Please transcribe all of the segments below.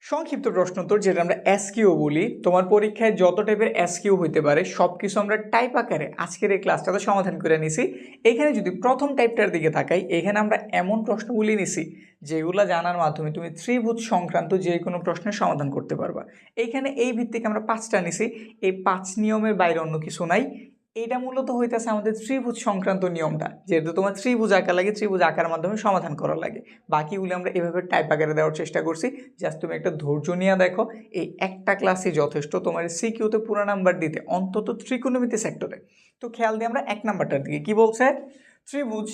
সংক্ষিপ্ত প্রশ্নোত্তর যেটা আমরা এসকিউ বলি। তোমার পরীক্ষায় যত টাইপের এসকিউ হইতে পারে সব কিছু আমরা টাইপ আকারে আজকের এই ক্লাসটাতে সমাধান করে নিছি। এখানে যদি প্রথম টাইপটার দিকে তাকাই, এখানে আমরা এমন প্রশ্নগুলি নিছি যেগুলো জানার মাধ্যমে তুমি ত্রিভুজ সংক্রান্ত যে কোনো প্রশ্নের সমাধান করতে পারবা। এইখানে এই ভিত্তিক আমরা 5টা নিছি। এই 5 নিয়মের বাইরে অন্য কিছু নাই। এটা মূলত হইতেছে আমাদের ত্রিভুজ সংক্রান্ত নিয়মটা, যেহেতু তোমার ত্রিভুজ আঁকা লাগে, ত্রিভুজ আঁকার মাধ্যমে সমাধান করা লাগে। বাকিগুলো আমরা এভাবে টাইপ আকারে দেওয়ার চেষ্টা করছি। জাস্ট তুমি একটা ধৈর্য নিয়ে দেখো, এই একটা ক্লাসই যথেষ্ট তোমার সিকিউতে পুরো নাম্বার দিতে, অন্তত ত্রিকোণমিতি সেক্টরে। তো খেয়াল দিয়ে আমরা 1 নাম্বারটার দিকে কি বলছে। ত্রিভুজ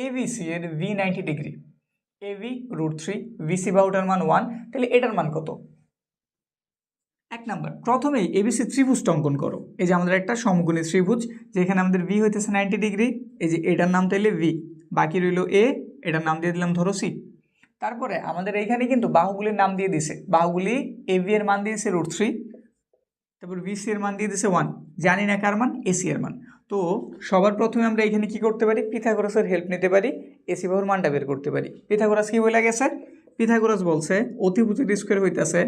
এবিসি এর V90 ডিগ্রি, এবি √3, বিসি বাহুটার মান 1, তাহলে এটার মান কত? 1 নাম্বার, প্রথমেই এবিসি ত্রিভুজটা অঙ্কন করো। এই যে আমাদের একটা সমকোণী ত্রিভুজ, যেখানে আমাদের ভি হইতেছে 90 ডিগ্রি। এই যে এটার নাম তাইলে ভি, বাকি রইল এ, এটার নাম দিয়ে দিলাম ধরো সি। তারপরে আমাদের এইখানে কিন্তু বাহুগুলির নাম দিয়ে দিছে। বাহুগুলি এবি এর মান দিয়েছে √3, তারপর বিসি এর মান দিয়ে দিছে 1, জানি না কার মান, এসি এর মান। তো সবার প্রথমে আমরা এখানে কি করতে পারি, পিথাগোরাসের হেল্প নিতে পারি, এসি বাহুর মানটা বের করতে পারি। পিথাগোরাস কি বলে গেছে? পিথাগোরাস বলছে অতিভুজের স্কোয়ার হইতেছে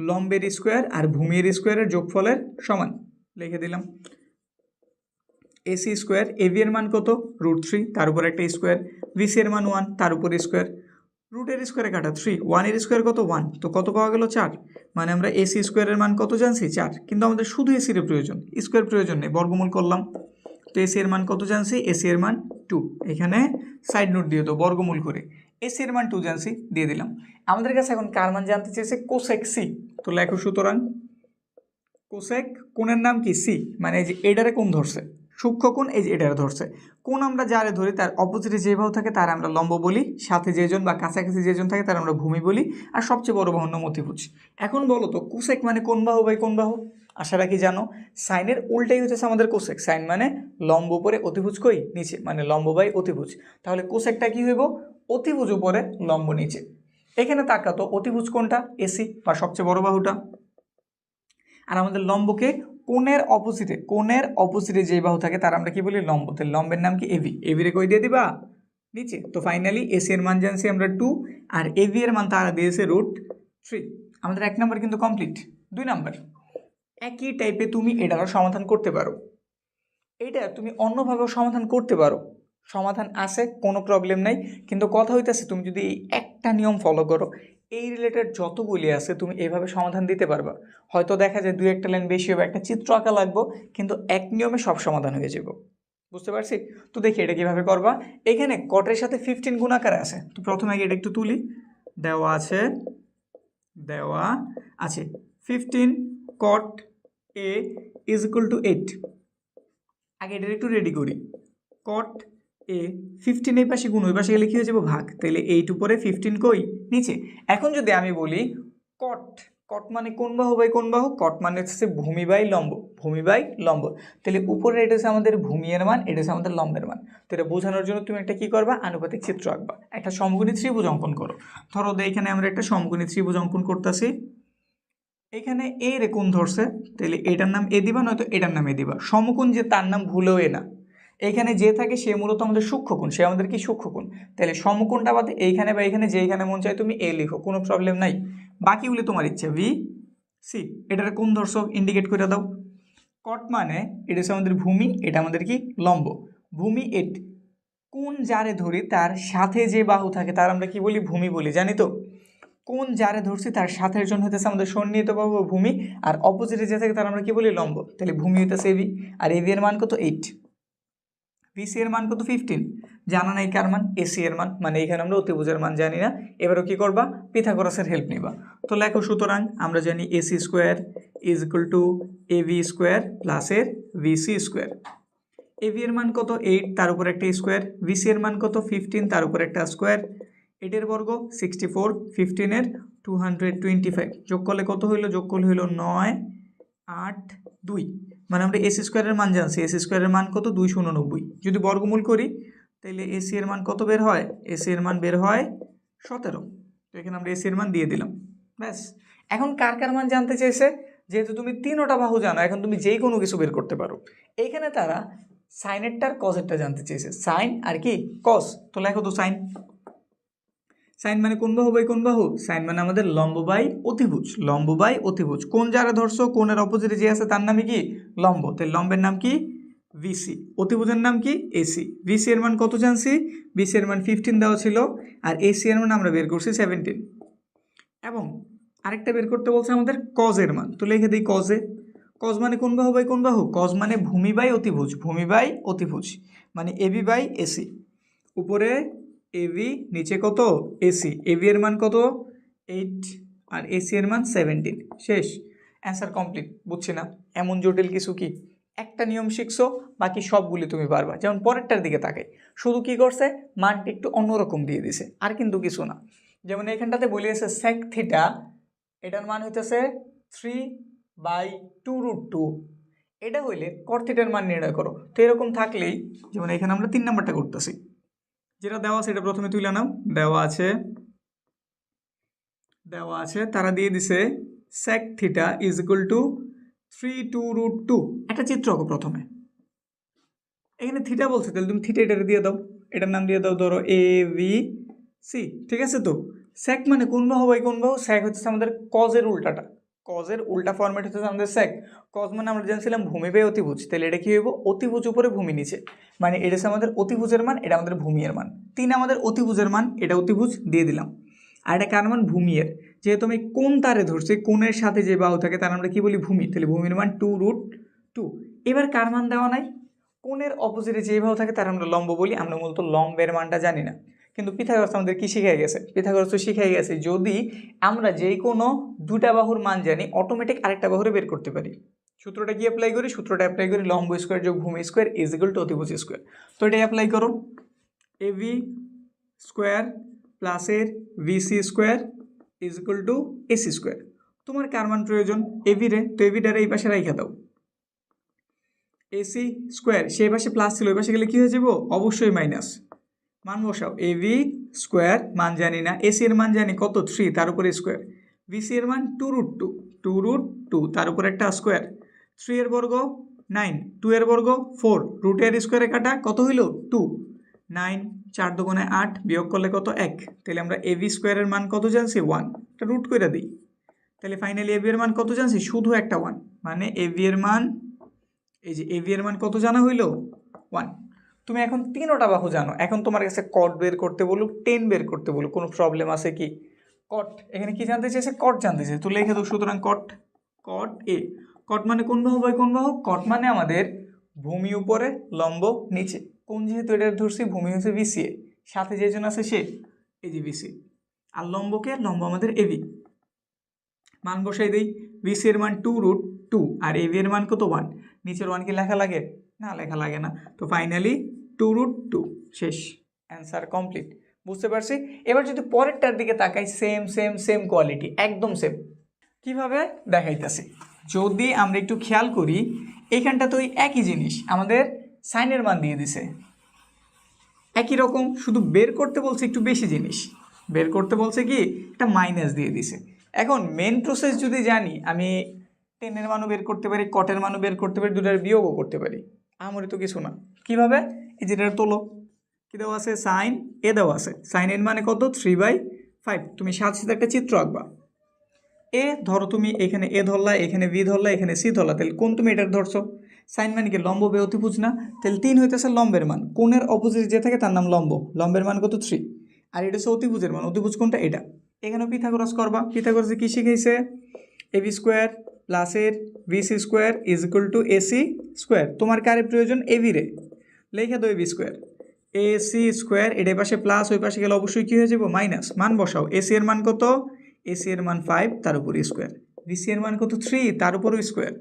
লম্বের স্কোয়ার আর ভূমির স্কোয়ারের যোগফলের সমান। লিখে দিলাম এসি স্কোয়ার, এবি এর মান কত √3, তার উপর একটা স্কোয়ার, বিসি এর মান 1, তার উপর স্কোয়ার, রুটের স্কোয়ারে কাটা 3, 1 এর স্কোয়ার কত 1, তো কত পাওয়া গেল 4। মানে আমরা এসি স্কোয়ারের মান কত জানছি 4, কিন্তু আমাদের শুধু এসির প্রয়োজন, স্কোয়ার প্রয়োজন নেই। বর্গমূল করলাম, তো এসি এর মান কত জানছি, এসি এর মান 2। এখানে সাইড নোট দিয়ে দাও বর্গমূল করে, এসি এর মান 2 জানছি, দিয়ে দিলাম। আমাদের কাছে এখন কার মান জানতে চেয়েছে, কোসেক সি। তো লেখো সুতরাং কোসেক কোণের নাম কি সি, মানে এই যে এটারে কোণ ধরছে, সূক্ষ্ম কোণ, এই যে এটারে ধরছে। কোণ আমরা যারে ধরি তার অপোজিটে যে বাহু থাকে তার আমরা লম্ব বলি, সাথে যেজন বা কাছাকাছি যেজন থাকে তার আমরা ভূমি বলি, আর সবচেয়ে বড় বাহু অতিভুজ। এখন বলো তো কোসেক মানে কোন বাহু বাই কোন বাহু? আশা রাখি জানো। সাইনের উল্টাই হচ্ছে আমাদের কোসেক। সাইন মানে লম্ব উপরে, অতিভুজ কই নিচে, মানে লম্ব বাই অতিভুজ। তাহলে কোসেকটা কি হইব, অতিভুজ উপরে লম্ব নিচে। এখানে তাকাতো অতিভুজ কোনটা, এসি বা সবচেয়ে বড় বাহুটা, আর আমাদের লম্বকে কোণের অপোজিটে যে বাহু থাকে তার আমরা কি বলি, লম্ব। তাহলে লম্বের নাম কি, এবি। এবি রে কই দিয়ে দিবা, নিচে। তো ফাইনালি এসি এর মান জানছি আমরা 2, আর এবি এর মান তারা দিয়েছে √3। আমাদের 1 নাম্বার কিন্তু কমপ্লিট। 2 নাম্বার, একই টাইপে তুমি এটারও সমাধান করতে পারো, এটা তুমি অন্যভাবেও সমাধান করতে পারো। সমাধান আছে, কোনো প্রবলেম নাই, কিন্তু কথা হইতেছে তুমি যদি এই একটা নিয়ম ফলো করো, এই রিলেটেড যতগুলি আছে তুমি এভাবে সমাধান দিতে পারবা। হয়তো দেখা যায় 2-1টা লাইন বেশি হবে, একটা চিত্র আঁকা লাগবো, কিন্তু এক নিয়মে সব সমাধান হয়ে যাবে। বুঝতে পারছি? তো দেখি এটা কিভাবে করবা। এখানে কটের সাথে 15 গুণাকার আছে। তো প্রথমে আগে এটা একটু তুলি, দেওয়া আছে 15 cot a is equal to 8। আগে এটা একটু রেডি করি। cot a 15 এই পাশে গুণ, ওই পাশে গেলে কি হয়ে যাবো, ভাগ। তাহলে 8 উপরে 15 কই, নিচে। এখন যদি আমি বলি cot, cot মানে কোন বাহু বাই কোন বাহু, cot মানে হচ্ছে ভূমি বাই লম্ব, ভূমি বাই লম্ব। তাহলে উপরে এটা হচ্ছে আমাদের ভূমির মান, এটা হচ্ছে আমাদের লম্বের মান। তো এটা বোঝানোর জন্য তুমি একটা কি করবা, আনুপাতিক চিত্র আঁকবা, একটা সমকোণী ত্রিভুজ অঙ্কন করো। ধরো এখানে আমরা একটা সমকোণী ত্রিভুজ অঙ্কন করতেছি। এখানে এ রে কোণ ধরছে, তাহলে এটার নাম এ দিবা, নয়তো এটার নাম এ দিবা। সমকোণ যে তার নাম ভুলেও এ না। এইখানে যে থাকে সে মূলত আমাদের সূক্ষ্মকোণ, সে আমাদের কি সূক্ষ্মকোণ। তাহলে সমকোণটা বাদে এইখানে বা এইখানে যেইখানে মন চায় তুমি এ লিখো, কোনো প্রবলেম নাই। বাকিগুলি তোমার ইচ্ছে। ভি সি, এটার কোণ ধরছো ইন্ডিকেট করে দাও। কট মানে এটা হচ্ছে আমাদের ভূমি, এটা আমাদের কি লম্ব। ভূমি এট, কোণ যারে ধরি তার সাথে যে বাহু থাকে তার আমরা কি বলি, ভূমি বলি, জানি তো। কোণ যারে ধরছি তার সাথের জন্য হইতেছে আমাদের সন্নিহিত বাহু ভূমি, আর অপোজিটে যে থাকে তার আমরা কি বলি, লম্ব। তাহলে ভূমি হইতেছে এবি, আর এবি এর মান কত 8, বিসি এর মান কত 15, জানা নাই কার মান, এসি এর মান, মানে এখানে আমরা অতিভুজের মান জানি না। এবারও কি করবা, পিথাগোরাসের হেল্প নিবা। তো লেখো সুতরাং আমরা জানি AC square is equal to AB square plus এর বিসি স্কোয়ার। এবি এর মান কত 8, তার উপর একটা স্কোয়ার, বিসি এর মান কত 15, তার উপর একটা স্কোয়ার, 8 এর বর্গ 64, 15 এর 225, যোগ করলে কত হইলো, যোগ করলে হইলো 9, 8, 2। মানে আমরা এসি স্কোয়ারের মান জানছি, এসি স্কোয়ারের মান কত 290। যদি বর্গমূল করি তাহলে এসি এর মান কত বের হয়, এসি এর মান বের হয় 17। তো এখানে আমরা এসি এর মান দিয়ে দিলাম, ব্যাস। এখন কার কার মান জানতে চাইছে, যেহেতু তুমি 3টা বাহু জানো, এখন তুমি যেই কোনো কিছু বের করতে পারো। এইখানে তারা সাইনেরটার কজেরটা জানতে চেয়েছে, সাইন আর কি কস। তো লেখো তো সাইন। সাইন মানে কোন বাহু বাই কোন বাহু? সাইন মানে আমাদের লম্ব বাই অতিভুজ, লম্ব বাই অতিভুজ। কোন যারা ধরছো, কোণের অপোজিটে যে আছে তার নামে কি? লম্ব। তাই লম্বের নাম কি? ভিসি। অতিভুজের নাম কি? এসি। ভিসি এর মান কত জানছি? ভিসি এর মান 15 দেওয়া ছিল, আর এসি এর মান আমরা বের করছি 17। এবং আরেকটা বের করতে বলছে আমাদের কজের মান, তো লিখে দিই কজে। কজ মানে কোন বাহু বাই কোন বাহু? কজ মানে ভূমি বাই অতিভুজ, ভূমি বাই অতিভুজ, মানে এবি বাই এসি। উপরে এবি, নিচে কত? এসি। এবি এর মান কত? 8, আর এসি এর মান 17। শেষ, অ্যান্সার কমপ্লিট। বুঝছি না এমন জটিল কিছু কি? একটা নিয়ম শিখছো, বাকি সবগুলি তুমি পারবা। যেমন পরেরটার দিকে তাকাই, শুধু কি করছে, মানটি একটু অন্যরকম দিয়ে দিছে, আর কিন্তু কিছু না। যেমন এখানটাতে বলিয়েছে সেক থিটা, এটার মান হইতেছে 3/2√2। এটা হইলে কট থিটার মান নির্ণয় করো। তো এরকম থাকলেই, যেমন এখানে আমরা 3 নাম্বারটা করতেছি, যেটা দেওয়া আছে এটা প্রথমে তুলে নাও। দেওয়া আছে তারা দিয়ে দিছে sec theta is equal two 3/2√2। একটা চিত্র আঁকো প্রথমে। এখানে থিটা বলছে, তাহলে তুমি থিটা এটারে দিয়ে দাও, এটার নাম দিয়ে দাও ধরো এ বি সি। ঠিক আছে? তো sec মানে কোন বাহু বাই কোন বাহু? sec হচ্ছে আমাদের কজের উল্টাটা, কজের উল্টা ফরম্যাট হচ্ছে আমাদের sec। কজ মানে আমরা জানছিলাম ভূমি বাই অতিভুজ, তাহলে এটা কি হইব? অতিভুজ উপরে ভূমি নিচে, মানে এটা হচ্ছে আমাদের অতিভুজের মান, এটা আমাদের ভূমির মান। 3 আমাদের অতিভুজের মান, এটা অতিভুজ দিয়ে দিলাম। আর এটা কার মান? ভূমির। যেহেতু আমি কোন তারে ধরছি, কোণের সাথে যে বাহু থাকে তার আমরা কি বলি? ভূমি। তাহলে ভূমির মান 2√2। এবার কার মান দেওয়া নাই? কোণের অপোজিটে যে বাহু থাকে তার আমরা লম্ব বলি। আমরা মূলত লম্বের মানটা জানি না, কিন্তু পিথাগোরাস আমাদের কি শিখাই গেছে? পিথাগোরাস তো শিখাই গেছে যদি আমরা যেই কোনো দুটা বাহুর মান জানি, অটোমেটিক আরেকটা বাহুরে বের করতে পারি। সূত্রটা কি অ্যাপ্লাই করি? সূত্রটা অ্যাপ্লাই করি লম্ব স্কোয়ার যোগ ভূমি স্কোয়ার ইজ ইকুয়াল টু অতিভুজ স্কোয়ার। তো এটা অ্যাপ্লাই করো, এবি স্কোয়ার প্লাসের VC square is equal to AC square. তোমার কার মান প্রয়োজন? এবি রে, তো এবিটারে এই পাশে রাইখা দাও। এসি স্কোয়ার সেই পাশে প্লাস ছিল, ওই পাশে গেলে কী হয়ে যাব? অবশ্যই মাইনাস। মান বসাও, এবি স্কোয়ার মান জানি না, এসি এর মান জানি কত? 3, তার উপরে স্কোয়ার। ভিসি এর মান 2√2 তার উপরে একটা স্কোয়ার। 3 এর বর্গ 9, 2 এর বর্গ 4, রুটের স্কোয়ারে কাটা কত হইল? 2। 9 4 দুগুণে 8, বিয়োগ করলে কত? 1। তাহলে আমরা এবি স্কোয়ারের মান কত জানছি? 1। এটা রুট করে দিই, তাহলে ফাইনালি এবি এর মান কত জানছি? শুধু একটা 1, মানে এবি এর মান, এই যে এবি এর মান কত জানা হইল? 1। তুমি এখন 3টা বাহু জানো, এখন তোমার কাছে কট বের করতে বলুক, টেন বের করতে বলুক, কোনো প্রবলেম আছে কি? কট এখানে কি জানতে চাইছে? কট জানতে চাইছে, তো লিখে দাও। সুতরাং কট এ। কট মানে কোন বাহু বাই কোন বাহু? কট মানে আমাদের ভূমি উপরে লম্ব নিচে। কোন যেহেতু এটা ধরছি, ভূমি হচ্ছে বিসিএ, সাথে যেজন আছে সে এই যে বিসি, আর লম্বকে লম্ব আমাদের এবি। মান বসাই দিই, বিসি এর মান 2√2 আর এবি এর মান কত? 1। নিচের 1 কি লেখা লাগে? না, লেখা লাগে না। তো ফাইনালি 2√2। শেষ, অ্যান্সার কমপ্লিট। বুঝতে পারছি? এবার যদি পরেরটার দিকে তাকাই, সেম সেম সেম কোয়ালিটি, একদম সেম। কিভাবে দেখাইতেছি, যদি আমরা একটু খেয়াল করি, এইখানটা তো ওই একই জিনিস, আমাদের সাইনের মান দিয়ে দিছে একই রকম, শুধু বের করতে বলছে একটু বেশি জিনিস। বের করতে বলছে কি? একটা মাইনাস দিয়ে দিছে। এখন মেন প্রসেস যদি জানি, আমি টেনের মানও বের করতে পারি, কটের মানও বের করতে পারি, দুটার বিয়োগও করতে পারি, আমারই তো কিছু না। কিভাবে? এই যেটা তোলো, কী দেওয়া আছে? সাইন এ দেওয়া আছে, সাইন এর মানে কত? 3/5। তুমি সাথে সাথে একটা চিত্র আঁকবা। এ ধরো, তুমি এখানে এ ধরলা, এখানে বি ধরলা, এখানে সি ধরলা, তাহলে কোন তুমি এটার ধরছো? সাইন মানে কি? লম্ব বে অতিভুজ না? তাহলে 3 হইতেছে লম্বের মান, কোণের অপোজিট যে থাকে তার নাম লম্ব, লম্বের মান কত? 3। আর এটা হচ্ছে অতিভুজের মান, অতিভুজ কোনটা? এটা। এখানেও পিথাগোরাস করবা, পিথাগোরাসে কি শিখাইছে? এবি স্কোয়ার প্লাসের VC square is equal to AC square. তোমার কারে প্রয়োজন? এবি রে, লেখা দাও এবি স্কোয়ার। এসি স্কোয়ার, এটা পাশে প্লাস, ওই পাশে গেলে অবশ্যই কী হয়ে যাব? মাইনাস। মান বসাও, এসি এর মান কত? এসি এর মান 5, তার উপর স্কোয়ার। ভিসি এর মান কত? 3, তার উপরও স্কোয়ার।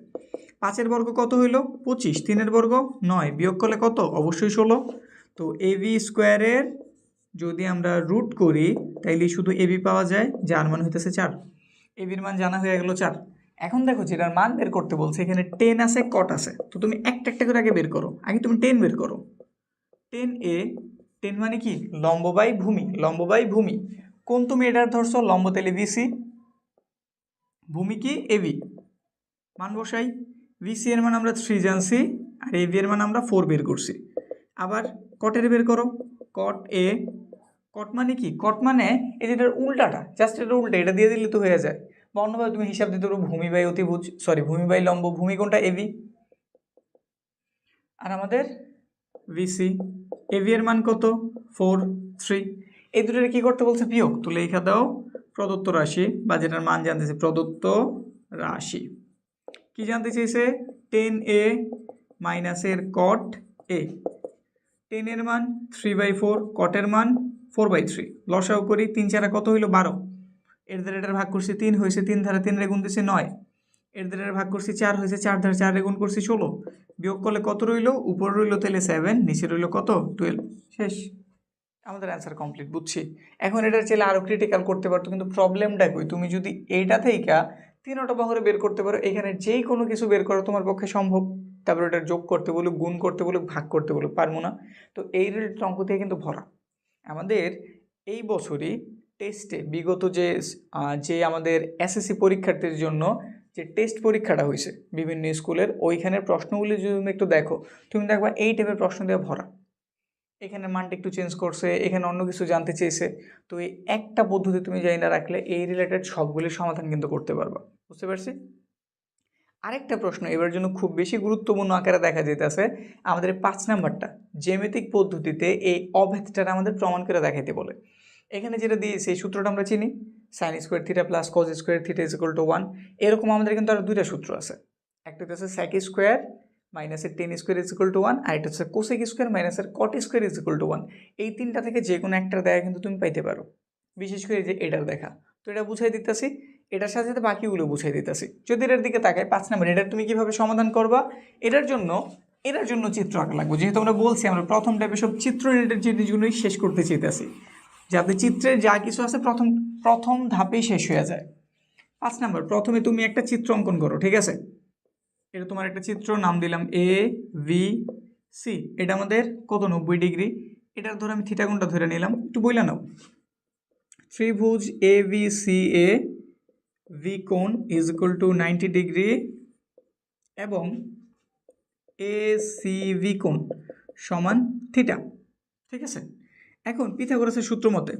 5-এর বর্গ কত হইল? 25, 3-এর বর্গ 9, বিয়োগ করলে কত? অবশ্যই 16। তো এবি স্কোয়ারের যদি আমরা রুট করি, তাইলে শুধু এবি পাওয়া যায়, যার মান হইতেছে 4। এবির মান জানা হয়ে গেল 4। এখন দেখো, যেটার মান বের করতে বলছে, এখানে 10 আছে, কট আছে, তো তুমি একটা একটা করে আগে বের করো। আগে তুমি 10 বের করো। 10a, 10 মানে কি? লম্ব বাই ভূমি, লম্ব বাই ভূমি। কোন তুমি এটার ধরছো? লম্ব, তাহলে বিসি, ভূমি কি? এবি। মান বসাই, বিসি এর মান আমরা 3 জানছি, আর এবি এর মান আমরা 4 বের করছি। আবার কটের বের করো, কট এ কট মানে কি? কট মানে এই যে এটার উল্টাটা, জাস্ট এটা উল্টা, এটা দিয়ে দিলে তো হয়ে যায়। বা অন্যভাবে তুমি হিসাব দিতে পারো ভূমি বাই অতিভুজ, ভূমি বাই লম্ব। ভূমি কোনটা? এবি। আর আমাদের ভিসি, এবি এর মান কত? 4, 3। এই দুটোর কি করতে বলছে? বিয়োগ। তো লেখা দাও প্রদত্ত রাশি, বা যেটার মান জানতেছে প্রদত্ত রাশি। কি জানতে চাইছে? 10a মাইনাসের কট এ। 10 এর মান 3/4, কটের মান 4/3। লসাও করি, 3 4 কত হইল? 12। এর দ্বারা এটার ভাগ করছি 3, হয়েছে 3 ধারা 3 রে গুণ দিছে 9। এর দ্বারা ভাগ করছি 4, হয়েছে 4 ধারা 4 রে গুণ করছি 16। বিয়োগ করলে কত রইল? উপর রইল তাহলে 7, নিচে রইল কত? 12। শেষ, আমাদের অ্যান্সার কমপ্লিট। বুঝছি। এখন এটার চাইলে আরও ক্রিটিক্যাল করতে পারতো, কিন্তু প্রবলেমটা কই? তুমি যদি এইটা থেকে 3টা বাহুরে বের করতে পারো, এখানে যেই কোনো কিছু বের করা তোমার পক্ষে সম্ভব। তারপর এটা যোগ করতে বলুক, গুণ করতে বলুক, ভাগ করতে বলুক, পারবো না। তো এই রিলেটেড অঙ্ক থেকে কিন্তু ভরা। আমাদের এই বছরই টেস্টে বিগত যে আমাদের এসএসসি পরীক্ষার্থীর জন্য যে টেস্ট পরীক্ষাটা হয়েছে বিভিন্ন স্কুলের, ওইখানের প্রশ্নগুলি যদি তুমি একটু দেখো, তুমি দেখবা এই টাইপের প্রশ্ন দিয়ে ভরা। এখানে মানটা একটু চেঞ্জ করছে, এখানে অন্য কিছু জানতে চেয়েছে। তো এই একটা পদ্ধতি তুমি জানি না রাখলে এই রিলেটেড সবগুলির সমাধান কিন্তু করতে পারবা। বুঝতে পারছি? আরেকটা প্রশ্ন এবার জন্য খুব বেশি গুরুত্বপূর্ণ আকারে দেখা যেতেছে, আমাদের 5 নাম্বারটা জ্যামিতিক পদ্ধতিতে এই অভেদটার আমাদের প্রমাণ করে দেখাইতে বলে। এখানে যেটা দিয়েছে এই সূত্রটা আমরা চিনি, sign square theta plus cos square theta is equal to 1। এরকম আমাদের কিন্তু আরও দুইটা সূত্র আছে। একটা হচ্ছে স্যাক স্কোয়ার মাইনাসের tan square is equal to 1, আর এটা হচ্ছে কোসেক স্কোয়ার মাইনাসের cot square is equal to 1। এই তিনটা থেকে যে কোনো একটার দেখা কিন্তু তুমি পাইতে পারো, বিশেষ করে যে এটার দেখা। তো এটা বুঝাই দিতেছি, এটার সাথে সাথে বাকিগুলো বুঝাই দিতেছি। যদি এটার দিকে তাকায় 5 নাম্বার, এটার তুমি কীভাবে সমাধান করবা? এটার জন্য চিত্র আঁকা লাগবে। যেহেতু আমরা বলছি আমরা প্রথম টাইপের সব চিত্র রিলেটেড জিনিসগুলোই শেষ করতে চাইতেছি, যাতে চিত্রের যা কিছু আছে প্রথম ধাপেই শেষ হয়ে যায়। 5 নাম্বার, প্রথমে তুমি একটা চিত্র অঙ্কন করো। ঠিক আছে, এটা তোমার একটা চিত্র, নাম দিলাম এ ভি সি। এটা আমাদের কত? 90 ডিগ্রি। এটার ধরে আমি থিটা কোণটা ধরে নিলাম, একটু বইলা নাও। ত্রিভুজ A V C A, V কোণ ইজ ইকুয়াল টু 90 ডিগ্রি এবং এ সি ভি কোণ সমান থিটা। ঠিক আছে, এখন পিথাগোরাসের সূত্র মতে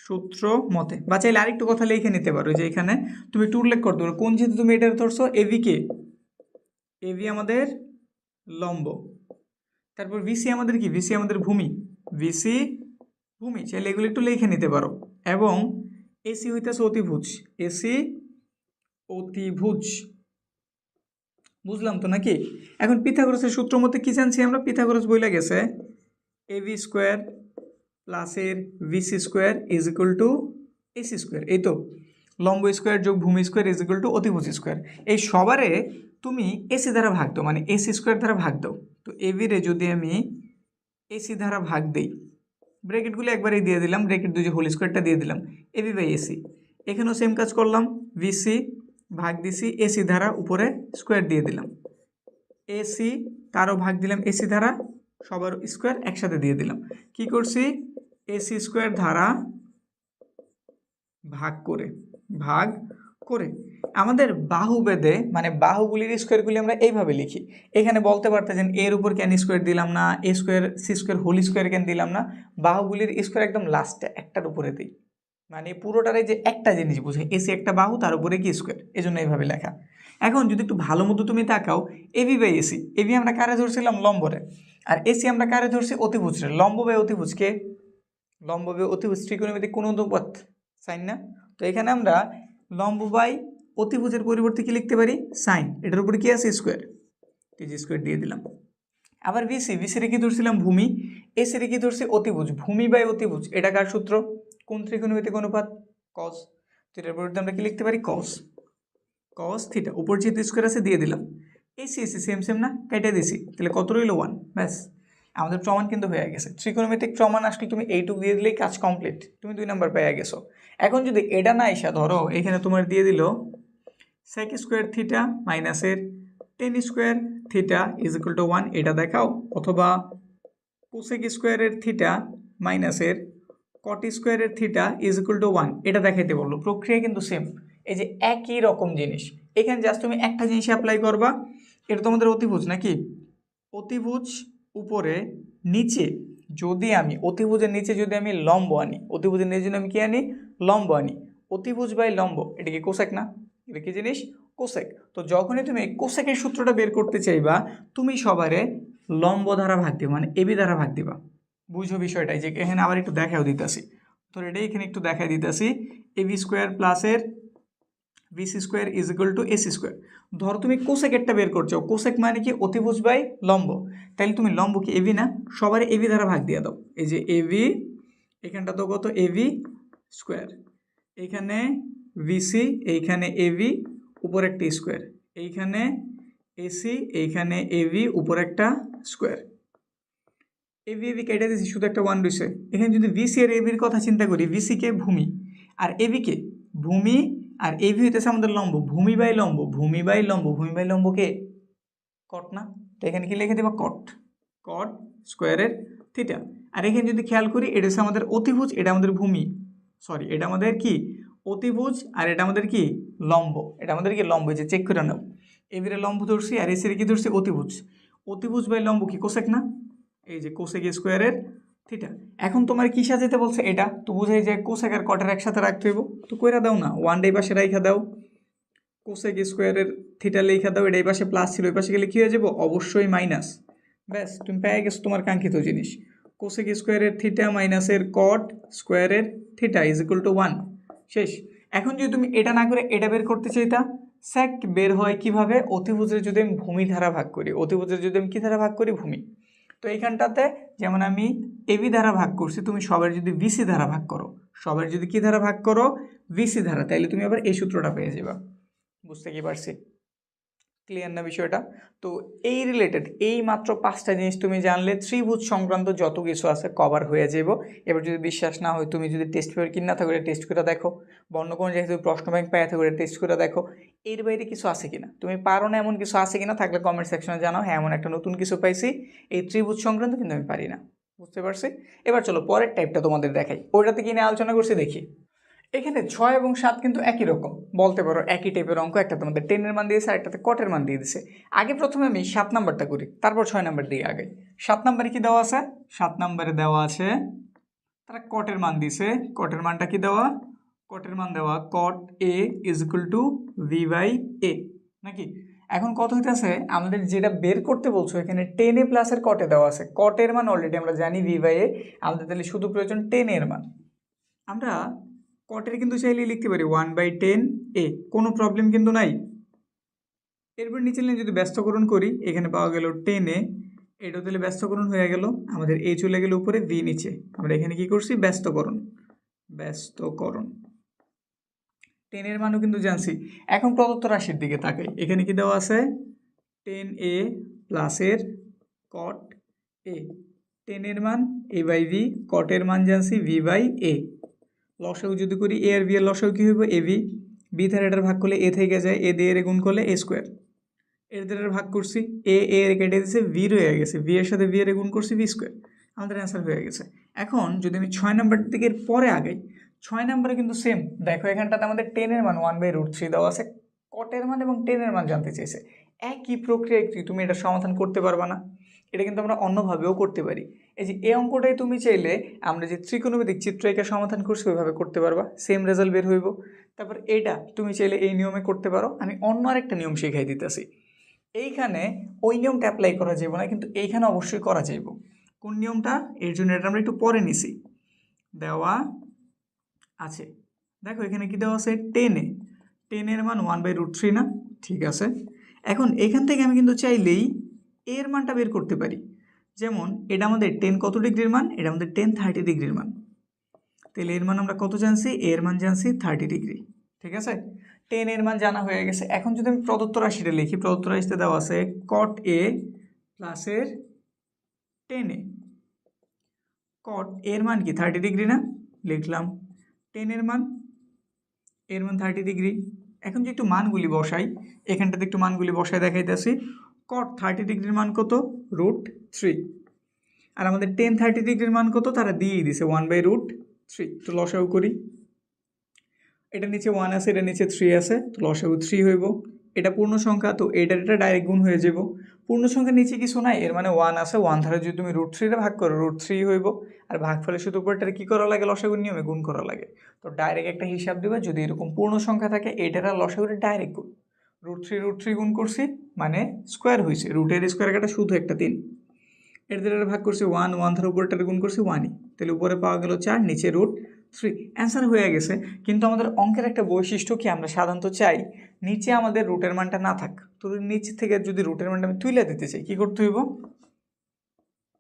সূত্র মতে বা চাইলে আরেকটু কথা লিখে নিতে পারো, যে এখানে তুমি একটু উল্লেখ করতে পারো কোন, যেহেতু তুমি এটা ধরছো এভিকে, এভি আমাদের লম্ব, তারপর ভিসি আমাদের কি? ভিসি আমাদের ভূমি, ভিসি ভূমি, চাইলে এগুলো একটু লিখে নিতে পারো। এবং এসি হইতেছে অতিভুজ, এসি অতিভুজ। বুঝলাম তো নাকি? এখন পিথাগোরাসের সূত্র মতে কি জানছি আমরা? পিথাগোরাস বইলা গেছে এবি স্কোয়ার প্লাসের VC square is equal to AC square. এই তো লম্ব স্কোয়ার যোগ ভূমি স্কোয়ার ইজ ইকুয়াল টু অতিভুজ স্কোয়ার। এই সবারে তুমি এসি দ্বারা ভাগ দাও, মানে এসি স্কোয়ার দ্বারা ভাগ দাও। তো এবিরে যদি আমি এসি দ্বারা ভাগ দিই, ব্র্যাকেটগুলো একবারেই দিয়ে দিলাম, ব্র্যাকেট দুই যে হোল স্কোয়ারটা দিয়ে দিলাম, এবি বাই এসি। এখানেও সেম কাজ করলাম, ভিসি ভাগ দিছি এসি ধারা, উপরে স্কোয়ার দিয়ে দিলাম, এসি তারও ভাগ দিলাম এসি ধারা, সবার স্কোয়ার একসাথে দিয়ে দিলাম। কি করছি? এসি স্কোয়ার ধারা ভাগ করে আমাদের বাহু বেদে, মানে বাহুগুলির স্কোয়ারগুলি আমরা এইভাবে লিখি। এখানে বলতে পারতেছেন এর উপর কেন স্কোয়ার দিলাম না, A square C square whole square কেন দিলাম না? বাহুগুলির স্কোয়ার একদম লাস্টে একটার উপরে দিই, মানে পুরোটারে যে একটা জিনিস বুঝে, এসি একটা বাহু, তার উপরে কি স্কোয়ার, এই জন্য এইভাবে লেখা। এখন যদি একটু ভালো মতো তুমি তাকাও, এবি বাই এসি, এবি আমরা কারে ধরছিলাম? লম্বরে। আর এসি আমরা কারে ধরছি? অতিভুজরে। লম্ব বাই অতিভুজকে, লম্ব বাই অতিভুজ ত্রিকোণমিতিক কোণ অনুপাত, সাইন না? তো এখানে আমরা লম্ব বাই অতিভুজের পরিবর্তে কি লিখতে পারি? সাইন। এটার উপরে কি আছে? স্কোয়ার, জি স্কোয়ার দিয়ে দিলাম। আবার ভিসিরে কি ধরছিলাম? ভূমি। এসিরে কি ধরছি? অতিভুজ। ভূমি বাই অতিভুজ, এটা কার সূত্র? কোন ত্রিকোণমিতিক অনুপাত? কস। তো এটার পরিবর্তে আমরা কি লিখতে পারি? Cos theta. উপর যেহেতু স্কোয়ার আছে দিয়ে দিলাম, এসি সেম না, কেটে দিছি, তাহলে কত রইল? 1। ব্যাস, আমাদের প্রমাণ কিন্তু হয়ে গেছে। ত্রিকোণমিতিক প্রমাণ আসলে তুমি এইটুকু দিয়ে দিলেই কাজ কমপ্লিট, তুমি 2 নাম্বার পেয়ে গেছো। এখন যদি এটা না এসা, ধরো এখানে তোমার দিয়ে দিল সেক স্কোয়ার থিটা মাইনাসের tan square theta is equal to 1, এটা দেখাও। অথবা কোসেক স্কোয়ারের থিটা মাইনাসের কট স্কোয়ারের থিটা ইজ ইকুয়াল টু 1, এটা দেখাইতে বললো। প্রক্রিয়া কিন্তু সেম, এই যে একই রকম জিনিস। এখানে জাস্ট তুমি একটা জিনিস অ্যাপ্লাই করবা, এটা তো আমাদের অতিভুজ নাকি, অতিভুজ উপরে নিচে যদি আমি অতিভুজের নিচে যদি আমি লম্ব আনি, অতিভুজের নিচে যদি আমি কি আনি, লম্ব আনি, অতিভুজ বাই লম্ব, এটা কি কোসেক না? এটা কি জিনিস? কোসেক। তো যখনই তুমি কোসেকের সূত্রটা বের করতে চাইবা, তুমি সবারে লম্ব দ্বারা ভাগ দিবা, মানে এবি দ্বারা ভাগ দিবা। বুঝো বিষয়টাই, যে এখানে আবার একটু দেখাও দিতেছি, তো এটাই এখানে একটু দেখাই দিতেছি। এবি স্কোয়ার প্লাসের BC square is equal to AC square. ধরো তুমি কোসেকেরটা বের করছো, কোসেক মানে কি অতিভুজ বাই লম্ব, তাহলে তুমি লম্ব কি এবি না, সবার এবি দ্বারা ভাগ দিয়ে দাও। এই যে এবি, এখানটা তো কত এবি স্কোয়ার, এইখানে বিসি, এইখানে এবি, উপর একটা স্কোয়ার, এইখানে এসি, এইখানে এবি, উপর একটা স্কোয়ার। এবি এবি কেটে দিয়েছি, শুধু একটা ওয়ান রয়েছে। এখানে যদি বিসি আর এবির কথা চিন্তা করি, বিসিকে ভূমি আর এবিকে ভূমি, আর এবি হইতেছে আমাদের লম্ব, ভূমি বাই লম্ব, ভূমি বাই লম্ব, ভূমি বাই লম্বকে কট না, তো এখানে কি লিখে দেবা কট, কট স্কোয়ারের থিটা। আর এখানে যদি খেয়াল করি, এটা হচ্ছে আমাদের অতিভুজ, এটা আমাদের ভূমি, সরি এটা আমাদের কি অতিভুজ, আর এটা আমাদের কি লম্ব, এটা আমাদের কি লম্ব, যে চেক করে নাও। এবির লম্ব ধরছি আর এসির কি ধরছি অতিভুজ, অতিভুজ বাই লম্ব কি কোসেক না, এই যে কোসেক স্কোয়ারের থিটা। এখন তোমার কি সাজাইতে বলছে, এটা তো বুঝাই যায় কোসেক আর কটের একসাথে রাখতে হইব, তো কইরা দাও না, ওয়ান ডে পাশে রাইখা দাও, কোসেক স্কোয়ারের থিটা লেখা দাও, এটা এই পাশে প্লাস ছিল, ওই পাশে গেলে কী হয়ে যাবো, অবশ্যই মাইনাস। ব্যাস তুমি পেয়ে গেছো তোমার কাঙ্ক্ষিত জিনিস, কোসেক স্কোয়ারের থিটা মাইনাসের কট স্কোয়ারের থিটা ইজ ইকুয়াল টু 1, শেষ। এখন যদি তুমি এটা না করে এটা বের করতে চাইতা, স্যাক বের হয় কিভাবে, অতিভুজের যদি আমি ভূমি ধারা ভাগ করি, অতিভুজের যদি আমি কী ধারা ভাগ করি, ভূমি। তো এইখানটাতে যেমন আমি এবি ধারা ভাগ করছি, তুমি সবার যদি বিসি ধারা ভাগ করো, সবার যদি কী ধারা ভাগ করো, বিসি ধারা, তাইলে তুমি আবার এই সূত্রটা পেয়ে যাবা। বুঝতে কি পারছি? ক্লিয়ার না বিষয়টা? তো এই রিলেটেড এই মাত্র 5টা জিনিস তুমি জানলে ত্রিভুজ সংক্রান্ত যত কিছু আছে কভার হয়ে যাব। এবার যদি বিশ্বাস না হয়, তুমি যদি টেস্ট পেপার কিনা থাকো টেস্ট করে দেখো, বন্য কোনো জায়গায় তুমি প্রশ্ন ব্যাংক পাই থাকো টেস্ট করে দেখো, এর বাইরে কিছু আছে কিনা, তুমি পারো না এমন কিছু আছে কিনা, থাকলে কমেন্ট সেকশনে জানাও, হ্যাঁ এমন একটা নতুন কিছু পাইছি এই ত্রিভুজ সংক্রান্ত, কিন্তু আমি পারি না। বুঝতে পারছি? এবার চলো পরের টাইপটা তোমাদের দেখাই, ওইটাতে কি নিয়ে আলোচনা করছি দেখি। এখানে 6 এবং 7 কিন্তু একই রকম, বলতে পারো একই টাইপের অঙ্ক, একটা তোমাদের 10-এর মান দিয়েছে আর একটাতে কটের মান দিয়ে দিয়েছে। আগে প্রথমে আমি 7 নাম্বারটা করি, তারপর 6 নাম্বার দিই আগে। 7 নাম্বারে কি দেওয়া আছে? 7 নাম্বারে দেওয়া আছে তারা কটের মান দিছে, কটের মানটা কি দেওয়া, কটের মান দেওয়া cot A is equal to V by A, নাকি? এখন কত হইতেছে, আমাদের যেটা বের করতে বলছো এখানে 10a প্লাসের কটে দেওয়া আছে, কটের মান অলরেডি আমরা জানি ভি বাই এ, আমাদের তাহলে শুধু প্রয়োজন 10 মান। আমরা কটের কিন্তু চাইলে লিখতে পারি 1/10a, কোনো প্রবলেম কিন্তু নাই। এরপর নিচে লাইন যদি ব্যস্তকরণ করি, এখানে পাওয়া গেল 10a, এটা তাহলে ব্যস্তকরণ হয়ে গেল, আমাদের a চলে গেল উপরে, v নিচে, আমরা এখানে কি করছি ব্যস্তকরণ, ব্যস্তকরণ 10-এর মানও কিন্তু জানছি। এখন প্রদত্ত রাশির দিকে তাকাই, এখানে কি দেওয়া আছে 10a প্লাসের কট a, 10-এর মান a বাই v, কটের মান জানছি v বাই a। লসাগু যদি করি এ আর বি এর লসাগু কী হইব, এ বি, বি ধারে এটার ভাগ করলে এ থেকে যায়, এ দিয়ে এর গুণ করলে এ স্কোয়ার, এর দ্বারা ভাগ করছি এ এর কেটে দিয়েছে, ভি রয়ে গেছে, ভি এর সাথে ভি এর গুণ করছি ভি স্কোয়ার, আমাদের অ্যান্সার হয়ে গেছে। এখন যদি আমি 6 নাম্বার দিকে পরে আগাই, 6 নাম্বারে কিন্তু সেম, দেখো এখানটাতে আমাদের 10-এর মান 1/√3 দেওয়া আছে, কটের মান এবং 10-এর মান জানতে চেয়েছে। একই প্রক্রিয়ায় তুমি এটা সমাধান করতে পারবা না, এটা কিন্তু আমরা অন্যভাবেও করতে পারি। এই যে এই অঙ্কটাই তুমি চাইলে আমরা যে ত্রিকোণমিতিক চিত্ররেখা সমাধান করছি ওইভাবে করতে পারবা, সেম রেজাল্ট বের হইব। তারপর এটা তুমি চাইলে এই নিয়মে করতে পারো, আমি অন্য আরেকটা নিয়ম শিখাই দিতেছি। এইখানে ওই নিয়মটা অ্যাপ্লাই করা যাবে না, কিন্তু এইখানে অবশ্যই করা যাইব। কোন নিয়মটা? এর জন্য এটা আমরা একটু পরে নিছি, দেওয়া আছে। দেখো এখানে কি দেওয়া আছে 10a, 10-এর মান 1/√3 না, ঠিক আছে। এখন এখান থেকে আমি কিন্তু চাইলেই এর মানটা বের করতে পারি, যেমন এটা আমাদের 10 কত ডিগ্রির মান, এটা আমাদের 10 30 ডিগ্রির মান, তাহলে এর মান আমরা কত জানছি, এর মান জানছি 30 ডিগ্রি, ঠিক আছে। 10-এর মান জানা হয়ে গেছে। এখন যদি আমি প্রদত্ত রাশিটা লিখি, প্রদত্ত রাশিতে দেওয়া আছে কট এ প্লাসের 10a, কট এর মান কি 30 ডিগ্রি না, লিখলাম 10-এর মান, এর মান 30 ডিগ্রি। এখন যে একটু মানগুলি বসাই, এখানটাতে একটু মানগুলি বসাই দেখাইতেছি। কট 30 ডিগ্রির মান কত, √3, আর আমাদের 10 30 ডিগ্রির মান কত তারা দিয়েই দিছে 1/√3। তো লসাগু করি, এটা নিচে 1 আছে, এটা নিচে 3 আছে, তো লসাগু 3 হইব, এটা পূর্ণ সংখ্যা, তো এটা ডাইরেক্ট গুণ হয়ে যাব। পূর্ণ সংখ্যার নিচে কিছু নাই, এর মানে 1 আছে, 1 ধারে যদি তুমি √3 ভাগ করো √3 হইব। আর ভাগফলে শুধু উপরটার কী করা লাগে, লসাগুর নিয়মে গুণ করা লাগে। তো ডাইরেক্ট একটা হিসাব দেবে, যদি এরকম পূর্ণ সংখ্যা থাকে এটার আর লসাগুরে ডাইরেক্ট গুণ। √3 গুণ করছি মানে স্কোয়ার হয়েছে, রুটের স্কোয়ার কাটা শুধু একটা 3, এর দ্বারা ভাগ করছি 1 ধারে উপরটার গুণ করছি 1ই, তাহলে উপরে পাওয়া গেল 4, নিচে √3, অ্যান্সার হয়ে গেছে। কিন্তু আমাদের অঙ্কের একটা বৈশিষ্ট্য কি, আমরা সাধারণত চাই নিচে আমাদের রুটের মানটা না থাক। তো নিচ থেকে যদি রুটের মানটা আমি তুলে দিতে চাই, কী করতে হইব,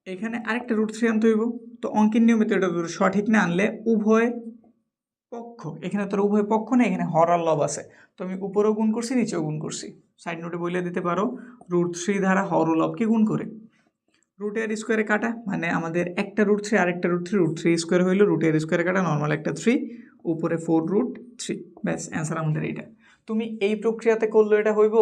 এখানে আরেকটা √3 আনতে হইব। তো অঙ্কের নিয়মিত এটা সঠিক না আনলে উভয় পক্ষ, এখানে তোর উভয় পক্ষ না, এখানে হর আর লব আছে, তো আমি উপরেও গুণ করছি নিচেও গুণ করছি। সাইড নোটে বলে দিতে পারো √3 ধারা হর ও লবকে গুণ করে। রুটের স্কোয়ারে কাটা মানে আমাদের একটা √3 আরেকটা √3 স্কোয়ার হইলো, রুটের স্কোয়ারে কাটা নর্মাল একটা 3, উপরে 4√3, ব্যাস অ্যান্সার আমাদের এইটা। তুমি এই প্রক্রিয়াতে করলেও এটা হইব,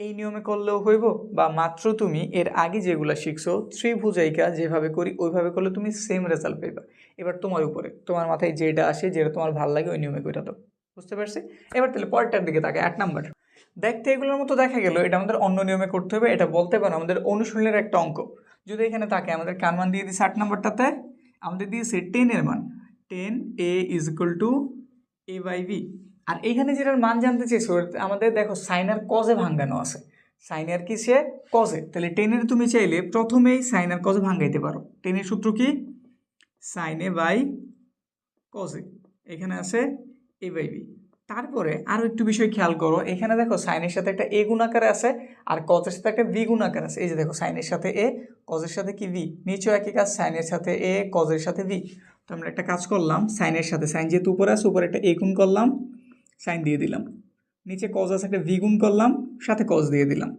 এই নিয়মে করলেও হইব, বা মাত্র তুমি এর আগে যেগুলো শিখছো ত্রিভুজাইকা যেভাবে করি ওইভাবে করলে তুমি সেম রেজাল্ট পাইবা। এবার তোমার উপরে, তোমার মাথায় যেটা আসে, যেটা তোমার ভালো লাগে ওই নিয়মে কইরা দাও। বুঝতে পারছি? এবার তাহলে পরেরটার দিকে তাকে 8 নাম্বার। দেখতে এগুলোর মতো দেখা গেল, এটা আমাদের অন্য নিয়মে করতে হবে। এটা বলতে পারো আমাদের অনুশীলনের একটা অঙ্ক। যদি এখানে তাকে আমাদের কার মান দিয়ে দিয়েছে 8 নাম্বারটাতে, আমাদের দিয়েছে 10 এর মান, 10a = a/b। আর এইখানে যেটার মান জানতে চেয়েছো আমাদের দেখো সাইন আর কজে ভাঙ্গানো আছে, সাইন আর কিসে, কজে। তাহলে 10 এর তুমি চাইলে প্রথমেই সাইন আর কজে ভাঙ্গাইতে পারো। 10 এর সূত্র কি, সাইন a বাই কজে, এখানে আছে a/b। তারপরে আরও একটু বিষয় খেয়াল করো, এখানে দেখো সাইনের সাথে একটা এ গুণ আকারে আছে আর কজের সাথে একটা ভি গুণ আকার আছে। এই যে দেখো সাইনের সাথে এ, কজের সাথে কি ভি, নিচেও একই কাজ, সাইনের সাথে এ, কজের সাথে ভি। তো আমরা একটা কাজ করলাম, সাইনের সাথে সাইন যেহেতু উপরে আছে, উপরে একটা এ গুণ করলাম, সাইন দিয়ে দিলাম, নিচে কজ আছে একটা ভি গুণ করলাম, সাথে কজ দিয়ে দিলাম।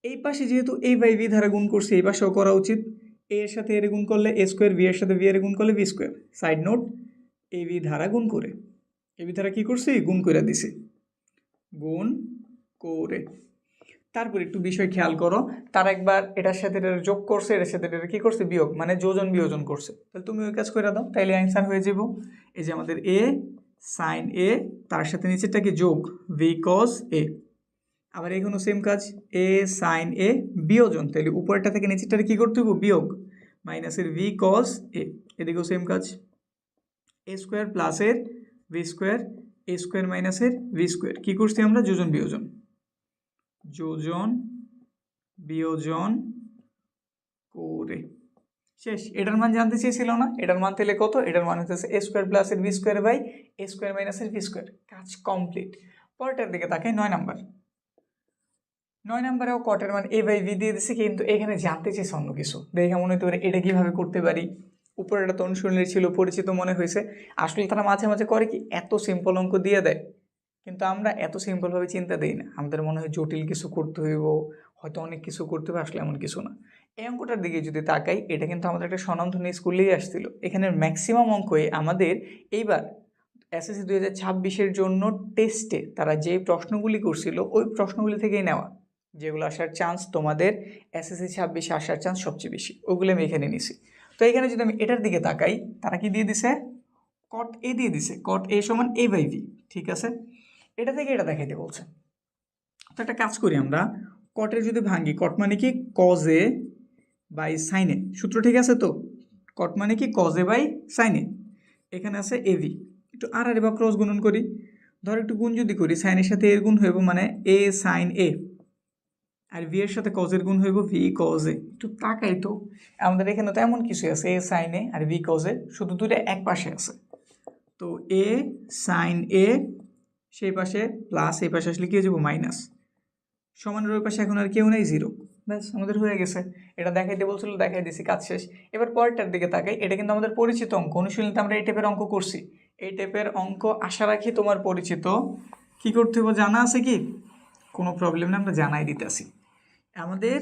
এই পাশে যেহেতু a/b ধারা গুণ করছি, এই পাশেও করা উচিত, এ এর সাথে এর গুণ করলে a স্কোয়ার, বি এর সাথে বি এর গুণ করলে B square. Side note, ab ধারা গুণ করে, এবি ধারা কী করছি, গুণ করে দিছি, গুণ করে। তারপর একটু বিষয় খেয়াল করো, তার একবার এটার সাথে এটা যোগ করছে, এটার সাথে এটা কী করছে, বিয়োগ, মানে যোজন বিয়োজন করছে। তাহলে তুমি ওই কাজ করে দাও, তাইলে অ্যান্সার হয়ে যাব। এই যে আমাদের a সাইন a, তার সাথে নিচেরটা কি যোগ v cos a। আবার এখানেও সেম কাজ, a সাইন a বিয়োজন, তাহলে উপরটা থেকে নিচেরটা কী করতে হবে, বিয়োগ, মাইনাসের v cos a। এদিকেও সেম কাজ, a স্কোয়ার প্লাসের v স্কোয়ার, a স্কোয়ার মাইনাসের v স্কোয়ার, কী করছি আমরা, যোজন বিয়োজন, যোজন বিয়োজন করে শেষ। এটার মান জানতে চেয়েছিল না, এটার মান তাহলে কত, এটার মান হচ্ছে a স্কোয়ার প্লাসের v square by a square মাইনাসের v স্কোয়ার। কাজ কমপ্লিট। পরেরটার দিকে তাকে 9 নাম্বার। 9 নাম্বারেও কটের মান a/v দিয়ে দিছি, কিন্তু এখানে জানতে চেয়েছে অন্য কিছু। দেখে মনে হতে পারে এটা কীভাবে করতে পারি, উপরে এটা তো অনুশীলনের ছিল, পরিচিত মনে হয়েছে। আসলে তারা মাঝে মাঝে করে কি, এত সিম্পল অঙ্ক দিয়ে দেয়, কিন্তু আমরা এত সিম্পলভাবে চিন্তা দিই না, আমাদের মনে হয় জটিল কিছু করতে হইব, হয়তো অনেক কিছু করতে হবে, আসলে এমন কিছু না। এই অঙ্কটার দিকে যদি তাকাই, এটা কিন্তু আমাদের একটা স্বনামধন্য স্কুলেই আসছিল। এখানে ম্যাক্সিমাম অঙ্কই আমাদের এইবার এসএসসি 2026-এর জন্য টেস্টে তারা যে প্রশ্নগুলি করছিল ওই প্রশ্নগুলি থেকেই নেওয়া, যেগুলো আসার চান্স তোমাদের এসএসসি 26-এ আসার চান্স সবচেয়ে বেশি, ওগুলো আমি এখানে নিছি। তো এখানে যদি আমি এটার দিকে তাকাই, তারা কি দিয়ে দিছে, কট এ দিয়ে দিছে, কট এ সমান a/v। ঠিক আছে, এটা থেকে এটা দেখাইতে বলছে। তো একটা কাজ করি আমরা, কটের যদি ভাঙি, কট মানে কি, কজ এ বাই সাইনে, সূত্র ঠিক আছে তো, কট মানে কি, কজ এ বাই সাইনে, এখানে আছে এভি, একটু আর বা ক্রস গুণন করি, ধর একটু গুণ যদি করি, সাইনের সাথে এর গুণ হইব মানে এ সাইন এ, আর ভি এর সাথে কজের গুণ হইব ভি কজ এ। একটু তাকাই তো, আমাদের এখানে তো এমন কিছু আছে, এ সাইন এ আর ভি কজ এ, শুধু দুইটা এক পাশে আছে। তো এ সাইন এ সেই পাশে প্লাস, এই পাশে আসলে কী হয়ে যাবো, মাইনাস, সমানের ওই পাশে এখন আর কেউ নেই, 0, ব্যাস আমাদের হয়ে গেছে। এটা দেখাইতে বলছিল, দেখাই দিছি, কাজ শেষ। এবার পরেরটার দিকে তাকাই, এটা কিন্তু আমাদের পরিচিত অঙ্ক, অনুশীলনীতে আমরা এই টাইপের অঙ্ক করছি। এই টাইপের অঙ্ক আশা রাখি তোমার পরিচিত। কি করতে হবে জানা আছে কি, কোনো প্রবলেম না, আমরা জানাই দিতেছি। আমাদের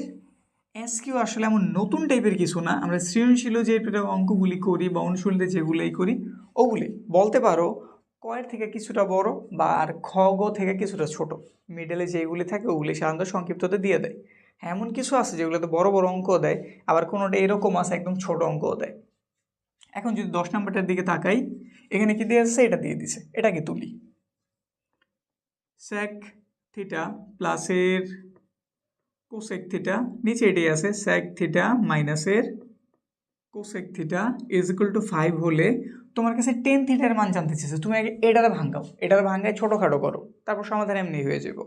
এসকিউ আসলে এমন নতুন টাইপের কিছু না, আমরা সৃজনশীল যে অঙ্কগুলি করি বা অনুশীলনীতে যেগুলোই করি ওগুলি বলতে পারো কয়ের থেকে কিছুটা বড়, বা আর খ গ থেকে কিছুটা ছোট, মিডলে যেগুলি থাকে ওগুলি সাধারণত সংক্ষিপ্ততে দিয়ে দেয়। এমন কিছু আছে যেগুলোতে বড় বড় অঙ্কও দেয়, আবার কোনোটা এরকম আছে একদম ছোট অঙ্কও দেয়। এখন যদি 10 নাম্বারটার দিকে তাকাই, এখানে কি দিয়ে আছে, এটা দিয়ে দিছে, এটাকে তুলি, sec থিটা প্লাসের কোসেক থিটা, নিচে এটাই আছে সেক থিটা মাইনাসের cosec theta is equal two 5 হলে তোমার কাছে টেন থিটার মান জানতে চেয়েছে। তুমি আগে এটারে ভাঙাও, এটারে ভাঙায় ছোটোখাটো করো, তারপর সমাধান এমনি হয়ে যাব।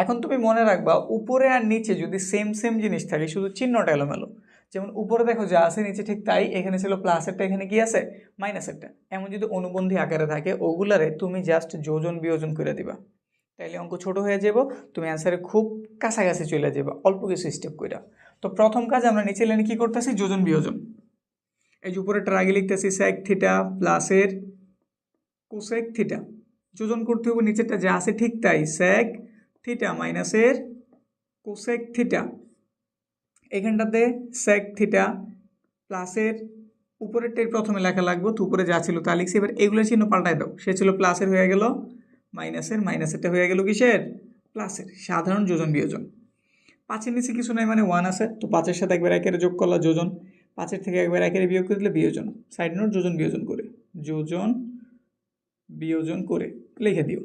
এখন তুমি মনে রাখবা উপরে আর নিচে যদি সেম সেম জিনিস থাকে, শুধু চিহ্নটা এলোমেলো, যেমন উপরে দেখো যা আছে নিচে ঠিক তাই, এখানে ছিল প্লাসেরটা, এখানে কি আছে মাইনাসেরটা, এমন যদি অনুবন্ধী আকারে থাকে ওগুলারে তুমি জাস্ট যোজন বিয়োজন করে দিবা, তাইলে অঙ্ক ছোট হয়ে যাব, তুমি অ্যান্সারে খুব কাছাকাছি চলে যাবে অল্প কিছু স্টেপ কইরা। তো প্রথম কাজ আমরা নিচে লাইনে কি করতেছি, যোজন বিয়োজন। এই যে উপরেরটা আগে লিখতেছি সেক থিটা প্লাসের কোসেক থিটা, যোজন করতে হবে নিচেরটা যা আছে ঠিক তাই, সেক থিটা মাইনাসের কোসেক থিটা, এখানটাতে সেক থিটা প্লাসের উপরেরটাই প্রথমে লেখা লাগবে, তো উপরে যা ছিল তা লিখছি, এবার এগুলোর চিহ্ন পাল্টাই দাও, সে ছিল প্লাসের হয়ে গেল মাইনাসের, মাইনাসেরটা হয়ে গেল কিসের প্লাসের, সাধারণ যোজন বিয়োজন। 5-এর নিচে কিছু নাই মানে 1 আছে, তো 5-এর সাথে একবার একের যোগ করলা যোজন, 5-এর থেকে একবার একের বিয়োগ করে দিলে বিয়োজন, সাইড নোট যোজন বিয়োজন করে, যোজন বিয়োজন করে লিখে দিও।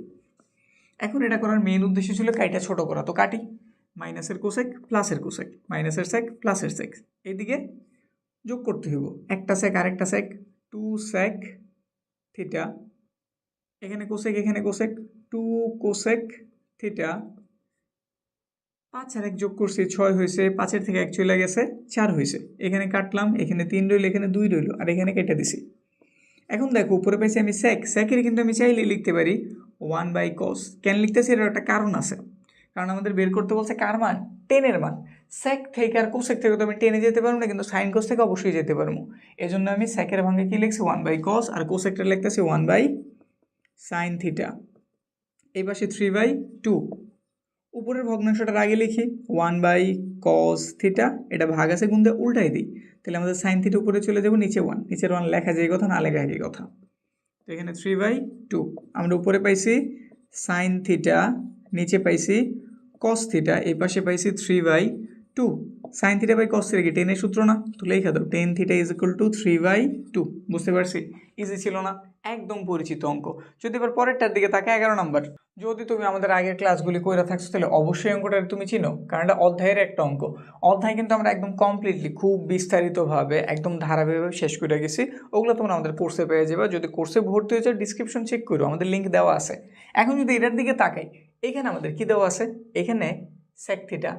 এখন এটা করার মেইন উদ্দেশ্য ছিল কাইটা ছোট করা, তো কাটি, মাইনাসের কোসেক প্লাসের কোসেক, মাইনাসের সেক প্লাসের সেক, এইদিকে যোগ করতে হইব, একটা সেক আরেকটা সেক, 2 সেক থিটা, এখানে কোসেক এখানে কোসেক, 2 কোসেক থিটা, 5 আর 1 যোগ করছি 6 হয়েছে, 5-এর থেকে 1 চলে গেছে 4 হয়েছে, এখানে কাটলাম, এখানে 3 রইল, এখানে 2 রইল, আর এখানে কেটে দিছি। এখন দেখো উপরে পাইছি আমি সেক, সেকের কিন্তু আমি চাইলে লিখতে পারি 1/cos, কেন লিখতেছি এর একটা কারণ আছে, কারণ আমাদের বের করতে বলছে কার মান, টেনের মান, সেক থেকে আর কোসেক থেকে তো আমি টেনে যেতে পারবো না, কিন্তু সাইন কোস থেকে অবশ্যই যেতে পারবো, এই জন্য আমি সেকের ভাঙে কি লিখছি 1/cos, আর কোসেকটা লিখতেছি 1/sin থিটা, এই পাশে 3/2, উপরের ভগ্নাংশটার আগে লিখি 1/cos থিটা, এটা ভাগ আছে গুণ দিয়ে উল্টাই দিই, তাহলে আমাদের সাইন থিটা উপরে চলে যাব, নিচে 1, নিচের 1 লেখা যায় কথা, না লেখা একই কথা, তো এখানে 3/2 আমরা উপরে পাইছি সাইন থিটা, নিচে পাইছি কস থিটা, এই পাশে পাইছি 3/2, sine theta by cos theta কি টেনের সূত্র না, তো লেখা দাও tan theta is equal to 3/2, বুঝতে পারছি, ইজি ছিল না, একদম পরিচিত অঙ্ক। যদি এবার পরেরটার দিকে তাকে 11 নম্বর, যদি তুমি আমাদের আগের ক্লাসগুলি কইরা থাকছো তাহলে অবশ্যই অঙ্কটা তুমি চিনো, কারণ এটা অধ্যায়ের একটা অঙ্ক, অধ্যায় কিন্তু আমরা একদম কমপ্লিটলি খুব বিস্তারিতভাবে একদম ধারাবাহিকভাবে শেষ করে গেছি, ওগুলো তোমরা আমাদের কোর্সে পেয়ে যাবে, যদি কোর্সে ভর্তি হয়েছে ডিসক্রিপশন চেক করো, আমাদের লিঙ্ক দেওয়া আছে। এখন যদি এটার দিকে তাকাই, এখানে আমাদের কি দেওয়া আছে, এখানে সেক থিটা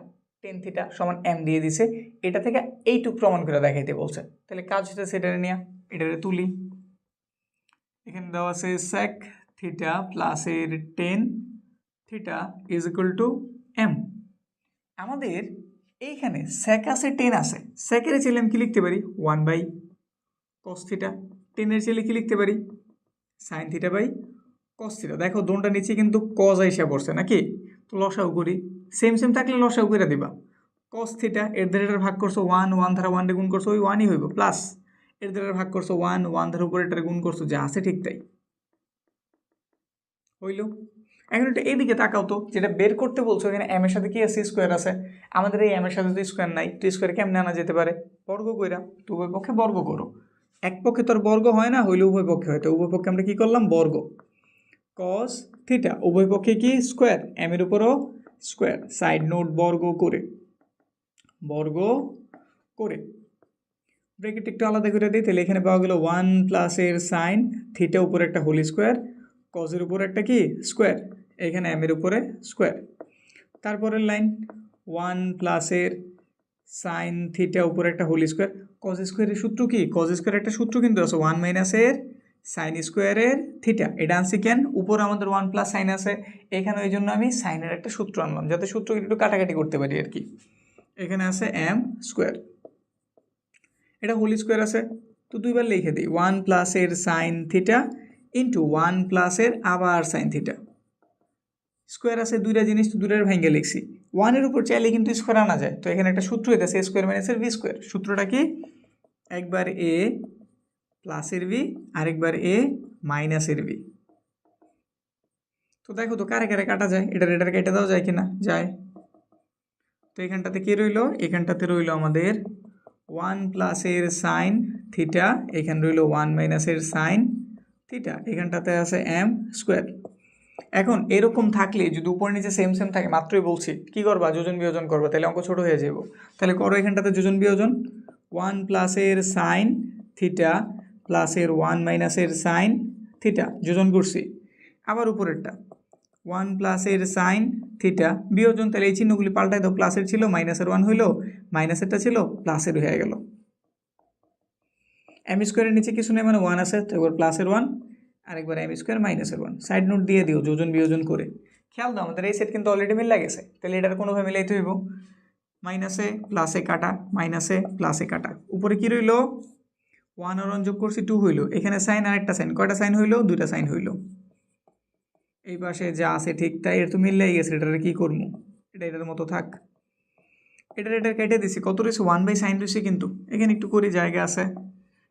টেন থিটা সমান এম দিয়ে দিছে, এটা থেকে এইটুক প্রমাণ করে দেখাইতে বলছে, তাহলে কাজ হচ্ছে সেটারে নিয়ে এটারে তুলি, এখানে দেওয়া আছে সেক থিটা প্লাসের tan theta is equal to M, আমাদের এইখানে সেক আছে টেন আছে, সেকের ছেলে আমি কি লিখতে পারি 1/cos থিটা, টেনের ছেলে কি লিখতে পারি sine theta by cos theta, দেখো দোনটা নিচে কিন্তু কজ আইসা পড়ছে নাকি, তো লসাও করি, সেম সেম থাকলে লসাও করে দিবা, কস থিটা এর দ্বারা ভাগ করছো 1, 1 ধারা 1 গুণ করছো ওই 1ই হইব, প্লাস এর দ্বারা ভাগ করছো 1, 1 ধারা উপরে এটার গুণ করছো, যা আছে ঠিক তাই হইল। এখন এটা এইদিকে তাকাও তো, যেটা বের করতে বলছো এখানে এম এর সাথে কি আছে স্কোয়ার আছে, আমাদের এই এম এর সাথে তো স্কোয়ার নাই, তো স্কোয়ার কেমনে আনা যেতে পারে, বর্গ কইরা, তো উভয় পক্ষে বর্গ করো, এক পক্ষে তোর বর্গ হয় না, হইলে উভয় পক্ষে হয়, তো উভয় পক্ষে আমরা কি করলাম বর্গ, কস থিটা উভয় পক্ষে কি স্কোয়ার, এম এর উপরও স্কোয়ার, সাইড নোট বর্গ করে ব্রেকেট একটু আলাদা করে দিই, তাহলে এখানে পাওয়া গেল 1 প্লাসের সাইন থিটা উপরে একটা হোল স্কোয়ার, কজের উপরে একটা কি স্কোয়ার, এখানে এম এর উপরে স্কোয়ার, তারপরের লাইন 1 প্লাসের সাইন থিটা উপরে একটা হোল স্কোয়ার, কজ স্কোয়ারের সূত্র কি, কজ স্কোয়ারের একটা সূত্র কিন্তু আছে 1 মাইনাসের সাইন স্কোয়ারের থিটা, এটা আনছি কেন, উপরে আমাদের 1 প্লাস সাইন আছে, এখানে ওই জন্য আমি সাইনের একটা সূত্র আনলাম, যাতে সূত্র একটু কাটাকাটি করতে পারি আর কি, এখানে আছে এম স্কোয়ার, এটা হোল স্কোয়ার আছে, তো দুইবার লিখে দিই 1 প্লাসের সাইন থিটা ইন্টু 1 প্লাসের আবার সাইন থিটা, স্কোয়ার আছে দুইটা জিনিস, তো দুইটার ভাঙ্গে লিখছি, 1-এর উপর চাইলে কিন্তু স্কোয়ার আনা যায়, তো এখানে একটা সূত্র হইতেছে এ স্কোয়ার মাইনাসের বি স্কোয়ার, সূত্রটা কি একবার এ প্লাসের বি আরেকবার এ মাইনাসের বি, তো দেখো তো কারে কারে কাটা যায়, এটার কেটে দেওয়া যায় কিনা, যায়, তো এখানটাতে কি রইল, এখানটাতে রইল আমাদের 1 প্লাসের সাইন থিটা, এখানে রইল 1 মাইনাসের সাইন থিটা, এখানটাতে আছে এম স্কোয়ার, এখন এরকম থাকলে যদি উপর নিচে সেম সেম থাকে, মাত্রই বলছি কী করবা, যোজন বিয়োজন করবা, তাহলে অঙ্ক ছোটো হয়ে যাব। তাহলে করো এখানটাতে যোজন বিয়োজন, 1 প্লাসের সাইন থিটা প্লাসের 1 মাইনাসের সাইন থিটা যোজন করছি। আবার উপরেরটা 1 প্লাসের সাইন থিটা বিয়োজন, তাহলে এই চিহ্নগুলি পাল্টায় দাও, প্লাসের ছিল মাইনাসের 1 হইলো, মাইনাসেরটা ছিল প্লাসের হয়ে গেল। এম স্কোয়ারের নিচে কিছু নেই মানে 1 আছে, তো একবার প্লাসের 1 আরেকবার এম স্কোয়ার মাইনাসের 1, সাইড নোট দিয়ে দিও যোজন বিয়োজন করে। খেয়াল দাও আমাদের এই সেট কিন্তু অলরেডি মিল লাগেছে, তাহলে এটার কোনোভাবে মিলাইতে হইব। মাইনাসে প্লাসে কাটা, মাইনাসে প্লাসে কাটা, উপরে কি রইল 1 আর 1 যোগ করছি 2 হইল, এখানে সাইন আর একটা সাইন, কয়টা সাইন হইল, 2টা সাইন হইল। এই পাশে যা আছে ঠিক তাই, এর তো মিললেই গেছে, এটার কি করবো, এটা এটার মতো থাক। এটার কেটে দিছি, কত রয়েছে 1 বাই সাইন রয়েছে, কিন্তু এখানে একটু করি জায়গা আছে,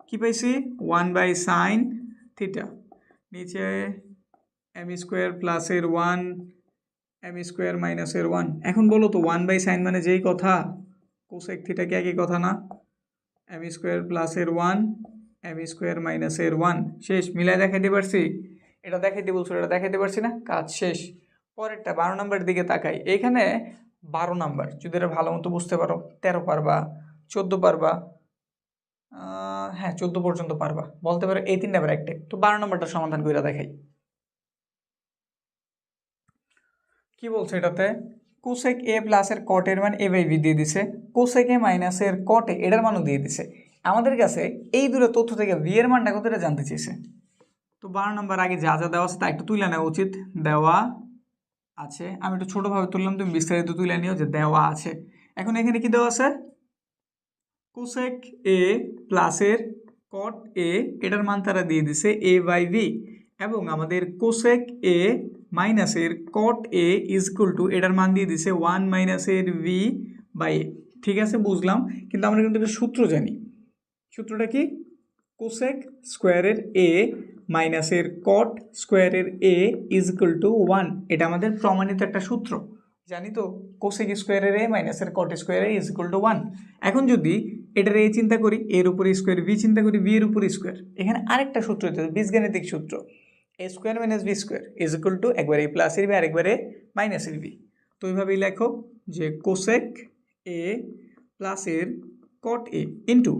কি পাইছি 1 বাই সাইন থিটা, নিচে এম স্কোয়ার প্লাসের 1 এম স্কোয়ার মাইনাসের 1। এখন বলো তো 1 বাই সাইন মানে যেই কথা, কোসেক থিটা কি একই কথা না, এম স্কোয়ার প্লাসের 1 এম স্কোয়ার মাইনাসের 1, শেষ। মিলায় দেখাইতে পারছি, এটা দেখাইতে বলছো, এটা দেখাইতে পারছি না, কাজ শেষ। পরেরটা 12 নম্বরের দিকে তাকাই, এইখানে 12 নাম্বার যদি এটা ভালো মতো বুঝতে পারো, 13 পারবা, 14 পারবা, হ্যাঁ 14 পর্যন্ত পারবা, বলতে পারো এই 3টা ব্র্যাকেটে। তো 12 নম্বরটা সমাধান করে দেখাই। কি বলছে এটাতে, কোসেক এ প্লাসের কটের মান এ বাই বি দিয়ে দিছে, কোসেক এ মাইনাসের কটে এটার মানও দিয়ে দিছে। আমাদের কাছে এই দুটো তথ্য থেকে বি এর মানটা কত এটা জানতে চেয়েছে। তো 12 নম্বর আগে যা যা দেওয়া আছে তা একটু তুলে নেওয়া উচিত, দেওয়া আছে, আমি একটু ছোটোভাবে তুললাম, তুমি বিস্তারিত তুলে নিও যে দেওয়া আছে। এখন এখানে কি দেওয়া আছে, কোসেক এ প্লাসের কট এ এটার মান তারা দিয়ে দিছে এ বাই বি, এবং আমাদের কোসেক এ মাইনাসের কট এ ইজকুয়াল টু এটার মান দিয়ে দিছে 1 মাইনাসের ভি বাই এ। ঠিক আছে বুঝলাম, কিন্তু আমরা কিন্তু একটা সূত্র জানি, সূত্রটা কি, কোসেক স্কোয়ারের এ মাইনাসের কট স্কোয়ারের এ ইজকুয়াল টু 1, এটা আমাদের প্রমাণিত একটা সূত্র, জানি তো, কোসেক স্কোয়ারের এ মাইনাসের কট স্কোয়ারের এ ইজকুয়াল টু 1। এখন যদি এটার এ চিন্তা করি, এর উপরে স্কোয়ার, বি চিন্তা করি, বি এর উপরে স্কোয়ার, এখানে আরেকটা সূত্র হতে বীজগাণিতিক সূত্র, A square minus B square is equal to একবারে প্লাসের বি আরেকবারে মাইনাসের বি। তো ওইভাবেই লেখো যে কোসেক এ প্লাসের কট এ ইন্টু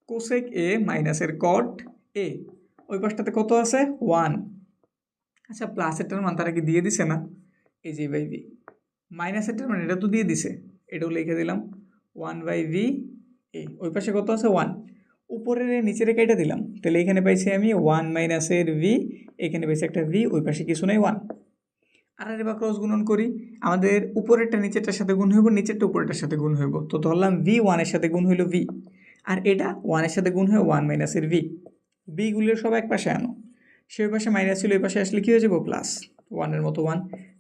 কোসেক এ মাইনাসের কট এ, ওই পাশটাতে কত আছে 1। আচ্ছা প্লাসেরটার মান তারা কি দিয়ে দিছে না, এই যে বাই ভি, মাইনাসেরটার মান এটা তো দিয়ে দিছে, এটাও লিখে দিলাম 1 বাই ভি এ, ওই পাশে কত আছে 1, উপরের নিচের কেটে দিলাম, তাহলে এখানে পাইছি আমি 1 মাইনাসের ভি, এখানে পাইছি একটা ভি, ওই পাশে কিছু নেই 1। আর এবার ক্রস গুণন করি, আমাদের উপরেরটা নিচেরটার সাথে গুণ হইব, নিচেরটা উপরেরটার সাথে গুণ হইব, তো ধরলাম ভি 1-এর সাথে গুণ হইল ভি, আর এটা 1-এর সাথে গুণ হয়ে 1 মাইনাসের ভি, বিগুলোর সব এক পাশে আনো, সেই পাশে মাইনাস ছিল, এই পাশে আসলে কী হয়ে যাবো প্লাস 1-এর মতো 1,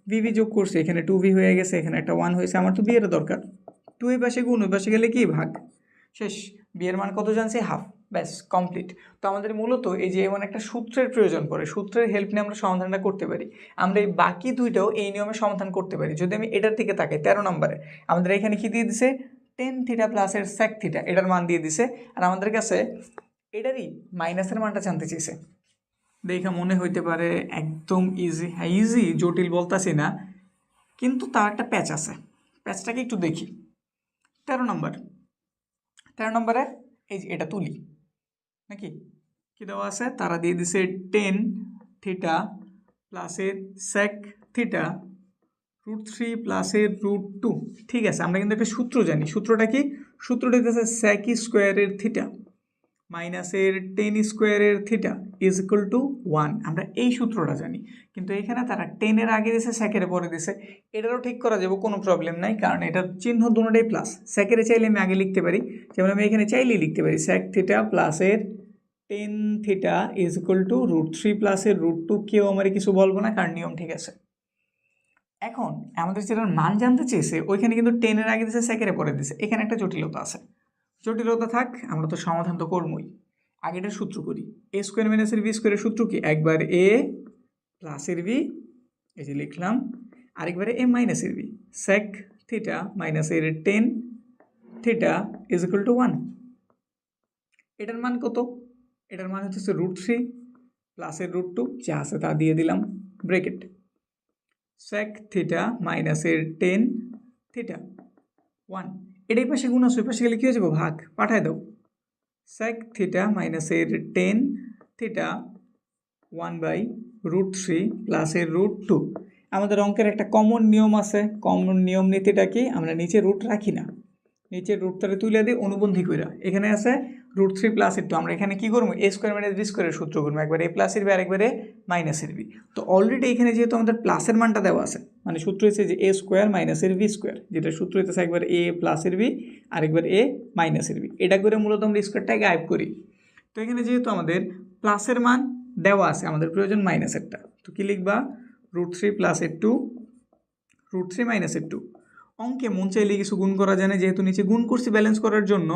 ভি যোগ করছে, এখানে 2v হয়ে গেছে, এখানে একটা 1 হয়েছে, আমার তো বি এর দরকার, 2 এই পাশে গুণ, ওই পাশে গেলে কি ভাগ, শেষ। বি এর মান কত জানছি, হাফ, ব্যাস কমপ্লিট। তো আমাদের মূলত এই যে এমন একটা সূত্রের প্রয়োজন পড়ে, সূত্রের হেল্প নিয়ে আমরা সমাধানটা করতে পারি। আমরা এই বাকি দুইটাও এই নিয়মে সমাধান করতে পারি। যদি আমি এটার দিকে তাকাই 13 নম্বরে, আমাদের এখানে কি দিয়ে দিছে, টেন থিটা প্লাসের সেক থিটা এটার মান দিয়ে দিছে, আর আমাদের কাছে এটারই মাইনাসের মানটা জানতে চেয়েছে। দেখা মনে হইতে পারে একদম ইজি, হ্যাঁ ইজি, জটিল বলতাছি না, কিন্তু তার একটা প্যাচ আছে, প্যাচটাকে একটু দেখি। 13 নম্বরে এই যে এটা তুলি নাকি, কি দেওয়া আছে, তারা দিয়ে দিছে টেন থিটা প্লাসের সেক থিটা √3 প্লাসের √2। ঠিক আছে, আমরা কিন্তু একটা সূত্র জানি, সূত্রটা কি, সূত্রটা হচ্ছে সেক স্কোয়ারের থিটা মাইনাসের টেন স্কোয়ারের থিটা ইজ ইকুয়াল টু 1, আমরা এই সূত্রটা জানি। কিন্তু এখানে তারা 10-এর আগে দিছে, সেকের পরে দিছে, এটারও ঠিক করা যাবে, কোনো প্রবলেম নাই, কারণ এটার চিহ্ন দুটোটাই প্লাস। সেকের চাইলে আমি আগে লিখতে পারি, যেমন আমি এখানে চাইলেই লিখতে পারি সেক থিটা প্লাসের tan theta is equal two √3 প্লাসের √2, কেউ আমার কিছু বলবো না, কারণ নিয়ম ঠিক আছে। এখন আমাদের যেটার মান জানতে চেয়েছে, ওইখানে কিন্তু 10-এর আগে দিছে, সেকের পরে দিছে, এখানে একটা জটিলতা আছে, জটিলতা থাক, আমরা তো সমাধান তো করবই। আগেটা সূত্র করি, এ স্কোয়ার মাইনাসের বি স্কোয়ারের সূত্র কি, একবার এ প্লাসের বি, এই যে লিখলাম, আরেকবারে এ মাইনাসের বি, সেক থিটা মাইনাসের ten theta is equal to 1। এটার মান কত, এটার মান হচ্ছে √3, প্লাসের রুট টু যা আছে তা দিয়ে দিলাম ব্রেকেট, সেক থিটা মাইনাসের 10 থিটা 1, এটাই পাশে গুণ আছে, ওই পাশে গেলে কী হয়ে যাবো ভাগ, পাঠায় দাও, সেক থিটা মাইনাসের 10 থিটা 1/√3 প্লাসের রুট টু। আমাদের অঙ্কের একটা কমন নিয়ম আছে, কমন নিয়ম নীতিটা কি, আমরা নিচে রুট রাখি না, নিচের রুটটারে তুলে দিই অনুবন্ধী কইরা, এখানে আছে √3 প্লাসের 2, আমরা এখানে কী করবো a² - b² সূত্র করবো, একবার a প্লাসের বি আর একবারে মাইনাসের বি। তো অলরেডি এখানে যেহেতু আমাদের প্লাসের মানটা দেওয়া আছে, মানে সূত্র হচ্ছে যে a² - b², যেটা সূত্র হইতেছে একবার a প্লাসের বি আর একবার a মাইনাসের বি, এটা করে মূলত আমরা স্কোয়ারটাকে গায়েব করি। তো এখানে যেহেতু আমাদের প্লাসের মান দেওয়া আছে, আমাদের প্রয়োজন মাইনাসেরটা, তো কী লিখবা, √3 প্লাসের 2 √3 মাইনাসের 2। অঙ্কে মন চাইলে কিছু গুণ করা যায় না, যেহেতু নিচে গুণ করছি ব্যালেন্স করার জন্য,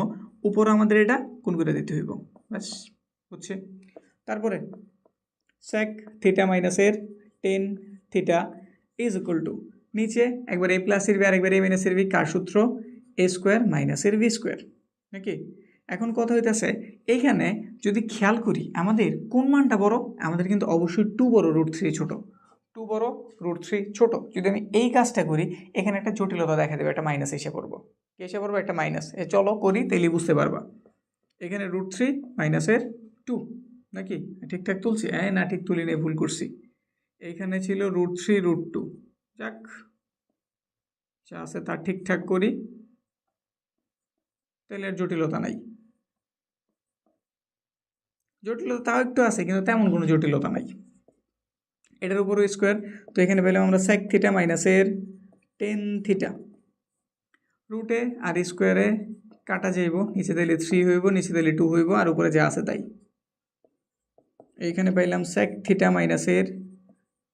উপরে আমাদের এটা গুণ করে দিতে হইব, ব্যাস হচ্ছে। তারপরে সেক থিটা মাইনাসের 10 থিটা ইজ ইকুয়াল টু, নিচে একবার a প্লাসের বি আর একবার a মাইনাসের বি, কার সূত্র, a² - b², নাকি। এখন কথা হইতেছে এইখানে যদি খেয়াল করি আমাদের কোন মানটা বড়, আমাদের কিন্তু অবশ্যই 2 বড়, √3 ছোট, 2 বড় √3 ছোট। যদি আমি এই কাজটা করি, এখানে একটা জটিলতা দেখা দেবে, একটা মাইনাস এসে পড়বো, কে এসে পড়বো, একটা মাইনাস। চলো করি তাইলে বুঝতে পারবা, এখানে √3 মাইনাসের 2, নাকি ঠিকঠাক তুলছি, না ঠিক তুলি নেই, ভুল করছি, এইখানে ছিল √3 √2, যাক যা আছে তা ঠিকঠাক করি, তাহলে আর জটিলতা নাই, জটিলতা তাও একটু আছে কিন্তু তেমন কোনো জটিলতা নাই, এটার উপরও স্কোয়ার। তো এখানে পেলাম আমরা সেক থিটা মাইনাসের 10 থিটা, রুটে আর স্কোয়ারে কাটা যাইব, নিচে দিলে 3 হইব, নিচে দিলে 2 হইব, আর উপরে যা আছে তাই। এইখানে পাইলাম সেক থিটা মাইনাসের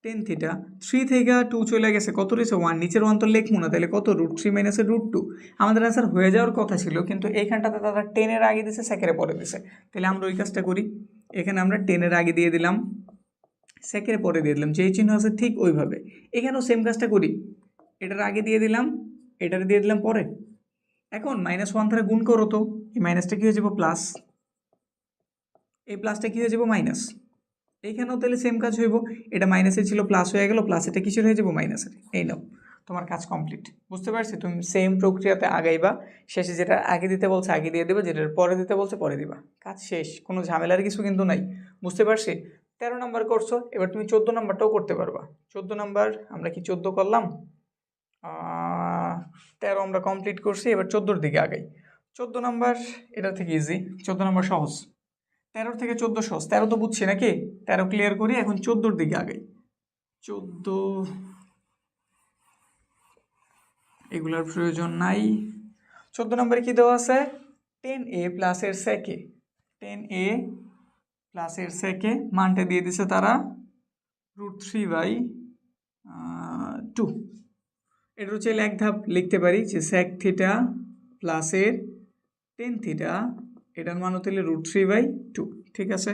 10 থিটা, 3 থেকে 2 চলে গেছে, কত রয়েছে 1, নিচের 1 তো লিখবো না, তাহলে কত, √3 মাইনাসের √2। আমাদের অ্যান্সার হয়ে যাওয়ার কথা ছিল, কিন্তু এইখানটাতে তারা 10-এর আগে দিছে, সেকের পরে দিছে, তাহলে আমরা ওই কাজটা করি, এখানে আমরা 10-এর আগে দিয়ে দিলাম, সেকের পরে দিয়ে দিলাম, যেই চিহ্ন আছে ঠিক ওইভাবে এখানেও সেম কাজটা করি, এটার আগে দিয়ে দিলাম, এটার দিয়ে দিলাম পরে। এখন -1 দ্বারা গুণ করো তো, এই মাইনাসটা কী হয়ে যাবো প্লাস, এই প্লাসটা কী হয়ে যাবো মাইনাস, এইখানেও তাহলে সেম কাজ হইব, এটা মাইনাসের ছিল প্লাস হয়ে গেল, প্লাস এটা কিসের হয়ে যাবো মাইনাসের। এই নাও তোমার কাজ কমপ্লিট, বুঝতে পারছি, তুমি সেম প্রক্রিয়াতে আগাইবা, শেষে যেটা আগে দিতে বলছে আগে দিয়ে দেবে, যেটার পরে দিতে বলছে পরে দিবা, কাজ শেষ, কোনো ঝামেলার কিছু কিন্তু নাই, বুঝতে পারছি। 13 নম্বর করছো, এবার তুমি 14 নম্বরটাও করতে পারবা। 14 নম্বর আমরা কি 14 করলাম, 13 আমরা কমপ্লিট করছি, এবার 14-র দিকে আগাই। 14 নম্বর এটা থেকে ইজি, 14 নম্বর সহজ, 13 থেকে 14 সহজ, 13 তো বুঝছি নাকি, 13 ক্লিয়ার করি, এখন 14-র দিকে আগাই। 14 এগুলোর প্রয়োজন নাই। 14 নম্বরে কি দেওয়া আছে, 10a প্লাসের সেকে, 10a প্লাসের সেকে মানটা দিয়ে দিছে তারা √3/2। এটার চাইলে এক ধাপ লিখতে পারি যে সেক থিটা প্লাসের 10 থিটা, এটার মান হতে √3/2, ঠিক আছে।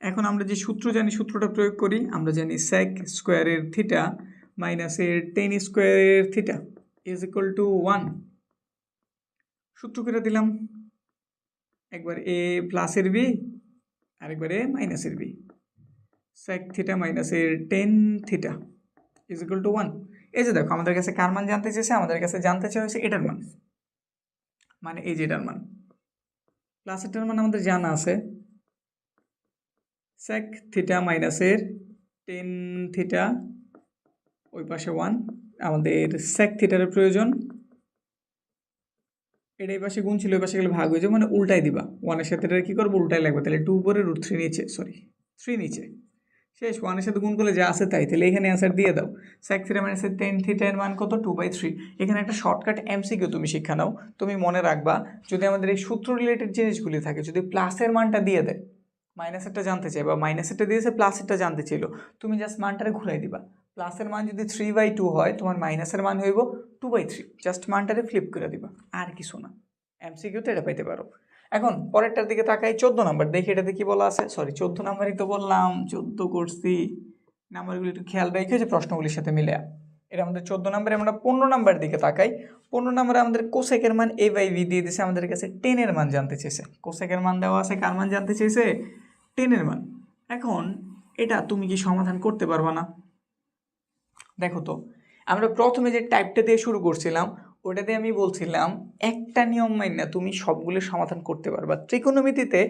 এখন আমরা যে সূত্র জানি, সূত্রটা প্রয়োগ করি, আমরা জানি সেক স্কোয়ারের থিটা মাইনাসের 10 স্কোয়ারের থিটা ইজ ইকুয়াল টু 1। সূত্র করে দিলাম, একবার a প্লাসের বি আর একবার a মাইনাসের বি, সেক থিটা মাইনাসের 10 থিটা ইজ ইকুয়াল টু 1। এই যে দেখো আমাদের কাছে কার মান জানতে চেয়েছে, আমাদের কাছে জানতে চাইছে এটার মান, মানে এই যে এটার মান, প্লাসেরটার মান আমাদের জানা আছে, সেক থিটা মাইনাসের 10 থিটা, ওই পাশে 1, আমাদের সেক থিটারের প্রয়োজন, এটা এই পাশে গুণ ছিল, ওই পাশে গেলে ভাগ হয়ে যাবে, মানে উল্টাই দিবা, 1-এর সাথে এটা কী করবো, উল্টাই লাগবে, তাহলে 2 উপরে √3 নিচে, 3 নিচে, শেষ। 1-এর সাথে গুণ করলে যা আছে তাই, তাহলে এখানে অ্যান্সার দিয়ে দাও, সেক থিটা মাইনাসের 10 থিটা এর মান কত, 2/3। এখানে একটা শর্টকাট এমসিকিউ তুমি শিক্ষা নাও, তুমি মনে রাখবা, যদি আমাদের এই সূত্র রিলেটেড জিনিসগুলি থাকে, যদি প্লাসের মানটা দিয়ে দেয়, মাইনাসেরটা জানতে চাই, বা মাইনাসেরটা দিয়েছে প্লাসেরটা জানতে চাইল, তুমি জাস্ট মানটারে ঘুরাই দিবা, প্লাসের মান যদি 3/2 হয়, তোমার মাইনাসের মান হইব 2/3, জাস্ট মানটারে ফ্লিপ করে দিবা, আর কিছু না। এমসিকিউতে এটা পাইতে পারো। এখন পরেরটার দিকে তাকাই, 14 নাম্বার, দেখি এটাতে কি বলা আছে, সরি 14 নাম্বারই তো বললাম, 14 করছি, নাম্বারগুলি একটু খেয়াল রেখে যে প্রশ্নগুলির সাথে মিলে, এটা আমাদের 14 নাম্বারে। আমরা 15 নাম্বার দিকে তাকাই, 15 নাম্বারে আমাদের কোসেকের মান a/v দিয়ে দিয়েছে, আমাদের কাছে 10 এর মান জানতে চেয়েছে, কোসেকের মান দেওয়া আছে, কার মান জানতে চেয়েছে, 10 এর মান। এখন এটা তুমি কি সমাধান করতে পারবা না? দেখো তো, আমরা প্রথমে যে টাইপটা দিয়ে শুরু করছিলাম ওটাতে আমি বলছিলাম একটা নিয়ম মাইনা তুমি সবগুলো সমাধান করতে পারবা। ত্রিকোণমিতিতে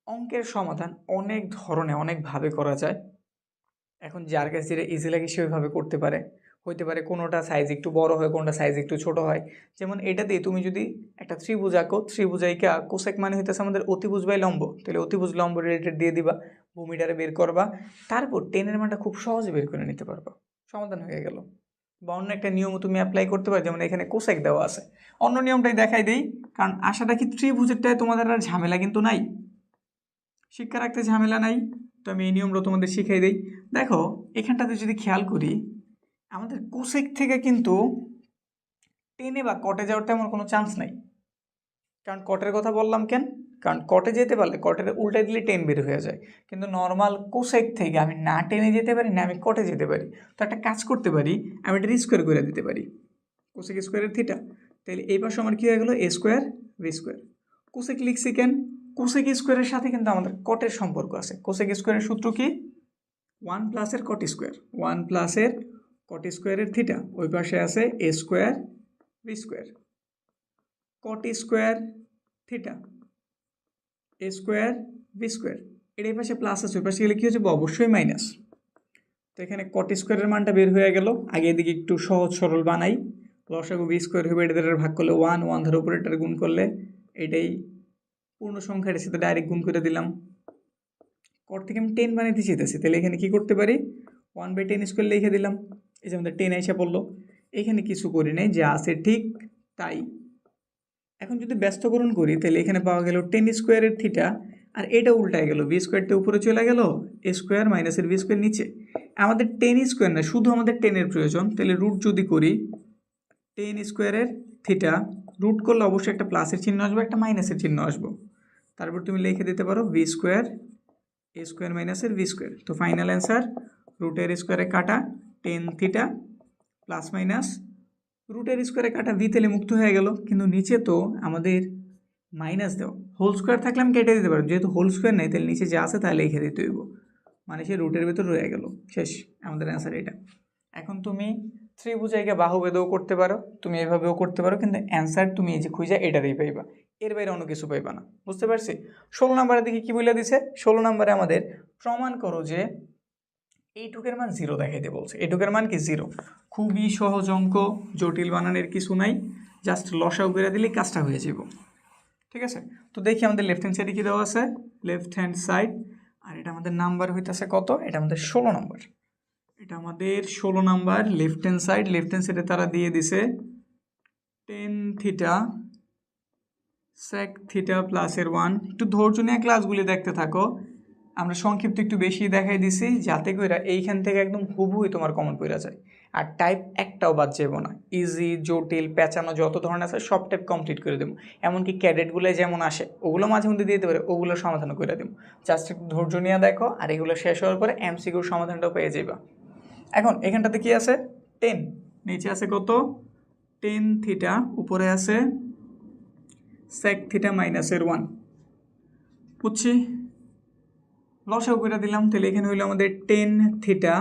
অঙ্কের সমাধান অনেক ধরনের অনেকভাবে করা যায়। এখন যার কাছে যেটা ইজি লাগে সে ওইভাবে করতে পারে। হইতে পারে কোনোটা সাইজ একটু বড় হয়, কোনোটা সাইজ একটু ছোট হয়। যেমন এটা দিয়ে তুমি যদি একটা ত্রিভুজ আঁকো, ত্রিভুজাইকা কোসেক মানে হইতেছে আমাদের অতিভুজ বাই লম্ব, তাহলে অতিভুজ লম্ব রিলেটেড দিয়ে দিবা, ভূমিটারে বের করবা, তারপর টেনের মানটা খুব সহজে বের করে নিতে পারবা, সমাধান হয়ে গেল। বা অন্য একটা নিয়ম তুমি অ্যাপ্লাই করতে পারো, যেমন এখানে কোসেক দেওয়া আছে, অন্য নিয়মটাই দেখাই দেই, কারণ আশা রাখি ত্রিভুজেরটায় তোমাদের আর ঝামেলা কিন্তু নাই, শিক্ষা রাখতে ঝামেলা নাই। তো আমি এই নিয়মটা তোমাদের শিখাই দিই। দেখো এখানটাতে যদি খেয়াল করি, আমাদের কোসেক থেকে কিন্তু টেনে বা কটে যাওয়ার তেমন কোনো চান্স নাই। কারণ কটের কথা বললাম কেন, কারণ কটে যেতে পারলে কটের উল্টা দিলে টেন বের হয়ে যায়, কিন্তু নর্মাল কোসেক থেকে আমি না টেনে যেতে পারি না আমি কটে যেতে পারি। তো একটা কাজ করতে পারি, আমি এটা স্কোয়ার করে দিতে পারি, কোসেক স্কোয়ারের থিটা। তাহলে এই পাশে আমার কী হয়ে গেলো, এ স্কোয়ার বি স্কোয়ার। কোসেক লিখছি কেন, কোসেক স্কোয়ারের সাথে কিন্তু আমাদের কটের সম্পর্ক আছে। কোসেক স্কোয়ারের সূত্র কি, 1 + কট স্কোয়ার, 1 + কট স্কোয়ারের থিটা, ওই পাশে আছে A square B square, cot square theta A square B square. এর এই পাশে প্লাস আছে, ওই পাশে গেলে কী হচ্ছে, অবশ্যই মাইনাস। তো এখানে কট স্কোয়ারের মানটা বের হয়ে গেল। আগে এদিকে একটু সহজ সরল বানাই, লসাগু বি স্কোয়ার হবে, এটা দ্বারা ভাগ করলে 1, 1 ধরে উপরে এটার গুণ করলে এটাই পূর্ণ সংখ্যাটার সাথে ডাইরেক্ট গুণ করে দিলাম। কট থেকে আমি 10 বানাইতে চাইতেছি, তাহলে এখানে কী করতে পারি, 1/10² লিখে দিলাম, এই যে আমাদের 10 এসে পড়লো। এখানে কিছু করি নাই, যা আছে ঠিক তাই। এখন যদি ব্যস্তকরণ করি তাহলে এখানে পাওয়া গেল 10 স্কোয়ারের থিটা, আর এটা উল্টায় গেল, বি স্কোয়ারটা উপরে চলে গেল, এ স্কোয়ার মাইনাসের বি স্কোয়ার নিচে। আমাদের 10 স্কোয়ার না, শুধু আমাদের 10-এর প্রয়োজন। তাহলে রুট যদি করি 10 স্কোয়ারের থিটা, রুট করলে অবশ্যই একটা প্লাসের চিহ্ন আসবে, একটা মাইনাসের চিহ্ন আসবো। তারপর তুমি লিখে দিতে পারো বি স্কোয়ার এ স্কোয়ার মাইনাসের বি স্কোয়ার। তো ফাইনাল অ্যান্সার রুটের স্কোয়ারে কাটা 10 থিটা প্লাস মাইনাস রুটের স্কোয়ারে কাটা ভি, তেলে মুক্ত হয়ে গেল। কিন্তু নিচে তো আমাদের মাইনাস দেওয়া, হোল স্কোয়ার থাকলে আমি কেটে দিতে পারবো, যেহেতু হোল স্কোয়ার নেই তাহলে নিচে যা আছে তাহলে লিখে দিতে হইব, মানে সে রুটের ভেতর রয়ে গেল, শেষ আমাদের অ্যান্সার এটা। এখন তুমি ত্রিভুজাইকে বাহুভেদও করতে পারো, তুমি এভাবেও করতে পারো, কিন্তু অ্যান্সার তুমি এই যে খুঁজা এটাতেই পাইবা, এর বাইরে অন্য কিছু পাইবা না। বুঝতে পারছি? 16 নম্বরের দিকে কী বলে দিছে, 16 নম্বরে আমাদের প্রমাণ করো যে এইটুকের মান 0 দেখাইতে বলছে। এইটুকের মান কি 0, খুবই সহজ অঙ্ক, জটিল বানানের কিছু নাই, জাস্ট লসাগু করে দিলেই কাজটা হয়ে যাব। ঠিক আছে, তো দেখি আমাদের লেফট হ্যান্ড সাইডে কী দেওয়া আছে, লেফট হ্যান্ড সাইড, আর এটা আমাদের নাম্বার হইতেছে কত, এটা আমাদের 16 নম্বর, এটা আমাদের 16 নাম্বার। লেফট হ্যান্ড সাইডে তারা দিয়ে দিছে 10 থিটা sec থিটা প্লাসের 1। একটু ধৈর্য নিয়ে ক্লাসগুলি দেখতে থাকো, আমরা সংক্ষিপ্ত একটু বেশি দেখাই দিছি যাতে করে এইখান থেকে একদম হুবহুই তোমার কমন পড়ে যায়, আর টাইপ একটাও বাদ যাব না। ইজি, জটিল, পেঁচানো যত ধরনের আছে সব টাইপ কমপ্লিট করে দেবো, এমনকি ক্যাডেটগুলো যেমন আসে ওগুলো মাঝে মধ্যে দিয়ে দিতে পারে, ওগুলো সমাধান করে দেবো। জাস্ট একটু ধৈর্য নিয়ে দেখো, আর এগুলো শেষ হওয়ার পরে এমসিকিউর সমাধানটাও পেয়ে যাবা। এখন এখানটাতে কি আছে, 10, নিচে আছে কত 10 থিটা, উপরে আছে sec থিটা মাইনাসের 1, বুঝছি, লসাগু করে দিলাম। তাহলে এখানে হইলো আমাদের 10 থিটা,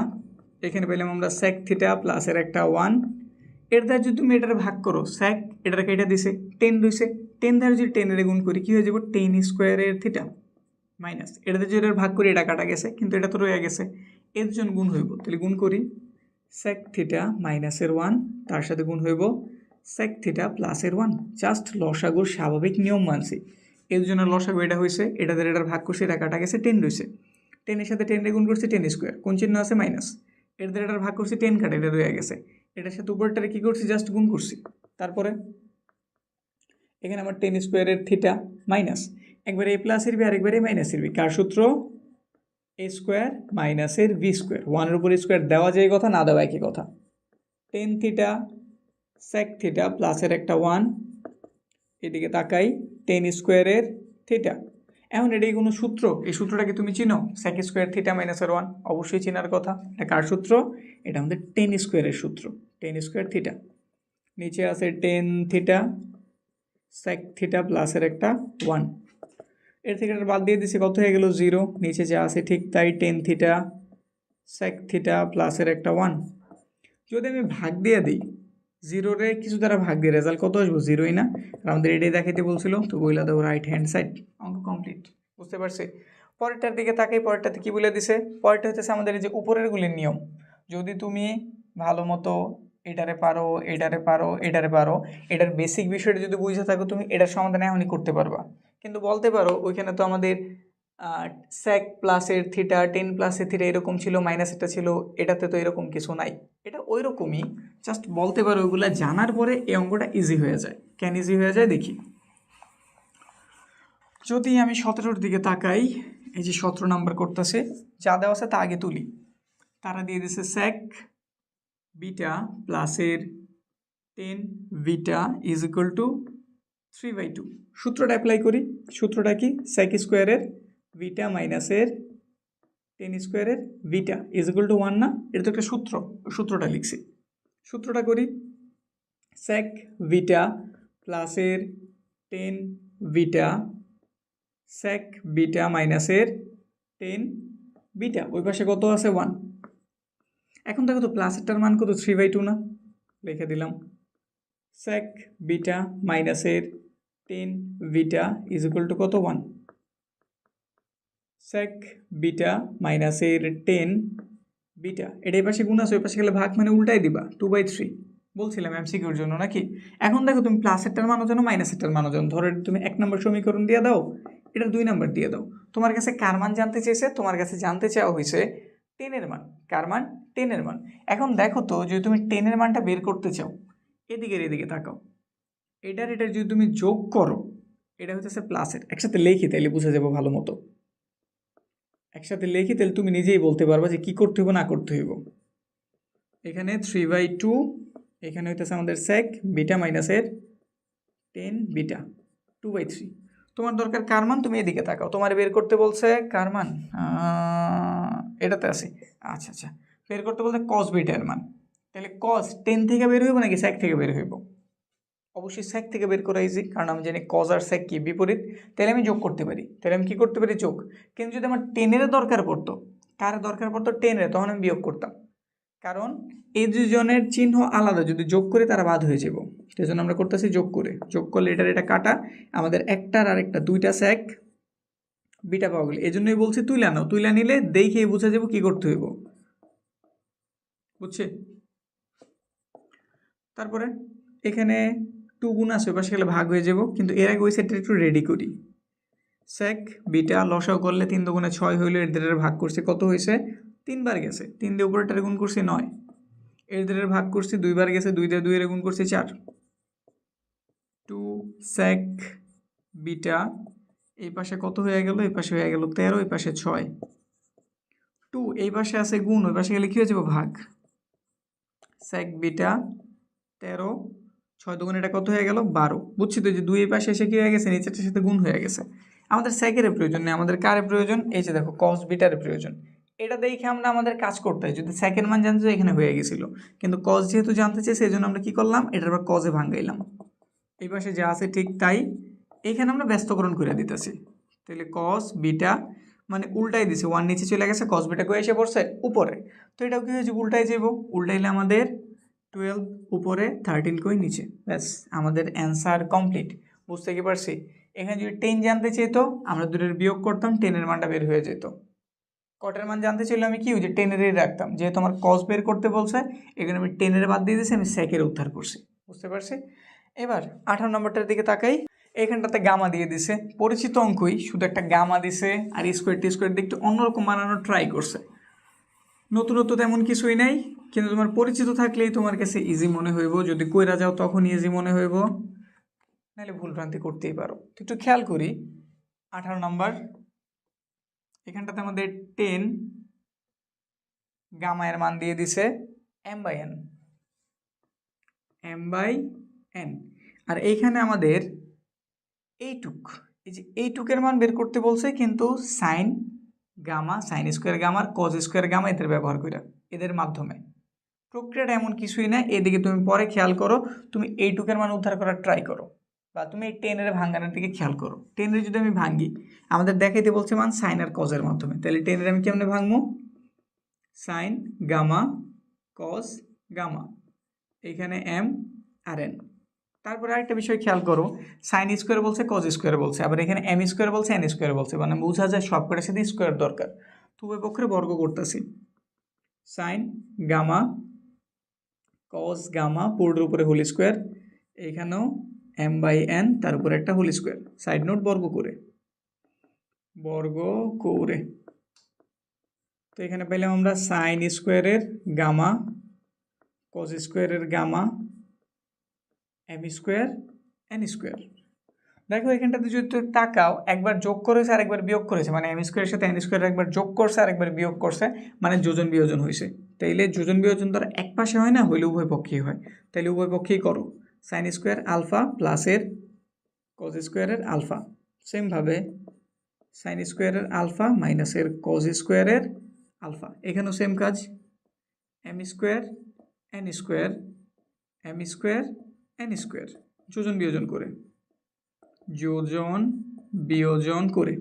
এখানে পেলাম আমরা sec থিটা প্লাসের একটা 1। এর দ্বারা যদি তুমি এটার ভাগ করো, sec এটার কেটে দিছে 10 রয়েছে, 10 দ্বারা যদি 10 এর গুণ করি কী হয়ে যাব, 10 স্কোয়ারের থিটা মাইনাস এটাতে যদি এটার ভাগ করি এটা কাটা গেছে, কিন্তু এটা তো রয়ে গেছে, এর জন্য গুণ হইব। তাহলে গুণ করি sec থিটা মাইনাসের 1, তার সাথে গুণ হইব sec থিটা প্লাসের 1। জাস্ট লসাগুর স্বাভাবিক নিয়ম মানছি, এর জন্য লসাগু এটা হয়েছে, এটা দ্বারা এটার ভাগ করছে, এটা কাটা গেছে, 10 রয়েছে, 10-এর সাথে 10 গুণ করছে 10 স্কোয়ার, কোন চিহ্ন আছে, মাইনাস, এর দ্বারা এটার ভাগ করছে 10 কাটা, এটা রয়ে গেছে, এটার সাথে উপরটারে কী করছি, জাস্ট গুণ করছি। তারপরে এখানে আমার 10 স্কোয়ারের থিটা মাইনাস, একবারে এ প্লাসের বি আর একবারে মাইনাসের বি, কার সূত্র, এ স্কোয়ার মাইনাসের ভি স্কোয়ার, 1-এর উপর স্কোয়ার দেওয়া যায় কথা, না দেওয়া একই কথা। 10 থিটা sec থিটা প্লাসের একটা 1, এদিকে তাকাই 10 স্কোয়ারের থিটা। এখন এটাই কোনো সূত্র, এই সূত্রটাকে তুমি চিনো, sec স্কোয়ার থিটা মাইনাসের 1, অবশ্যই চেনার কথা। এটা কার সূত্র, এটা আমাদের 10 স্কোয়ারের সূত্র, 10 স্কোয়ার থিটা। নিচে আছে 10 থিটা sec থিটা প্লাসের একটা 1, এর থেকে এটা বাদ দিয়ে দিছি, কত হয়ে গেল 0, নিচে যা আছে ঠিক তাই, টেন থিটা সেক থিটা প্লাসের একটা 1। যদি আমি ভাগ দিয়ে দিই, 0-রে কিছু দ্বারা ভাগ দিয়ে রেজাল্ট কত আসবো, 0ই না? আর আমাদের এটাই দেখাইতে বলছিল, তো বইলা দেবো রাইট হ্যান্ড সাইড, অঙ্ক কমপ্লিট। বুঝতে পারছি? পরেরটার দিকে তাকাই, পরেরটাতে কি বলে দিছে? পরেরটা হচ্ছে আমাদের এই যে উপরেরগুলির নিয়ম। যদি তুমি ভালো মতো এটারে পারো, এটারে পারো, এটারে পারো, এটার বেসিক বিষয়টা যদি বুঝে থাকো, তুমি এটার সমাধান এখনই করতে পারবা। কিন্তু বলতে পারো ওইখানে তো আমাদের সেক প্লাসের থিটা, টেন প্লাসের থিটা এরকম ছিল, মাইনাস একটা ছিল, এটাতে তো এরকম কিছু নাই। এটা ওই রকমই, জাস্ট বলতে পারো ওইগুলা জানার পরে এই অঙ্কটা ইজি হয়ে যায়। কেন ইজি হয়ে যায় দেখি। যদি আমি 17-র দিকে তাকাই, এই যে 17 নাম্বার করতেছে, যা দেওয়া আছে তা আগে তুলি। তারা দিয়ে দিছে সেক বিটা প্লাসের 10 বিটা ইজ ইকুয়াল টু 3/2। সূত্রটা অ্যাপ্লাই করি। সূত্রটা কি? সেক স্কোয়ারের বিটা মাইনাসের 10 স্কোয়ারের বিটা ইজ ইকুয়াল টু 1 না? এটা তো একটা সূত্র, সূত্রটা লিখছি। সূত্রটা করি, সেক বিটা প্লাসের 10 বিটা সেক বিটা মাইনাসের 10 বিটা, ওই পাশে কত আছে 1। এখন দেখো তো প্লাসেরটার মান কত, 3/2 না? লিখে দিলাম সেক বিটা মাইনাসের 10 বিটা ইজ ইকুয়াল টু কত, 1। সেক বিটা মাইনাসের 10 বিটা, এটা এই পাশে গুণ আছে, ওই পাশে গেলে ভাগ মানে উল্টাই দিবা, 2/3 বলছিলাম এমসিকিউর জন্য নাকি। এখন দেখো তুমি প্লাসেরটার মানও জানো, মাইনাসেরটার মানও জানো। ধরো তুমি 1 নম্বর সমীকরণ দিয়ে দাও, এটা 2 নম্বর দিয়ে দাও। তোমার কাছে কার মান জানতে চেয়েছে? তোমার কাছে জানতে চাওয়া হয়েছে 10-এর মান। কার মান? 10-এর মান। এখন দেখো তো, যদি তুমি 10-এর মানটা বের করতে চাও, এদিকে তাকাও, এটার যদি তুমি যোগ করো, এটা হচ্ছে প্লাসের। একসাথে লেখি তাইলে বুঝে যাবো ভালো মতো। একসাথে লেখি তাহলে তুমি নিজেই বলতে পারবা যে কি করতে হইব না করতে হইব। এখানে 3/2, এখানে হইতেছে আমাদের সেক বিটা মাইনাসের 10 বিটা 2/3। তোমার দরকার কার মান, তুমি এদিকে তাকাও। তোমার বের করতে বলছে কার মান, এটাতে আছে। আচ্ছা, বের করতে বলছে কস বিটার মান। তাহলে কস 10 থেকে বের হইব নাকি সেক থেকে বের হইব? অবশ্যই সেক থেকে বের করা ইজি, কারণ আমি জানি কজ আর সেক কি বিপরীত। তাহলে আমি যোগ করতে পারি। তাহলে আমি কি করতে পারি? যোগ। কিন্তু যদি আমার 10-এর দরকার পড়তো, কার দরকার পড়তো? 10-এর, তখন আমি বিয়োগ করতাম। কারণ এই দুজনের চিহ্ন আলাদা, যদি যোগ করে তারা বাদ হয়ে যাব। সেই জন্য আমরা করতেছি যোগ করে। যোগ করলে এটা কাটা, আমাদের একটার আর একটা 2টা সেক বিটা পাওয়া গেল। এই জন্যই বলছি তুইলা নাও, তুইলা নিলে দেখে বুঝা যাব কি করতে হইব। বুঝছে? তারপরে এখানে 2 গুণ আছে, পাশে গেলে ভাগ হয়ে যাব। কিন্তু এর আগে ওই সেটটা একটু রেডি করি। সেক বিটা লসাও করলে 3 দুগুণে 6 হইলো, এর ভাগ করছে কত হয়েছে? 3 বার গেছে। 3 দিয়ে উপরেটারে গুণ করছি 9, এর ভাগ করছি 2 বার গেছে, 2 দিয়ে 2 এর গুণ করছি 4। 2 সেক বিটা, এই পাশে কত হয়ে গেল? এই পাশে হয়ে গেল 13, এই পাশে 6। 2 এই পাশে আছে গুণ, ওই পাশে গেলে কি হয়ে যাবে? ভাগ। সেক বিটা 13, 6 দুগুণে এটা কত হয়ে গেল? 12। বুঝছি তো যে 2 এই পাশে এসে কি হয়ে গেছে? নিচেরটার সাথে গুণ হয়ে গেছে। আমাদের সেকের প্রয়োজন নেই, আমাদের কারে প্রয়োজন? এই যে দেখো কস বিটার প্রয়োজন। এটা দেখে আমরা আমাদের কাজ করতে হয়। যদি সেকের মান জানতে চাই, এখানে হয়ে গেছিল। কিন্তু কস যেহেতু জানতে চাই, সেই জন্য আমরা কি করলাম? এটার পর কসে ভাঙাইলাম। এই পাশে যা আছে ঠিক তাই, এইখানে আমরা ব্যস্তকরণ করে দিতেছি। তাহলে কস বিটা মানে উল্টাই দিছে, 1 নিচে চলে গেছে, কস বিটা কই এসে পড়ছে? উপরে। তো এটাও কি হয়েছে? উল্টাই যাব। উল্টাইলে আমাদের 12 উপরে, 13 কই নিচে। ব্যাস, আমাদের অ্যান্সার কমপ্লিট। বুঝতে কি পারছি? এখানে যদি 10 জানতে চেয়েতো, আমরা দুটোর বিয়োগ করতাম, 10-এর মানটা বের হয়ে যেত। কটের মান জানতে চাইলে আমি কি, যে 10-এরই রাখতাম। যেহেতু আমার কস বের করতে বলছে, এখানে আমি 10-এর বাদ দিয়ে দিয়েছি, আমি সেকের উদ্ধার করছি। বুঝতে পারছি? এবার 18 নম্বরটার দিকে তাকাই। এখানটাতে গামা দিয়ে দিছে, পরিচিত অঙ্কই, শুধু একটা গামা দিছে আর স্কোয়ার টি স্কোয়ার দিয়ে একটু অন্যরকম বানানোর ট্রাই করছে। নতুনত্ব তেমন কিছুই নাই, কিন্তু তোমার পরিচিত থাকলেই তোমার কাছে ইজি মনে হইব। যদি কইরা যাও তখন ইজি মনে হইব, নাহলে ভুলভ্রান্তি করতেই পারো। তো একটু খেয়াল করি 18 নম্বর, এখানটাতে আমাদের 10 গামা এর মান দিয়ে দিছে m/n, m/n। আর এইখানে আমাদের এইটুক, এই যে এইটুকের মান বের করতে বলছে, কিন্তু sine gamma, sine square gamma আর কজ স্কোয়ার গামা এদের ব্যবহার করে, এদের মাধ্যমে। প্রক্রিয়াটা এমন কিছুই না, এদিকে তুমি পরে খেয়াল করো, তুমি এইটুকের মান উদ্ধার করার ট্রাই করো। বা তুমি এই টেনের ভাঙানোর দিকে খেয়াল করো। টেনের যদি আমি ভাঙি, আমাদের দেখাইতে বলছে মান সাইন আর কজের মাধ্যমে, তাহলে টেনের আমি কেমনে ভাঙবো? সাইন গামা কজ গামা, এখানে এম আর এন। তারপরে আরেকটা বিষয় খেয়াল করো, সাইন স্কোয়ার বলছে কজ স্কোয়ার বলছে, আবার এখানে এম স্কোয়ার বলছে এন স্কোয়ার বলছে, মানে বোঝা যায় সবকটার সাথে স্কোয়ার দরকার। তো উভয় পক্ষের বর্গ করতেছি, সাইন গামা কজ গামা পুরোটার উপরে হোল স্কোয়ার, এখানেও এম বাই এন তার উপরে একটা হোল স্কোয়ার, সাইড নোট বর্গ করে তো এখানে পেলাম আমরা সাইন স্কোয়ারের গামা কজ স্কোয়ারের gamma M square N square. দেখো এখানটাতে যদি তুমি তাকাও, একবার যোগ করেছে আর একবার বিয়োগ করেছে, মানে এম স্কোয়ারের সাথে এন স্কোয়ার একবার যোগ করছে আর একবার বিয়োগ করছে, মানে যোজন বিয়োজন হয়েছে। তাইলে যোজন বিয়োজন তো এক পাশে হয় না, হইলে উভয় পক্ষেই হয়। তাইলে উভয় পক্ষেই করো, সাইন স্কোয়ার আলফা প্লাসের কজ স্কোয়ারের আলফা, সেমভাবে সাইন স্কোয়ারের আলফা মাইনাসের কজ স্কোয়ারের আলফা, এখানেও সেম কাজ, M square N square M square N square, যোজন বিয়োজন করে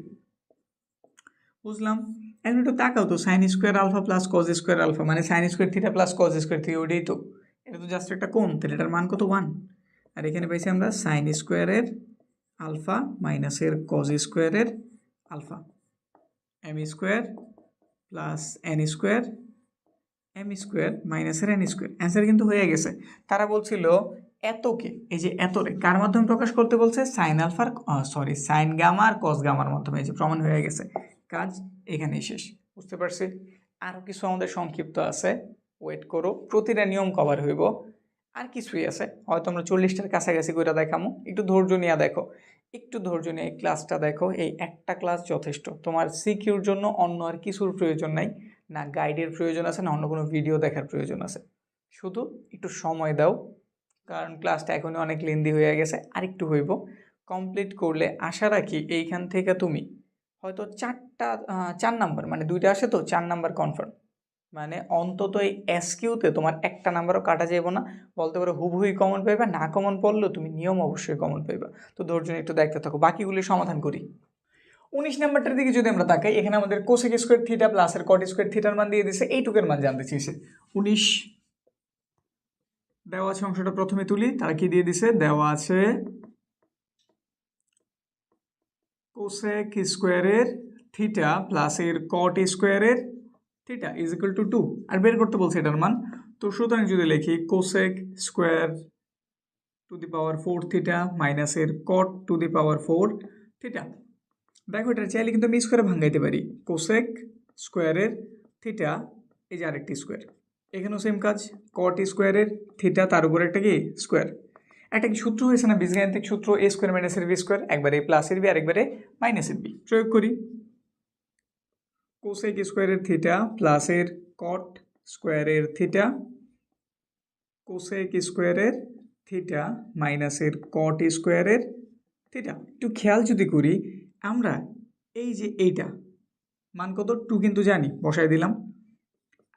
বুঝলাম। এখন একটু তাকাও তো, sine square alpha plus cos square alpha, মানে sine square theta plus cos square theta, ওইটাই তো, এটা তো জাস্ট একটা কোণ, তাহলে এটার মান কত? 1। আর এখানে পাইছি আমরা সাইন স্কোয়ারের আলফা মাইনাসের কজ স্কোয়ারের alpha, M square plus N square M square মাইনাসের এন স্কোয়ার। অ্যান্সার কিন্তু হয়ে গেছে। তারা বলছিল এতকে, এই যে এতরে কার মাধ্যমে প্রকাশ করতে বলছে? সাইন আলফার সাইন গামা আর কস গামার মাধ্যমে। এই যে প্রমাণ হয়ে গেছে, কাজ এখানেই শেষ। বুঝতে পারছি? আরও কিছু আমাদের সংক্ষিপ্ত আছে, ওয়েট করো, প্রতিটা নিয়ম কভার হইব। আর কিছুই আছে, হয়তো আমরা 40টার কাছাকাছি করে দেখামো। একটু ধৈর্য নিয়ে দেখো, একটু ধৈর্য নিয়ে এই ক্লাসটা দেখো। এই একটা ক্লাস যথেষ্ট তোমার সিকিউর জন্য, অন্য আর কিছুর প্রয়োজন নাই, না গাইডের প্রয়োজন আছে, না অন্য কোনো ভিডিও দেখার প্রয়োজন আছে। শুধু একটু সময় দাও, কারণ ক্লাসটা এখনই অনেক লেন্দি হয়ে গেছে, আরেকটু হইব। কমপ্লিট করলে আশা রাখি এইখান থেকে তুমি হয়তো 4 নাম্বার, মানে 2টা আসে তো 4 নাম্বার কনফার্ম, মানে অন্তত এই এসকিউতে তোমার একটা নাম্বারও কাটা যাইব না। বলতে পারো হুবহুই কমন পাইবা, না কমন পড়লেও তুমি নিয়ম অবশ্যই কমন পাইবা। তো ধৈর্য নিয়ে একটু দেখতে থাকো, বাকিগুলি সমাধান করি। 19 নাম্বারটার দিকে যদি আমরা তাকাই, এখানে আমাদের কোসেক স্কোয়ার থিটা প্লাসের কট স্কোয়ার থিটার মান দিয়ে দিচ্ছে, এইটুকের মান জানতে চেয়েছে। 19 দেওয়া আছে, অংশটা প্রথমে তুলি। তারা কি দিয়ে দিছে? দেওয়া আছে কোসেক স্কোয়ারের থিটা প্লাসের কট স্কোয়ারের থিটা ইজ ইকুয়াল টু 2, আর বের করতে বলছে এটার মান। তো সুতরাং যদি লিখি cosec square two the power 4 theta মাইনাসের cot to the power 4 theta. দেখো এটা চাইলে কিন্তু আমি স্কোয়ারে ভাঙাইতে পারি, কোসেক স্কোয়ারের থিটা, এই যে আরেকটি স্কোয়ার, এখানেও সেম কাজ, কট স্কোয়ারের থিটা তার উপর একটা কি স্কোয়ার। একটা কি সূত্র হয়েছে না, বীজগাণিতিক সূত্র, এ স্কোয়ার মাইনাসের বি স্কোয়ার, একবারে প্লাসের বি আরেকবারে মাইনাসের বি। প্রয়োগ করি, কোসেক স্কোয়ারের থিটা প্লাসের কট স্কোয়ারের থিটা, কোসেক স্কোয়ারের থিটা মাইনাসের কট স্কোয়ারের থিটা। একটু খেয়াল যদি করি আমরা, এই যে এইটা মান কত? 2 কিন্তু জানি, বসাই দিলাম।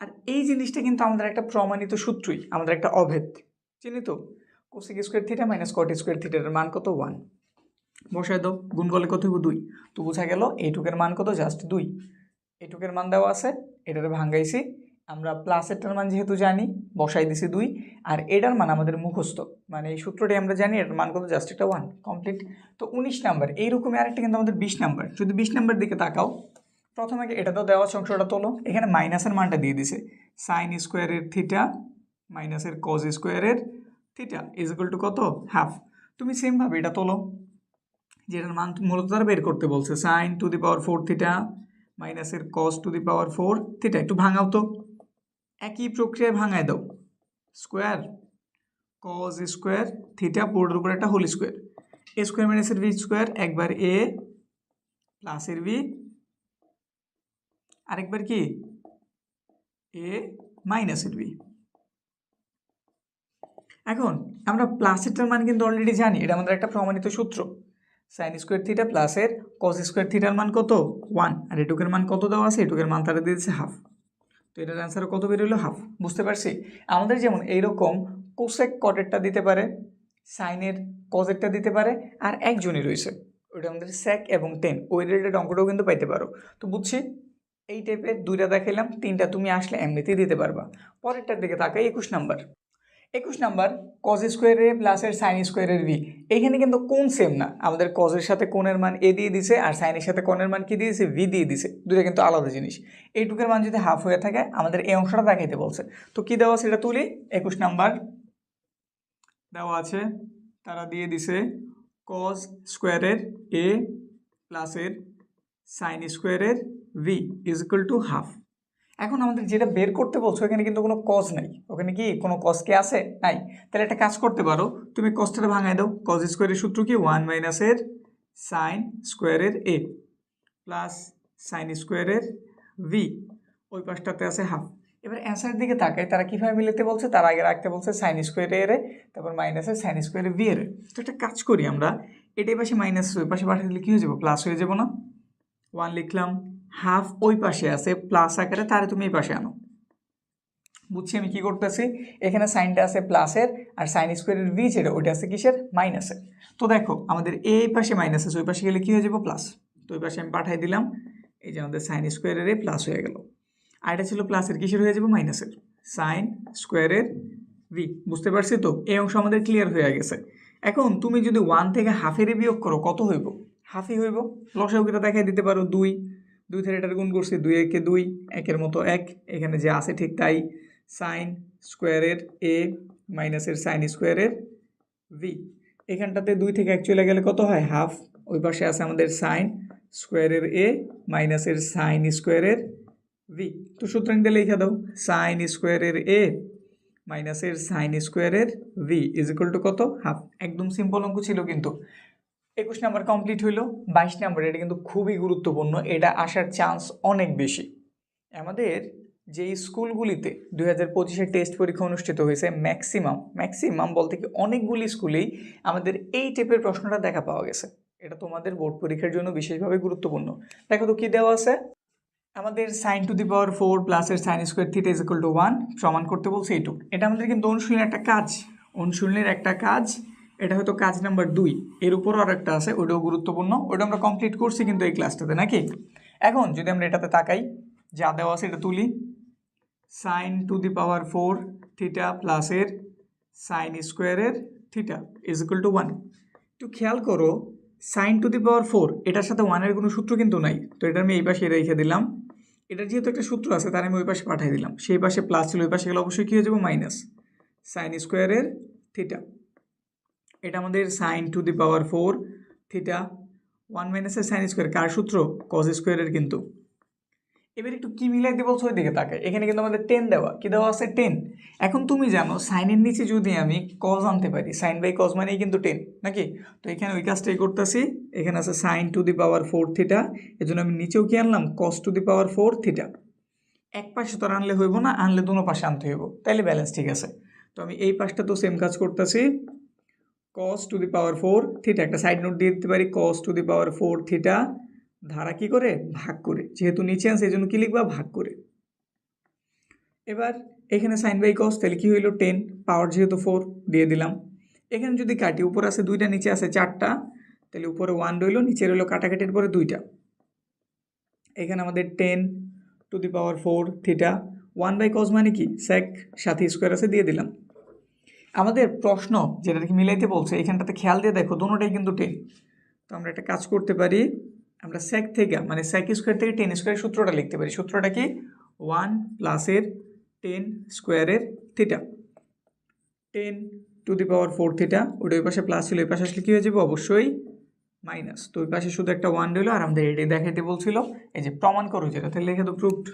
আর এই জিনিসটা কিন্তু আমাদের একটা প্রমাণিত সূত্রই, আমাদের একটা অভেদ, চিনি তো? Cosec square theta minus cot square থিটার মান কত? 1। বসায় দাও, গুণ করলে কত হইব? 2। তো বোঝা গেল এইটুকের মান কত? জাস্ট 2। এইটুকের মান দেওয়া আছে, এটারে ভাঙ্গাইছি আমরা, প্লাসেরটার মান যেহেতু জানি বসাই দিছি 2, আর এটার মান আমাদের মুখস্থ, মানে এই সূত্রটি আমরা জানি, এটার মান কত? জাস্ট এটা 1। কমপ্লিট। তো 19 নাম্বার। এইরকমই আরেকটা কিন্তু আমাদের 20 নাম্বার। যদি 20 নাম্বার দিকে তাকাও, প্রথমে এটা তো দেওয়া আছে, অংশটা তোলো। এখানে মাইনাসের মানটা দিয়ে দিছে, সাইন স্কোয়ারের থিটা মাইনাসের কজ স্কোয়ারের থিটা ইজ ইকুয়াল টু কত? হাফ। তুমি সেমভাবে এটা তোলো, যেটার মান মূলত তারা বের করতে বলছে, sine to the power 4 theta মাইনাসের cos two the power 4 theta. একটু ভাঙাও তো, একই প্রক্রিয়ায় ভাঙায় দাও। স্কোয়ার কজ স্কোয়ার থিটা পুরোটার উপর একটা হোল স্কোয়ার, এ স্কোয়ার মাইনাসের বি স্কোয়ার, একবার এ প্লাসের বি, আরেকবার কি এ মাইনাসের বি। এখন আমরা প্লাসেরটার মান কিন্তু অলরেডি জানি, এটা আমাদের একটা প্রমাণিত সূত্র, সাইন স্কোয়ার থিটা প্লাসের কস স্কোয়ার থিটার মান কত? 1। আর এটুকের মান কত দেওয়া আছে? এটুকের মান তারা দিয়ে দিচ্ছে হাফ। তো এটার অ্যান্সার কত বেরোলো? হাফ। বুঝতে পারছি? আমাদের যেমন এইরকম কোসেক কটেরটা দিতে পারে, সাইনের কজেরটা দিতে পারে, আর একজনই রয়েছে, ওইটা আমাদের সেক এবং টেন, ওই রিলেটেড অঙ্কটাও কিন্তু পাইতে পারো। তো বুঝছি এই টাইপের দুইটা দেখাইলাম, তিনটা তুমি আসলে এমনিতেই দিতে পারবা। পরেরটার দিকে তাকাই, 21 নাম্বার কজ স্কোয়ার এ প্লাসের সাইন স্কোয়ারের ভি। এখানে কিন্তু কোণ সেম না, আমাদের কজের সাথে কোণের মান এ দিয়ে দিছে, আর সাইনের সাথে কোণের মান কি দিয়েছে, ভি দিয়ে দিছে, দুটো কিন্তু আলাদা জিনিস। এইটুকের মান যদি হাফ হয়ে থাকে আমাদের এই অংশটা দেখাইতে বলছে। তো কি দেওয়া সেটা তুলি। 21 নাম্বার দেওয়া আছে, তারা দিয়ে দিছে কজ স্কোয়ারের এ প্লাসের সাইন স্কোয়ারের V is equal to half. এখন আমাদের যেটা বের করতে বলছো এখানে কিন্তু কোনো কজ নাই, ওখানে কি কোনো কজ কি আছে, নাই। তাহলে একটা কাজ করতে পারো, তুমি কজটা ভাঙাই দাও। কজ স্কোয়ারের সূত্র কি, 1 মাইনাসের সাইন স্কোয়ারের এ প্লাস সাইন স্কোয়ারের ভি, ওই পাশটাতে আছে হাফ। এবার অ্যান্সারের দিকে তাকাই, তারা কীভাবে মিলাতে বলছে, তার আগে রাখতে বলছে সাইন স্কোয়ার এর, তারপর মাইনাসের সাইন স্কোয়ার ভি এর। তো একটা কাজ করি আমরা, এটাই পাশে মাইনাস ওই পাশে পাঠিয়ে দিলে কী হয়ে যাবো, প্লাস হয়ে যাবো না। 1 লিখলাম, হাফ ওই পাশে আছে প্লাস আকারে, তারে তুমি এই পাশে আনো। বুঝছি আমি কি করতেছি, এখানে সাইনটা আছে প্লাসের, আর সাইন স্কোয়ারের ভি যেটা ওইটা আছে কিসের, মাইনাসের। তো দেখো আমাদের এই পাশে মাইনাস আছে, ওই পাশে গেলে কী হয়ে যাবো, প্লাস। তো ওই পাশে আমি পাঠাই দিলাম, এই যে আমাদের সাইন স্কোয়ারের এ প্লাস হয়ে গেল। আর এটা ছিল প্লাসের, কিসের হয়ে যাবো, মাইনাসের, সাইন স্কোয়ারের ভি। বুঝতে পারছি তো, এই অংশ আমাদের ক্লিয়ার হয়ে গেছে। এখন তুমি যদি 1 থেকে হাফের বিয়োগ করো কত হইব, হাফই হইব। লসাগুটা দেখাই দিতে পারো, 2 থেকে এটার গুণ করছি, 2 একে 2, একের মতো 1, এখানে যে আছে ঠিক তাই। সাইন স্কোয়ারের এ মাইনাসের সাইন স্কোয়ারের ভি, এখানটাতে 2 থেকে 1 চলে গেলে কত হয়, হাফ। ওই পাশে আছে আমাদের সাইন স্কোয়ারের এ মাইনাসের সাইন স্কোয়ারের ভি। তো সুতরাং দিয়ে লিখে দাও, সাইন স্কোয়ারের এ মাইনাসের সাইন স্কোয়ারের ভি ইজ ইকুয়াল টু কত, হাফ। একদম সিম্পল অঙ্ক ছিল কিন্তু। 21 নাম্বার কমপ্লিট হইলো। 22 নাম্বার, এটা কিন্তু খুবই গুরুত্বপূর্ণ, এটা আসার চান্স অনেক বেশি। আমাদের যে স্কুলগুলিতে 2025-এর টেস্ট পরীক্ষা অনুষ্ঠিত হয়েছে, ম্যাক্সিমাম বলতে কি অনেকগুলি স্কুলেই আমাদের এই টাইপের প্রশ্নটা দেখা পাওয়া গেছে। এটা তোমাদের বোর্ড পরীক্ষার জন্য বিশেষভাবে গুরুত্বপূর্ণ। দেখো তো কি দেওয়া আছে, আমাদের সাইন টু দি পাওয়ার 4 প্লাসের sign square theta is equal to 1 প্রমাণ করতে বলছে এইটুক। এটা আমাদের কিন্তু অনুশীলনের একটা কাজ, এটা হয়তো কাজ নাম্বার 2, এর উপরও আর একটা আছে, ওইটাও গুরুত্বপূর্ণ, ওইটা আমরা কমপ্লিট করছি কিন্তু এই ক্লাসটাতে নাকি। এখন যদি আমরা এটাতে তাকাই, যা দেওয়া আছে এটা তুলি। Sine to the power 4 theta প্লাসের সাইন স্কোয়ারের থিটা ইজ ইকুয়াল টু 1। একটু খেয়াল করো, সাইন টু দি পাওয়ার 4 এটার সাথে 1-এর কোনো সূত্র কিন্তু নাই, তো এটা আমি এই পাশে রেখে দিলাম। এটার যেহেতু একটা সূত্র আছে তার আমি ওই পাশে পাঠিয়ে দিলাম, সেই পাশে প্লাস ছিল, ওই পাশে গেলে অবশ্যই কী হয়ে যাবো, মাইনাস সাইন স্কোয়ারের থিটা। এটা আমাদের sine to the power 4 theta 1 মাইনাসের সাইন স্কোয়ার, কার সূত্র, কজ স্কোয়ারের কিন্তু। এবার একটু কি মিলাইতে বলছো ওই দিকে তাকায়, এখানে কিন্তু আমাদের 10 দেওয়া, কি দেওয়া আছে, 10। এখন তুমি জানো সাইনের নিচে যদি আমি কজ আনতে পারি, সাইন বাই কজ মানেই কিন্তু 10 নাকি। তো এখানে ওই কাজটাই করতেছি, এখানে আছে sine to the power 4 theta, এই জন্য আমি নিচেও কি আনলাম, cos to the power 4 theta. এক পাশে তো আনলে হইব না, আনলে দুনো পাশে আনতে হইব, তাইলে ব্যালেন্স ঠিক আছে। তো আমি এই পাশটা তো সেম কাজ করতেছি, cos to the power 4 theta, একটা সাইড নোট দিয়ে দিতে পারি, cos to the power 4 theta ধারা কি করে, ভাগ করে, যেহেতু নিচে আছে এই জন্য কি লিখবা, ভাগ করে। এবার এখানে সাইন বাই কস, তাহলে কি হইলো 10, পাওয়ার যেহেতু 4 দিয়ে দিলাম। এখানে যদি কাটি, উপরে আছে 2টা, নিচে আছে 4টা, তাহলে উপরে 1 রইলো, নিচে রইলো কাটাকাটির পরে 2টা। এখানে আমাদের 10 to the power 4 theta 1 by cos মানে কি, সেক, সাথে স্কোয়ার আছে দিয়ে দিলাম। আমাদের প্রশ্ন যেটা কি মিলাইতে বলছে, এখানটাতে খেয়াল দিয়ে দেখো দুটোটাই কিন্তু 10। তো আমরা একটা কাজ করতে পারি, আমরা সেক থেকে মানে সেক স্কোয়ার থেকে 10 স্কোয়ারের সূত্রটা লিখতে পারি। সূত্রটা কি, 1 প্লাসের 10 স্কোয়ারের theta, 10 to the power 4 theta, ওটা ওই পাশে প্লাস ছিল, ওই পাশে আসলে কী হয়ে যাবে, অবশ্যই মাইনাস। তো ওই পাশে শুধু একটা 1 রইল, আর আমাদের এটাই দেখাইতে বলছিল, এই যে প্রমাণ করো যেটা, তাহলে লিখে তো প্রুভড,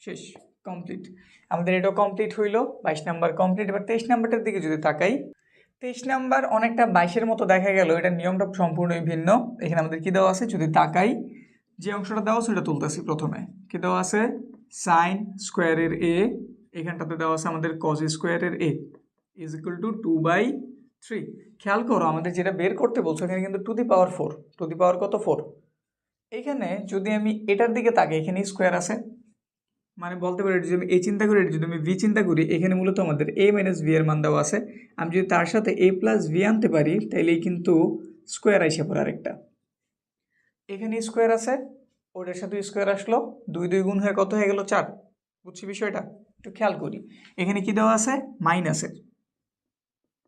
শেষ, কমপ্লিট। আমাদের এটাও কমপ্লিট হইলো, 22 নাম্বার কমপ্লিট। এবার 23 নাম্বারটার দিকে যদি তাকাই, 23 নাম্বার অনেকটা 22-এর মতো দেখা গেল, এটার নিয়মটা সম্পূর্ণই ভিন্ন। এখানে আমাদের কী দেওয়া আছে, যদি তাকাই, যে অংশটা দেওয়া আছে সেটা তুলতেছি। প্রথমে কী দেওয়া আছে, সাইন স্কোয়ারের এ, এখানটাতে দেওয়া আছে আমাদের কজ স্কোয়ারের এ ইজ ইকুয়াল টু 2/3। খেয়াল করো আমাদের যেটা বের করতে বলছো এখানে কিন্তু two the power 4, two the পাওয়ার কত, 4। এখানে যদি আমি এটার দিকে তাকাই, এখানে স্কোয়ার আছে, মানে বলতে পারি যদি আমি এ চিন্তা করি, যদি আমি ভি চিন্তা করি, এখানে মূলত আমাদের এ মাইনাস ভি এর মান দেওয়া আছে। আমি যদি তার সাথে এ প্লাস ভি আনতে পারি তাইলেই কিন্তু স্কোয়ার আইসা পড়ে আরেকটা। এখানে স্কোয়ার আছে, ওটার সাথে স্কোয়ার আসলো, 2 2 গুণ হয়ে কত হয়ে গেল 4। বুঝছি বিষয়টা? একটু খেয়াল করি, এখানে কি দেওয়া আছে মাইনাসের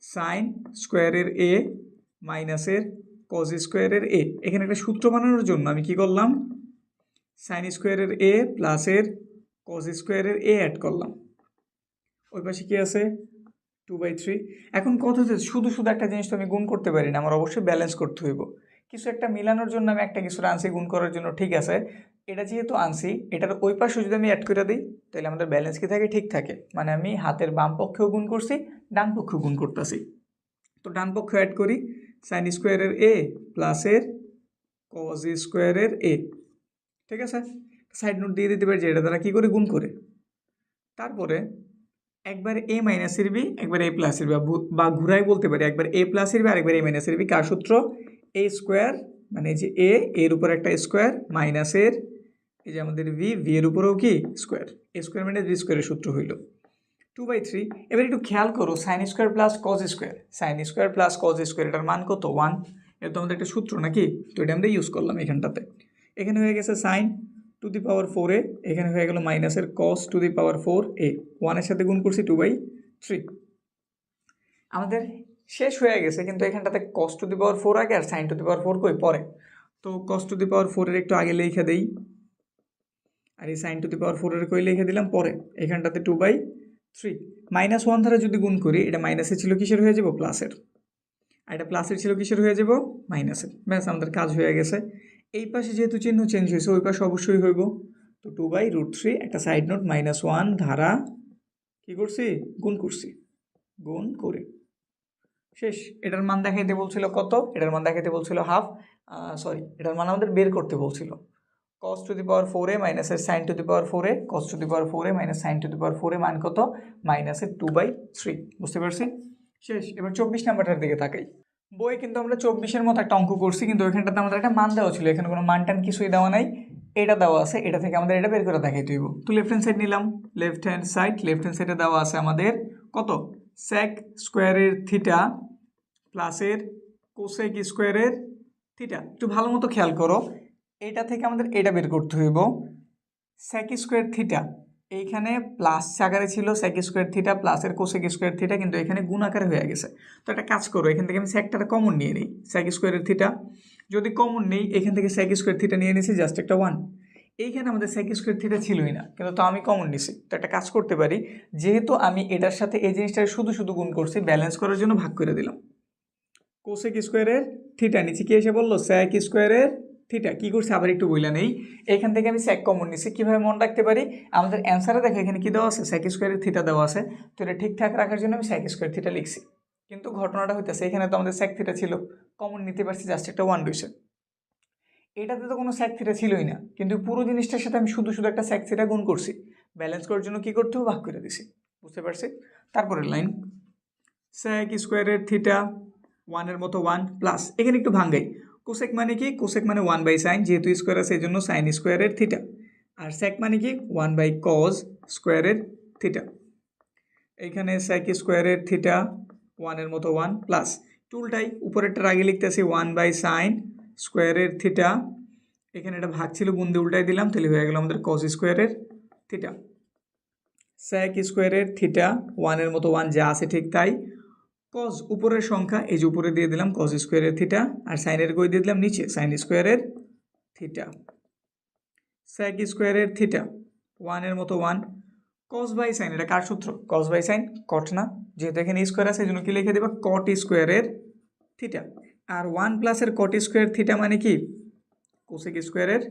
সাইন স্কোয়ারের এ মাইনাসের কজ স্কোয়ারের এ। এখানে একটা সূত্র বানানোর জন্য আমি কি করলাম, সাইন স্কোয়ারের এ প্লাসের কজ স্কোয়ারের এ অ্যাড করলাম। ওই পাশে কি আছে 2/3। এখন কত হচ্ছে, শুধু শুধু একটা জিনিস তো আমি গুণ করতে পারি না, আমার অবশ্যই ব্যালেন্স করতে হইব। কিছু একটা মিলানোর জন্য আমি একটা কিছু আনছি গুণ করার জন্য, ঠিক আছে। এটা যেহেতু আনছি, এটার ওই পাশে যদি আমি অ্যাড করে দিই তাহলে আমাদের ব্যালেন্স কি থাকে, ঠিক থাকে। মানে আমি হাতের বাম পক্ষেও গুণ করছি, ডান পক্ষেও গুণ করতেছি। তো ডান পক্ষ অ্যাড করি, সাইন স্কোয়ারের এ প্লাসের কজ স্কোয়ারের এ, ঠিক আছে। সাইড নোট দিয়ে দিতে পারি যে এটা দ্বারা কী করে গুণ করে। তারপরে একবার এ মাইনাসের বি একবার এ প্লাসের বি, বা ঘুরাই বলতে পারি একবার এ প্লাসের বি আর একবার এ মাইনাসের বি। কার সূত্র? এ স্কোয়ার, মানে যে এর উপর একটা স্কোয়ার মাইনাসের এই যে আমাদের ভি, ভি এর উপরেও কি স্কোয়ার, এ স্কোয়ার মাইনাস ভি স্কোয়ারের সূত্র হইল 2/3। এবার একটু খেয়াল করো, sine square plus cos square, sine square plus cos square, এটার মান কত 1। এটা তো আমাদের একটা সূত্র নাকি, তো এটা আমরা ইউজ করলাম এখানটাতে। এখানে হয়ে গেছে sign to the power 4a, এখানে হয়ে গেল মাইনাসের cos two the power 4a, 1-এর সাথে গুণ করছি 2/3। আমাদের শেষ হয়ে গেছে, কিন্তু এখানটাতে কস টু দি পাওয়ার 4 আগে আর সাইন টু দি পাওয়ার 4 কই পরে। তো কস টু দি পাওয়ার 4-এর একটু আগে লিখে দেই, আর এই সাইন টু দি পাওয়ার 4-এর কই লিখে দিলাম পরে। এখানটাতে 2/3 -1 দ্বারা যদি গুণ করি, এটা মাইনাসের ছিল কিসের হয়ে যাব, প্লাসের। আর এটা প্লাসের ছিল কিসের হয়ে যাব, মাইনাসের। ব্যাস আমাদের কাজ হয়ে গেছে। এই পাশে যেহেতু চিহ্ন চেঞ্জ হয়েছে, ওই পাশে অবশ্যই হইব। তো 2/√3, একটা সাইড নোট, -1 ধারা কী করছি, গুণ করছি, গুণ করে শেষ। এটার মান দেখাইতে বলছিল কত, এটার মান দেখাইতে বলছিল হাফ, সরি এটার মান আমাদের বের করতে বলছিল। cos to the power 4a মাইনাসের sine to the power 4a, cos to the power 4a minus sine to the power 4a মান কত, মাইনাসের 2/3। বুঝতে পারছি? শেষ। এবার 24 নাম্বারটার দিকে তাকাই। বই কিন্তু আমরা 24-এর মতো একটা অঙ্ক করছি, কিন্তু ওইখানটাতে আমাদের একটা মান দেওয়া ছিল, এখানে কোনো মান টান কিছুই দেওয়া নাই, এটা দেওয়া আছে, এটা থেকে আমাদের এটা বের করে দেখাইতে হইব। তো লেফট হ্যান্ড সাইড নিলাম, লেফট হ্যান্ড সাইডে দেওয়া আছে আমাদের কত, সেক স্কোয়ারের থিটা প্লাসের কোসেক স্কোয়ারের থিটা। একটু ভালো মতো খেয়াল করো, এটা থেকে আমাদের এটা বের করতে হইব, সেক স্কোয়ার থিটা এইখানে প্লাস আকারে ছিল, সেক স্কোয়ার থিটা প্লাসের কোসেক স্কোয়ার থিটা, কিন্তু এখানে গুণ আকারে হয়ে গেছে। তো একটা কাজ করো, এখান থেকে আমি সেকটাটা কমন নিয়ে নিই, সেক স্কোয়ারের থিটা যদি কমন নেই, এখান থেকে সেক স্কোয়ার থিটা নিয়ে নিয়েছি, জাস্ট একটা 1। এইখানে আমাদের সেক স্কোয়ার থিটা ছিলই না, কিন্তু তো আমি কমন নিছি। তো একটা কাজ করতে পারি, যেহেতু আমি এটার সাথে এই জিনিসটা শুধু শুধু গুণ করছি, ব্যালেন্স করার জন্য ভাগ করে দিলাম। কোসেক স্কোয়ারের থিটা নিচে কি এসে বললো, সেক স্কোয়ারের থিটা। কী করছে আবার একটু বইলা নেই, এখান থেকে আমি সেক কমন নিছি। কীভাবে মনে রাখতে পারি, আমাদের অ্যান্সারে দেখো এখানে কী দেওয়া আছে, সেক স্কোয়ারের থিটা দেওয়া আছে। তো এটা ঠিকঠাক রাখার জন্য আমি সেক স্কোয়ার থিটা লিখছি, কিন্তু ঘটনাটা হইতেছে এখানে তো আমাদের সেক থিটা ছিল, কমন নিতে পারছি, জাস্ট একটা 1 রয়েছে। এটাতে তো কোনো সেক থিটা ছিলই না, কিন্তু পুরো জিনিসটার সাথে আমি শুধু শুধু একটা সেক থিটা গুণ করছি। ব্যালেন্স করার জন্য কী করতে হবে, ভাগ করে দিছি। বুঝতে পারছি? তারপরের লাইন, সেক স্কোয়ারের থিটা 1-এর মতো 1 প্লাস, এখানে একটু ভাঙ্গাই, কোসেক মানে কি, কোসেক মানে 1/sin, যেহেতু স্কোয়ার আছে এই জন্য সাইন স্কোয়ারের থিটা। আর সেক মানে কি, 1/cos স্কোয়ারের থিটা। এইখানে সেক স্কোয়ারের থিটা 1-এর মতো 1 প্লাস, টুলটাই উপরেরটার আগে লিখতেছি 1/sin স্কোয়ারের থিটা। এখানে এটা ভাগ ছিল, গুণ দিয়ে উল্টাই দিলাম, তাহলে হয়ে গেল আমাদের cos স্কোয়ারের থিটা। সেক স্কোয়ারের থিটা 1-এর মতো 1 যা আছে ঠিক তাই, কজ উপরের সংখ্যা এই যে উপরে দিয়ে দিলাম কজ স্কোয়ারের থিটা, আর সাইনের কই দিয়ে দিলাম নিচে, সাইন স্কোয়ারের থিটা। সেক স্কোয়ারের থিটা 1-এর মতো 1, কজ বাই সাইন, এটা কার সূত্র, কজ বাই সাইন কট না, যেহেতু এখানে স্কোয়ার আছে এই জন্য কি লিখে দেবা, কট স্কোয়ারের থিটা। আর 1 প্লাসের কট স্কোয়ার থিটা মানে কি, কোসেক স্কোয়ারের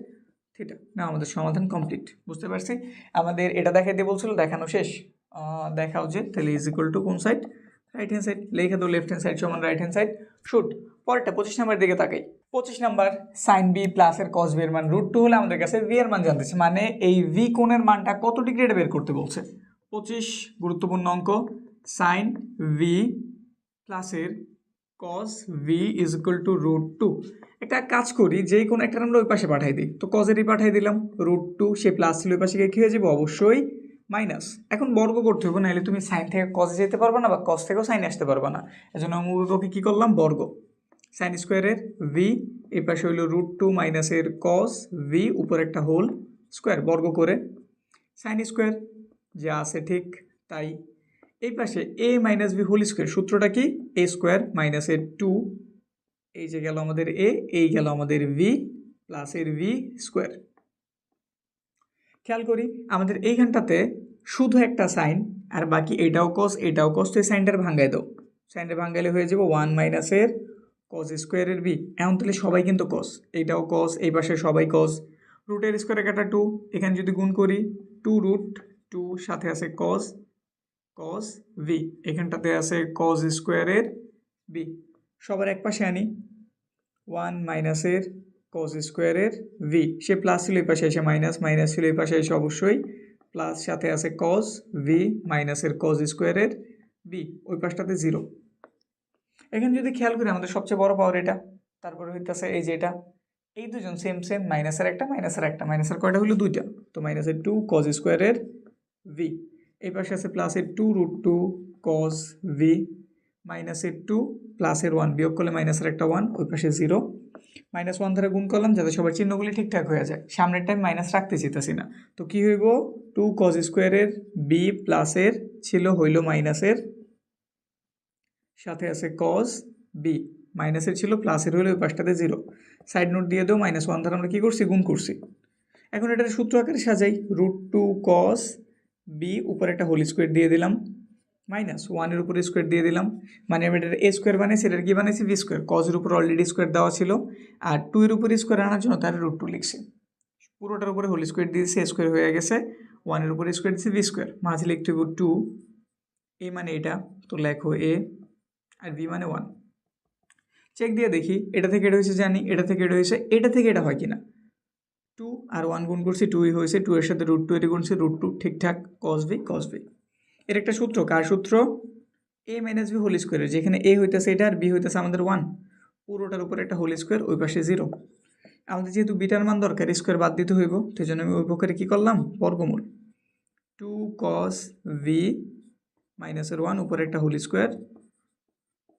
থিটা। না, আমাদের সমাধান কমপ্লিট। বুঝতে পারছি? আমাদের এটা দেখাইতে বলছিল, দেখানো শেষ। দেখাও যে তাহলে ইজ ইকুয়াল টু কোন সাইড, রাইট হ্যান্ড সাইড। লিখে দাও লেফট হ্যান্ড সাইড সমান রাইট হ্যান্ড সাইড, শুট। পরেরটা 25 নাম্বার দিকে তাকাই। 25 নাম্বার, সাইন বি প্লাসের কস বি এর মান √2 হলে আমাদের কাছে ভি এর মান জানতেছে, মানে এই ভি কোণের মানটা কত ডিগ্রি এটা বের করতে বলছে। 25 গুরুত্বপূর্ণ অঙ্ক, সাইন ভি প্লাসের cos v is equal to √2। একটা কাজ করি, যে কোনো একটা আমরা ওই পাশে পাঠাই দিই, তো কজেরই পাঠাই দিলাম, √2 সে প্লাস ছিল ওই পাশে গিয়ে কী হয়ে যাবে, অবশ্যই মাইনাস। এখন বর্গ করতে হবে, নাহলে তুমি সাইন থেকে কজে যেতে পারবে না বা কজ থেকেও সাইনে আসতে পারবে না। এজন্য আমি উভয়কে কী করলাম, বর্গ। সাইন স্কোয়ারের ভি, এই পাশে হইল √2 মাইনাসের কস ভি, উপর একটা হোল স্কোয়ার, বর্গ করে সাইন স্কোয়ার যা আছে ঠিক তাই। এই পাশে এ মাইনাস বি হোল স্কোয়ার, সূত্রটা কি, এ স্কোয়ার মাইনাসের 2, এই যে গেল আমাদের এ, এই গেল আমাদের ভি, প্লাসের ভি স্কোয়ার। খেয়াল করি আমাদের এইখানটাতে শুধু একটা সাইন, আর বাকি এটাও কস এটাও কস, তো এই সাইনটার ভাঙ্গাই দাও, সাইনটা ভাঙ্গাইলে হয়ে যাবে 1 মাইনাসের কস স্কোয়ারের বি। এখন তাহলে সবাই কিন্তু কস, এইটাও কস, এই পাশে সবাই কস, রুটের স্কোয়ারে কাটা 2, এখানে যদি গুণ করি 2√2, সাথে আছে কস কস ভি, এখানটাতে আছে কস স্কোয়ারের বি, সবার এক পাশে আনি 1 মাইনাসের কস স্কোয়ারের ভি, সে প্লাস ছিল এই পাশে এসে মাইনাস, মাইনাস ছিল এই পাশে এসে অবশ্যই প্লাস, সাথে আছে কস ভি মাইনাসের কস স্কোয়ারের বি, ওই পাশটাতে 0। এখানে যদি খেয়াল করি আমাদের সবচেয়ে বড় পাওয়ার এটা, তারপরে হইতেছে এই যে এটা, এই দুজন সেম সেম, মাইনাসের একটা মাইনাসের একটা, মাইনাসের কয়টা হলো 2টা, তো মাইনাসের 2 কস স্কোয়ারের ভি, এই পাশে আছে প্লাসের 2√2 কস ভি, মাইনাসের 2 প্লাসের 1, বিয়োগ করলে মাইনাসের একটা 1, ওই পাশে 0, -1 ধরে গুণ করলাম যাতে সবার চিহ্নগুলি ঠিকঠাক হয়ে যায়, সামনের টাইম মাইনাস রাখতে চাইতেছি না, তো কি হইব 2 কস স্কোয়ারের বি প্লাসের ছিল হইল মাইনাসের, সাথে আছে কস বি, মাইনাসের ছিল প্লাসের হইলো ওই পাশটাতে 0, সাইড নোট দিয়ে দেও, -1 ধরে আমরা কী করছি, গুণ করছি। এখন এটার সূত্র আকারে সাজাই, √2 কস বি, উপরে একটা হোল স্কোয়ার দিয়ে দিলাম, -1 এর উপরে স্কোয়ার দিয়ে দিলাম, মানে আমি এটার এ স্কোয়ার বানাইছি, এটার কি বানাইছি, বি স্কোয়ার, কজের উপর অলরেডি স্কোয়ার দেওয়া ছিল, আর 2 এর উপরে স্কোয়ার আনার জন্য তার √2 লিখছি, পুরোটার উপরে হোল স্কোয়ার দিয়েছি, স্কোয়ার হয়ে গেছে, 1 এর উপরে স্কোয়ার দিয়েছি, বি স্কোয়ার, মাঝে লিখতে হবে 2, এ মানে এটা, তো লেখো এ, আর বি মানে 1। চেক দিয়ে দেখি, এটা থেকে এটা হয়েছে জানি, এটা থেকে এটা হয়েছে, এটা থেকে এটা হয় কিনা, 2 আর 1 গুণ করছি 2ই হয়েছে, 2 এর সাথে √2 এর গুণছি, √2 ঠিকঠাক, কস ভি কস ভি। এর একটা সূত্র, কার সূত্র, এ মাইনাস বি হোল স্কোয়ারের, যেখানে এ হইতেছে এটা আর বি হইতেছে আমাদের 1, পুরোটার উপরে একটা হোল স্কোয়ার, ওই পাশে 0। আমাদের যেহেতু বিটার মান দরকার, স্কোয়ার বাদ দিতে হইব, সেই জন্য আমি ওই পক্ষে কী করলাম, বর্গমূল 2 কস ভি মাইনাসের 1, উপরে একটা হোল স্কোয়ার,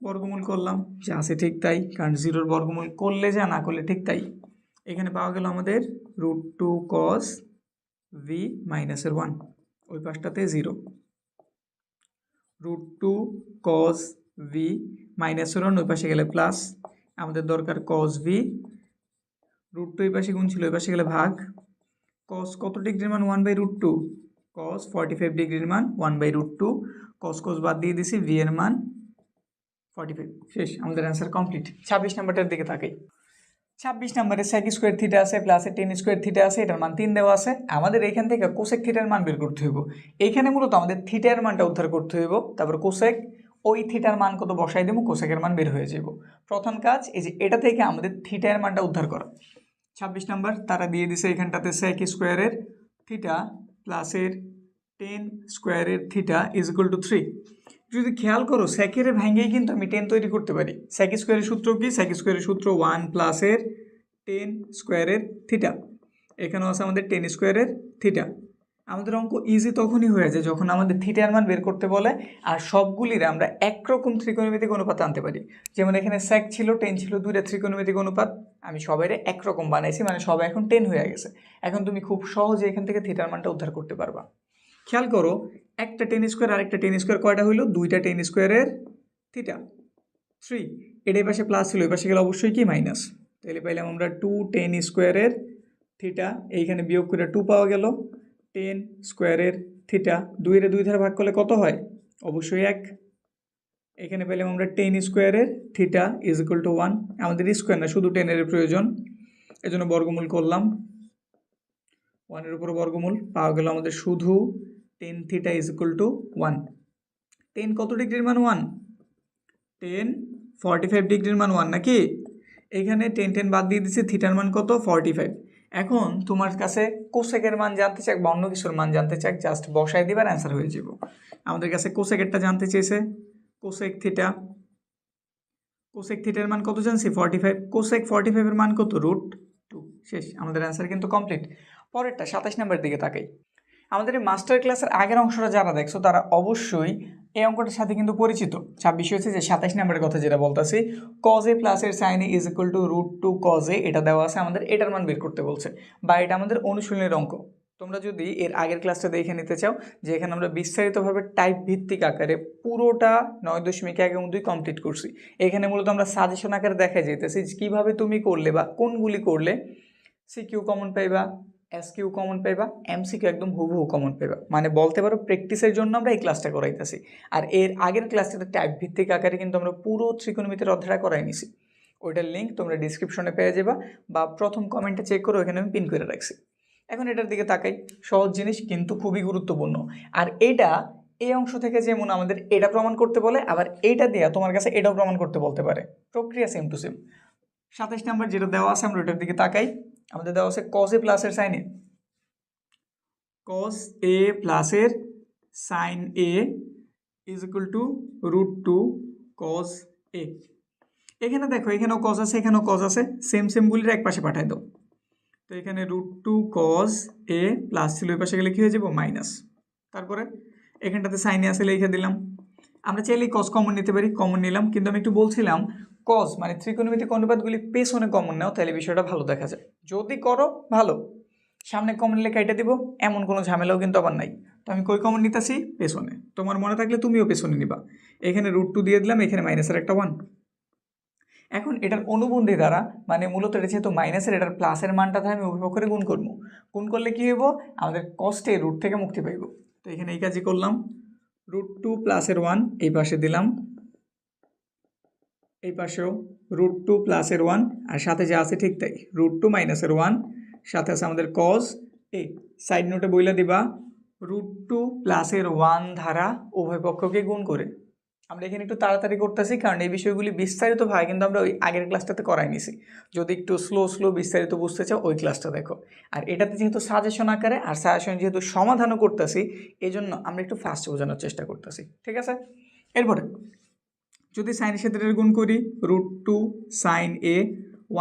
বর্গমূল করলাম, যা আছে ঠিক তাই, কারণ 0-র বর্গমূল করলে যা, না করলে ঠিক তাই। এখানে পাওয়া গেল আমাদের √2 কস ভি মাইনাসের 1, ওই পাশটাতে 0, √2 কস ভি মাইনাসের 1, ওই পাশে গেলে প্লাস, আমাদের দরকার কস ভি, √2 এই পাশে গুণ ছিল, ওই পাশে গেলে ভাগ, কস কত ডিগ্রির মান, 1/√2, কস 45 ডিগ্রির মান 1/√2, কস কস বাদ দিয়ে দিছি, ভি এর মান 45, শেষ, আমাদের অ্যান্সার কমপ্লিট। 26 নাম্বারটার দিকে তাকাই, 26 নম্বরে sec স্কোয়ার থিটা আছে, প্লাসে টেন স্কোয়ার থিটা আছে, এটার মান 3 দেওয়া আছে, আমাদের এইখান থেকে কোসেক থিটার মান বের করতে হইব। এইখানে মূলত আমাদের থিটার মানটা উদ্ধার করতে হইব, তারপর কোসেক, ওই থিটার মান কত বসাই দেবো, কোসেকের মান বের হয়ে যাব। প্রথম কাজ এই যে এটা থেকে আমাদের থিটার মানটা উদ্ধার করা। 26 নম্বর তারা দিয়ে দিছে এখানটাতে sec স্কোয়ারের থিটা প্লাসের টেন স্কোয়ারের থিটা ইজ ইকুয়াল টু 3। যদি খেয়াল করো সেকের ভেঙেই কিন্তু আমি 10 তৈরি করতে পারি। সেক স্কোয়ারের সূত্র কি, সেক স্কোয়ারের সূত্র 1 প্লাসের 10 স্কোয়ারের থিটা, এখানেও আছে আমাদের 10 স্কোয়ারের থিটা। আমাদের অঙ্ক ইজি তখনই হয়ে যায় যখন আমাদের থিটার মান বের করতে বলে আর সবগুলির আমরা একরকম ত্রিকোণমিতিক অনুপাত আনতে পারি। যেমন এখানে সেক ছিল, 10 ছিল, দুইটা ত্রিকোণমিতিক অনুপাত, আমি সবাইরে একরকম বানাইছি, মানে সবাই এখন 10 হয়ে গেছে। এখন তুমি খুব সহজে এখান থেকে থিটার মানটা উদ্ধার করতে পারবা। খেয়াল করো একটা 10 স্কোয়ার আর একটা 10 স্কোয়ার কয়টা হইলো, দুইটা 10 স্কোয়ারের থিটা 3, এটাই পাশে প্লাস ছিল, এই পাশে গেলে অবশ্যই কি মাইনাস, তাহলে পাইলাম আমরা 2 10 স্কোয়ারের থিটা, এইখানে বিয়োগ করে 2 পাওয়া গেল, 10 স্কোয়ারের থিটা, 2 এর 2 ধারা ভাগ করলে কত হয়, অবশ্যই 1। এখানে পেলাম আমরা 10 স্কোয়ারের থিটা ইজ ইকুয়াল টু 1, আমাদের স্কোয়ার না শুধু 10 এর প্রয়োজন, এজন্য বর্গমূল করলাম, 1 এর উপর বর্গমূল, পাওয়া গেল আমাদের শুধু 10 থিটা ইজ ইকুয়াল টু 1। 10 কত ডিগ্রির মান 1, 10 45 ডিগ্রির মান 1 নাকি, এখানে 10 10 বাদ দিয়ে দিচ্ছি, থিটার মান কত 45। এখন তোমার কাছে কোসেকের মান জানতে চাক বা অন্য কিছুর মান জানতে চাক, জাস্ট বসাই দিবার অ্যান্সার হয়ে যাব। আমাদের কাছে কোসেকেরটা জানতে চেয়েছে, কোসেক থিটা কোসেক থিটার মান কত জানছি 45, কোসেক 45 এর মান কত √2। শেষ, আমাদের অ্যান্সার কিন্তু কমপ্লিট। পরেরটা 27 নম্বরের দিকে তাকাই। আমাদের এই মাস্টার ক্লাসের আগের অংশটা যারা দেখছো তারা অবশ্যই এই অঙ্কটার সাথে কিন্তু পরিচিত। 26 হয়েছে যে 27 নম্বরের কথা যেটা বলতেছি, cos a প্লাসের sin a is equal to √2 cos a, এটা দেওয়া আছে আমাদের, এটার মান বের করতে বলছে, বা এটা আমাদের অনুশীলনের অঙ্ক। তোমরা যদি এর আগের ক্লাসটা দেখে নিতে চাও, যে এখানে আমরা বিস্তারিতভাবে টাইপ ভিত্তিক আকারে পুরোটা 9.1 কমপ্লিট করছি। এখানে মূলত আমরা সাজেশন আকারে দেখাই যেতেছি কীভাবে তুমি করলে বা কোনগুলি করলে সিকিউ কমন পাইবা, এসকিউ কমন পাইবা, এমসিকিউ একদম হুবহু কমন পাইবা। মানে বলতে পারো প্র্যাকটিসের জন্য আমরা এই ক্লাসটা করাইতেছি। আর এর আগের ক্লাসটাতে টাইপ ভিত্তিক আকারে কিন্তু আমরা পুরো ত্রিকোণমিতির অধ্যায়টা করাই নিছি। ওইটার লিঙ্ক তোমরা ডিসক্রিপশনে পেয়ে যাবা, বা প্রথম কমেন্টে চেক করো, এখানে আমি পিন করে রাখছি। এখন এটার দিকে তাকাই, সহজ জিনিস কিন্তু খুবই গুরুত্বপূর্ণ। আর এটা এই অংশ থেকে যেমন আমাদের এটা প্রমাণ করতে বলে, আবার এইটা দিয়ে তোমার কাছে এটাও প্রমাণ করতে বলতে পারে, প্রক্রিয়া সেম টু সেম। 27 নম্বর যেটা দেওয়া আছে আমরা ওটার দিকে তাকাই। আমাদের দেওয়া আছে cos a প্লাসের সাইন এ, cos a প্লাসের sine a is equal to √2 cos a। এখানে দেখো এখানেও cos আছে, এখানেও cos আছে, সেম সেমগুলির এক পাশে পাঠাই দাও। তো এখানে √2 cos a প্লাস ছিল, ওই পাশে গেলে কী হয়ে যাবো মাইনাস। তারপরে এখানটাতে সাইনে আসে লিখে দিলাম। আমরা চাইলে cos কমন নিতে পারি, কমন নিলাম, কিন্তু আমি একটু বলছিলাম cos মানে ত্রিকোণমিতিক অনুপাতগুলি পেছনে কমন নাও, তাহলে বিষয়টা ভালো দেখা যায়। যদি করো ভালো, সামনে কমন নিলে কেটে দিব, এমন কোনো ঝামেলাও কিন্তু আবার নাই। তো আমি কই কমন নিতেছি পেছনে, তোমার মনে থাকলে তুমিও পেছনে নিবা। এখানে √2 দিয়ে দিলাম, এখানে মাইনাসের একটা 1। এখন এটার অনুবন্ধী দ্বারা, মানে মূলত এটা যেহেতু মাইনাসের, এটার প্লাসের মানটা আমি অভিপক্ষে গুণ করবো। গুণ করলে কী হইব, আমাদের কষ্টে রুট থেকে মুক্তি পাইব। তো এখানে এই কাজই করলাম, √2 প্লাসের 1 এই পাশে দিলাম, এই পাশেও √2 প্লাসের 1, আর সাথে যা আছে ঠিক তাই, √2 মাইনাসের 1, সাথে আছে আমাদের cos a। সাইড নোটে বইলা দিবা √2 প্লাসের 1 ধারা উভয় পক্ষকে গুণ করে। আমরা এখানে একটু তাড়াতাড়ি করতেছি, কারণ এই বিষয়গুলি বিস্তারিত ভাই কিন্তু আমরা ওই আগের ক্লাসটাতে করাই নিছি। যদি একটু স্লো বিস্তারিত বুঝতে চাও ওই ক্লাসটা দেখো। আর এটাতে যেহেতু সাজেশন আকারে, আর সাজেশন যেহেতু সমাধানও করতেছি, এই জন্য আমরা একটু ফাস্ট বোঝানোর চেষ্টা করতেছি, ঠিক আছে। এরপরে যদি সাইনের সাথে গুণ করি, √2 সাইন a,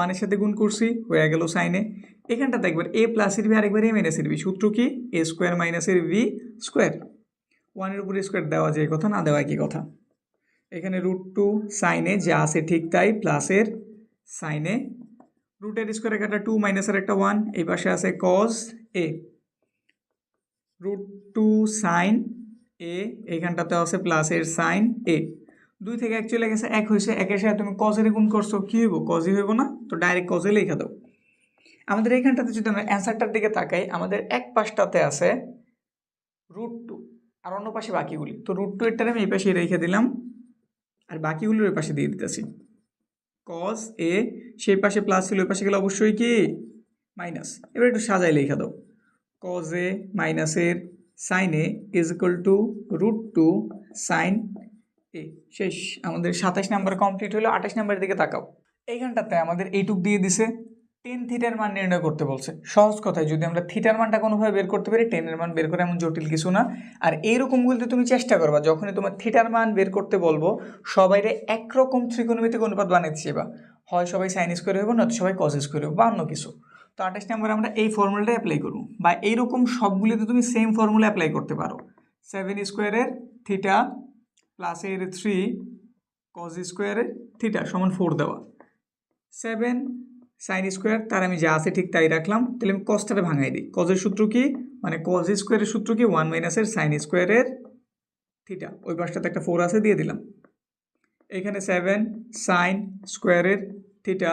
1 এর সাথে গুণ করছি, হয়ে গেল সাইন a। এখানটাতে একবার a প্লাসের বি, আরেকবার a মাইনাসের বি, সূত্র কি a স্কোয়ার মাইনাসের বি স্কোয়ার। 1 এর উপরে স্কোয়ার দেওয়া যায় কথা, না দেওয়া কি কথা। এখানে √2 সাইন a যা আছে ঠিক তাই, প্লাসের সাইন a, রুটের স্কোয়ারের একটা 2 মাইনাসের একটা 1, এই পাশে আছে cos a, √2 সাইন a, এইখানটাতে আছে প্লাসের সাইন a। 2 থেকে 1 চলে গেছে, 1 হয়েছে, 1 এর সাথে তুমি কজের গুণ করছো, কী হইব কজই হইব না, তো ডাইরেক্ট কজে লেখা দাও। আমাদের এইখানটাতে যদি আমরা অ্যান্সারটার দিকে তাকাই, আমাদের এক পাশটাতে আছে √2 আর অন্য পাশে বাকিগুলি, তো √2 এরটারে আমি এই পাশে রেখে দিলাম, আর বাকিগুলোর ওই পাশে দিয়ে দিতেছি। cos a সেই পাশে প্লাস ছিল, ওই পাশে গেলে অবশ্যই কি মাইনাস। এবার একটু সাজাই লেখা দাও, cos a মাইনাসের sine a is equal to √2 sine a। শেষ, আমাদের 27 নাম্বার কমপ্লিট হলো। 28 নাম্বারের দিকে তাকাও। এইখানটাতে আমাদের এইটুক দিয়ে দিছে, টেন থিটার মান নির্ণয় করতে বলছে। সহজ কথায় যদি আমরা থিটার মানটা কোনোভাবে বের করতে পারি, টেনের মান বের করে এমন জটিল কিছু না। আর এইরকমগুলিতে তুমি চেষ্টা করবা, যখনই তোমার থিটার মান বের করতে বলবো, সবাইরে একরকম ত্রিকোণমিতিক অনুপাত বানাইতে চাইবা, হয় সবাই সাইন স্কোয়ার হইব, না তো সবাই কজ স্কোয়ার হইব, বা অন্য কিছু। তো 28 নাম্বারে আমরা এই ফর্মুলাটা অ্যাপ্লাই করবো, বা এইরকম সবগুলিতে তুমি সেম ফর্মুলা অ্যাপ্লাই করতে পারো। 7 স্কোয়ারের থিটা প্লাসের 3 কজ স্কোয়ারের থিটা সমান 4 দেওয়া, 7 সাইন স্কোয়ার, তার আমি যা আছে ঠিক তাই রাখলাম। তাহলে আমি কজটারে ভাঙাই দিই, কজের সূত্র কি, মানে কজ স্কোয়ারের সূত্র কি 1 মাইনাসের সাইন স্কোয়ারের থিটা, ওই পাশটাতে একটা 4 আছে দিয়ে দিলাম। এখানে 7 সাইন স্কোয়ারের থিটা,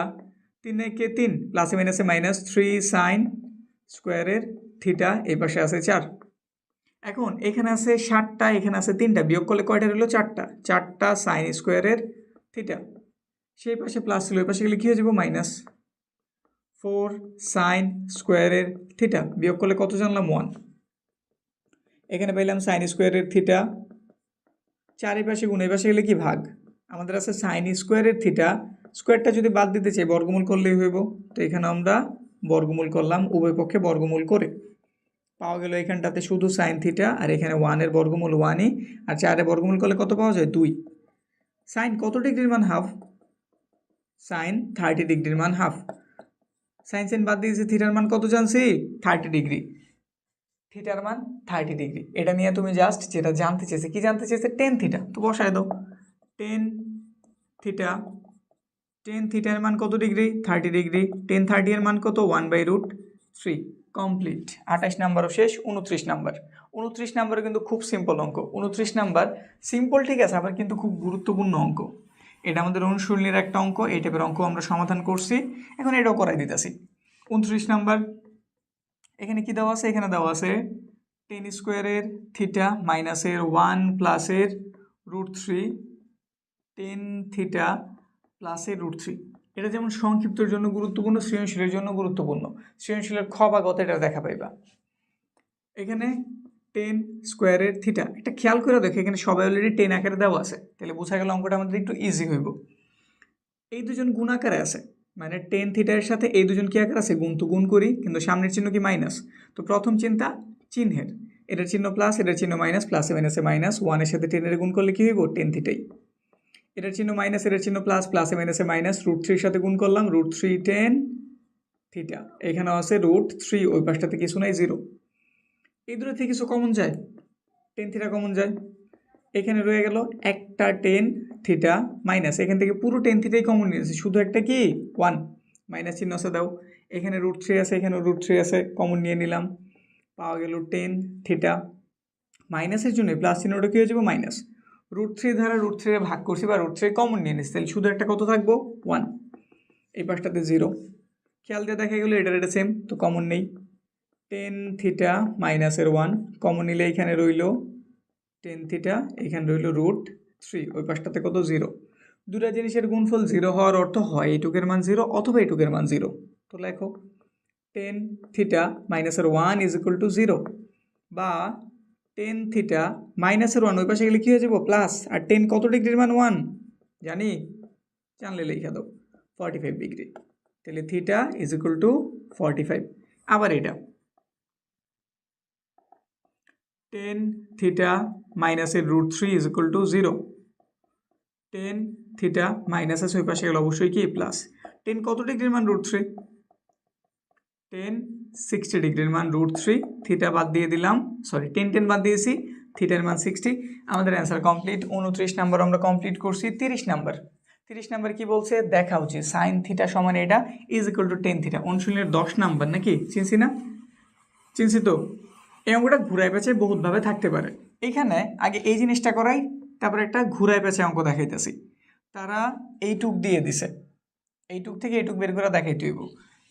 3 কে 3 প্লাসে মাইনাসে মাইনাস, 3 সাইন স্কোয়ারের থিটা, এই পাশে আছে 4। এখন এখানে আছে 7টা, এখানে আছে 3টা, বিয়োগ করলে কয়টা রইল 4টা, 4টা সাইন স্কোয়ারের থিটা। সেই পাশে প্লাস ছিল, ওই পাশে গেলে কী হয়ে যাবো মাইনাস, 4 সাইন স্কোয়ারের থিটা, বিয়োগ করলে কত জানলাম 1। এখানে পাইলাম সাইন স্কোয়ারের থিটা, 4 এই পাশে গুণ, এই পাশে গেলে কি ভাগ, আমাদের আছে সাইন স্কোয়ারের থিটা, স্কোয়ারটা যদি বাদ দিতে চাই বর্গমূল করলেই হইব। তো এখানে আমরা বর্গমূল করলাম, উভয় পক্ষে বর্গমূল করে পাওয়া গেল এখানটাতে শুধু সাইন থিটা, আর এখানে 1-এর বর্গমূল 1ই, আর 4-এর বর্গমূল করলে কত পাওয়া যায় 2। সাইন কত ডিগ্রির মান হাফ, সাইন 30 ডিগ্রির মান হাফ। সাইন সাইন বাদ দিয়েছি, থিটার মান কত জানছি? 30 ডিগ্রি। থিটার মান 30 ডিগ্রি। এটা নিয়ে তুমি জাস্ট যেটা জানতে চেয়েছে, কি জানতে চেয়েছে? Tan theta. তো বসায় দাও টেন থিটা। টেন থিটার মান কত ডিগ্রি? 30 ডিগ্রি। টেন 30 এর মান কত? 1/√3। কমপ্লিট। 28 নাম্বারও শেষ। 29 নাম্বার। 29 নাম্বারে কিন্তু খুব সিম্পল অঙ্ক। 29 নাম্বার সিম্পল ঠিক আছে, আবার কিন্তু খুব গুরুত্বপূর্ণ অঙ্ক। এটা আমাদের অনুশীলনীর একটা অঙ্ক। এই টাইপের অঙ্ক আমরা সমাধান করছি, এখন এটাও করাই দিতেছি। 29 নাম্বার এখানে কি দেওয়া আছে? এখানে দেওয়া আছে টেন স্কোয়ারের থিটা মাইনাসের 1 প্লাসের √3, টেন থিটা প্লাসের √3। এটা যেমন সংক্ষিপ্তর জন্য গুরুত্বপূর্ণ, সৃজনশীলের জন্য গুরুত্বপূর্ণ। সৃজনশীলের খ বা গতে এটা দেখা পাইবা। এখানে টেন স্কোয়ারের থিটা, এটা খেয়াল করে দেখো, এখানে সবাই অলরেডি 10 আকারে দেওয়া আছে, তাহলে বোঝা গেল অঙ্কটা আমাদের একটু ইজি হইব। এই দুজন গুণ আকারে আছে, মানে টেন থিটার সাথে এই দুজন কি আকার আছে? গুণ। তো গুণ করি, কিন্তু সামনের চিহ্ন কি? মাইনাস। তো প্রথম চিন্তা চিহ্নের, এটার চিহ্ন প্লাস, এটার চিহ্ন মাইনাস, প্লাসে মাইনাসে মাইনাস, 1-এর সাথে 10-এর গুণ করলে কি হইব? টেন থিটাই। এটার চিহ্ন মাইনাস, এটার চিহ্ন প্লাস, প্লাসে মাইনাসে মাইনাস, √3-এর সাথে গুণ করলাম, √3 টেন থিটা। এখানেও আছে √3, ওই পাশটাতে কিছু নাই, 0। এই দুটো থেকে কিছু কমন যায়, টেন থিটা কমন যায়। এখানে রয়ে গেল একটা টেন থিটা মাইনাস, এখান থেকে পুরো টেন থিটাই কমন নিয়েছে, শুধু একটা কি? 1। মাইনাস চিহ্ন আছে দাও। এখানে √3 আছে, এখানেও √3 আছে, কমন নিয়ে নিলাম, পাওয়া গেল টেন থিটা। মাইনাসের জন্য প্লাস চিহ্নটা কী হয়ে যাবে? মাইনাস। √3 দ্বারা √3 ভাগ করছি বা √3 কমন নিয়ে নিচ্ছি, তাহলে শুধু একটা কত থাকবো? 1। এই পাশটাতে 0। খেয়াল দিয়ে দেখা গেলো এটা সেম, তো কমন নেই। টেন থিটা মাইনাসের 1 কমন নিলে এখানে রইল টেন থিটা, এখানে রইল √3, ওই পাশটাতে কত? 0। দুটা জিনিসের গুণফল 0 হওয়ার অর্থ হয় এইটুকের মান 0 অথবা এইটুকের মান 0। তো লেখো টেন থিটা মাইনাসের 1 = 0, বা টেন থিটা মাইনাসের 1 ওই পাশে গেলে কী হয়ে যাবো? প্লাস। আর টেন কত ডিগ্রির মান? 1 জানি, জানলে লেখা দাও 45 ডিগ্রি। তাহলে থিটা = 45। আবার এটা টেন থিটা মাইনাসের √3 = 0। টেন থিটা মাইনাস আছে, ওই পাশে গেলে অবশ্যই কি? প্লাস। টেন কত ডিগ্রির মান? √3। টেন 60 ডিগ্রির মান √3, থিটা বাদ দিয়ে দিলাম, সরি টেন বাদ দিয়েছি, থিটার মান 60। আমাদের অ্যান্সার কমপ্লিট। 29 নাম্বার আমরা কমপ্লিট করছি। 30 নাম্বার কি বলছে? দেখা উচিত সাইন থিটা সমান এটা = টেন থিটা। অনুশীলনের 10 নাম্বার নাকি? চিনছি না? চিনছি তো। এই অঙ্কটা ঘুরায় পেঁচে বহুতভাবে থাকতে পারে। এখানে আগে এই জিনিসটা করাই, তারপর একটা ঘুরায় পেঁচে অঙ্ক দেখাইতেছি। তারা এইটুক দিয়ে দিছে, এইটুক থেকে এইটুক বের করে দেখাইতে হইব।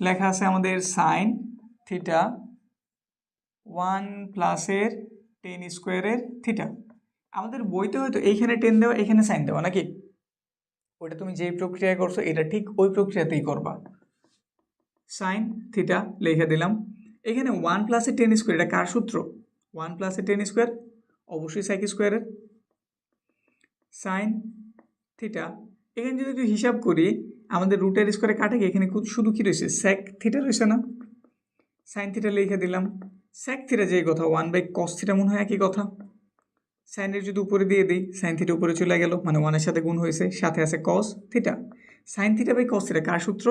লেখা আছে আমাদের সাইন থিটা 1 প্লাসের টেন স্কোয়ারের থিটা। আমাদের বইতে হয়তো এইখানে টেন দেওয়া, এখানে সাইন দেওয়া নাকি? ওটা তুমি যেই প্রক্রিয়ায় করছো এটা ঠিক ওই প্রক্রিয়াতেই করবা। সাইন থিটা লিখে দিলাম। এখানে 1 প্লাসের টেন স্কোয়ার, এটা কার সূত্র? 1 প্লাসের টেন স্কোয়ার, অবশ্যই সেক স্কোয়ারের। সাইন থিটা, এখানে যদি একটু হিসাব করি আমাদের রুটের স্কোয়ারে কাটে, এখানে শুধু কি রয়েছে? সেক থিটা রয়েছে না? সাইন থিটা লিখে দিলাম। সেক থিটা যেই কথা, 1/cos থিটা মনে হয় একই কথা। সাইনের যদি উপরে দিয়ে দিই, সাইন থিটা উপরে চলে গেল, মানে 1-এর সাথে গুণ হয়েছে, সাথে আছে cos theta. Sine theta by cos theta কার সূত্র?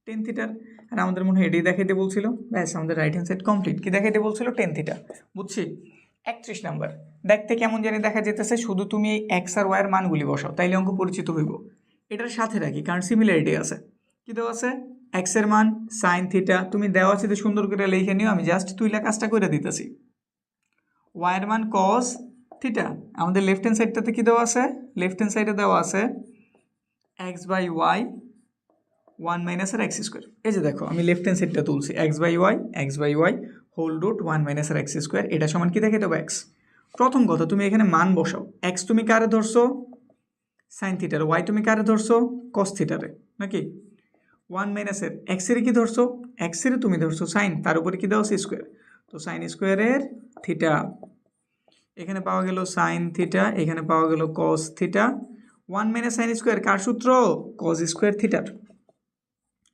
টেন থিটার। আর আমাদের মনে হয় এটাই দেখাইতে বলছিল, ব্যাস আমাদের রাইট হ্যান্ড সাইড কমপ্লিট। কি দেখাইতে বলছিল? Tan theta. বুঝছি। 31 নাম্বার দেখতে কেমন জানি দেখা যেতেছে, শুধু তুমি এই এক্স আর ওয়াইয়ের মানগুলি বসাও, তাইলে অঙ্ক পরিচিত হইব। এটার সাথে রাখি, কারণ সিমিলারিটি আছে। কি দেওয়া আছে? এক্সের মান সাইন থিটা, তুমি দেওয়া আছে তো সুন্দর করে লিখে নিও, আমি জাস্ট তুইলা কাজটা করে দিতেছি। ওয়াইয়ের মান কস থিটা, আমাদের লেফট হ্যান্ড সাইডটাতে কী দেওয়া আছে? লেফট হ্যান্ড সাইডে দেওয়া আছে x/y 1 - x স্কোয়ার। এই যে দেখো আমি লেফট হ্যান্ড সাইডটা তুলছি, x/y whole root 1 - x square, এটা সমান কি দেখে দেবো? এক্স। প্রথম কথা তুমি এখানে মান বসাও। এক্স তুমি কারে ধরছো? সাইন থিটার। ওয়াই তুমি কারে ধরছো? কস থিটারে নাকি? 1 - এক্সের কি ধরছো? এক্সের তুমি ধরছো সাইন, তার উপরে কি দেওয়া আছে? স্কোয়ার। তো সাইন স্কোয়ারের থিটা, এখানে পাওয়া গেল সাইন থিটা, এখানে পাওয়া গেল কস থিটা। 1 - সাইন স্কোয়ার কার সূত্র? কস স্কোয়ার থিটার।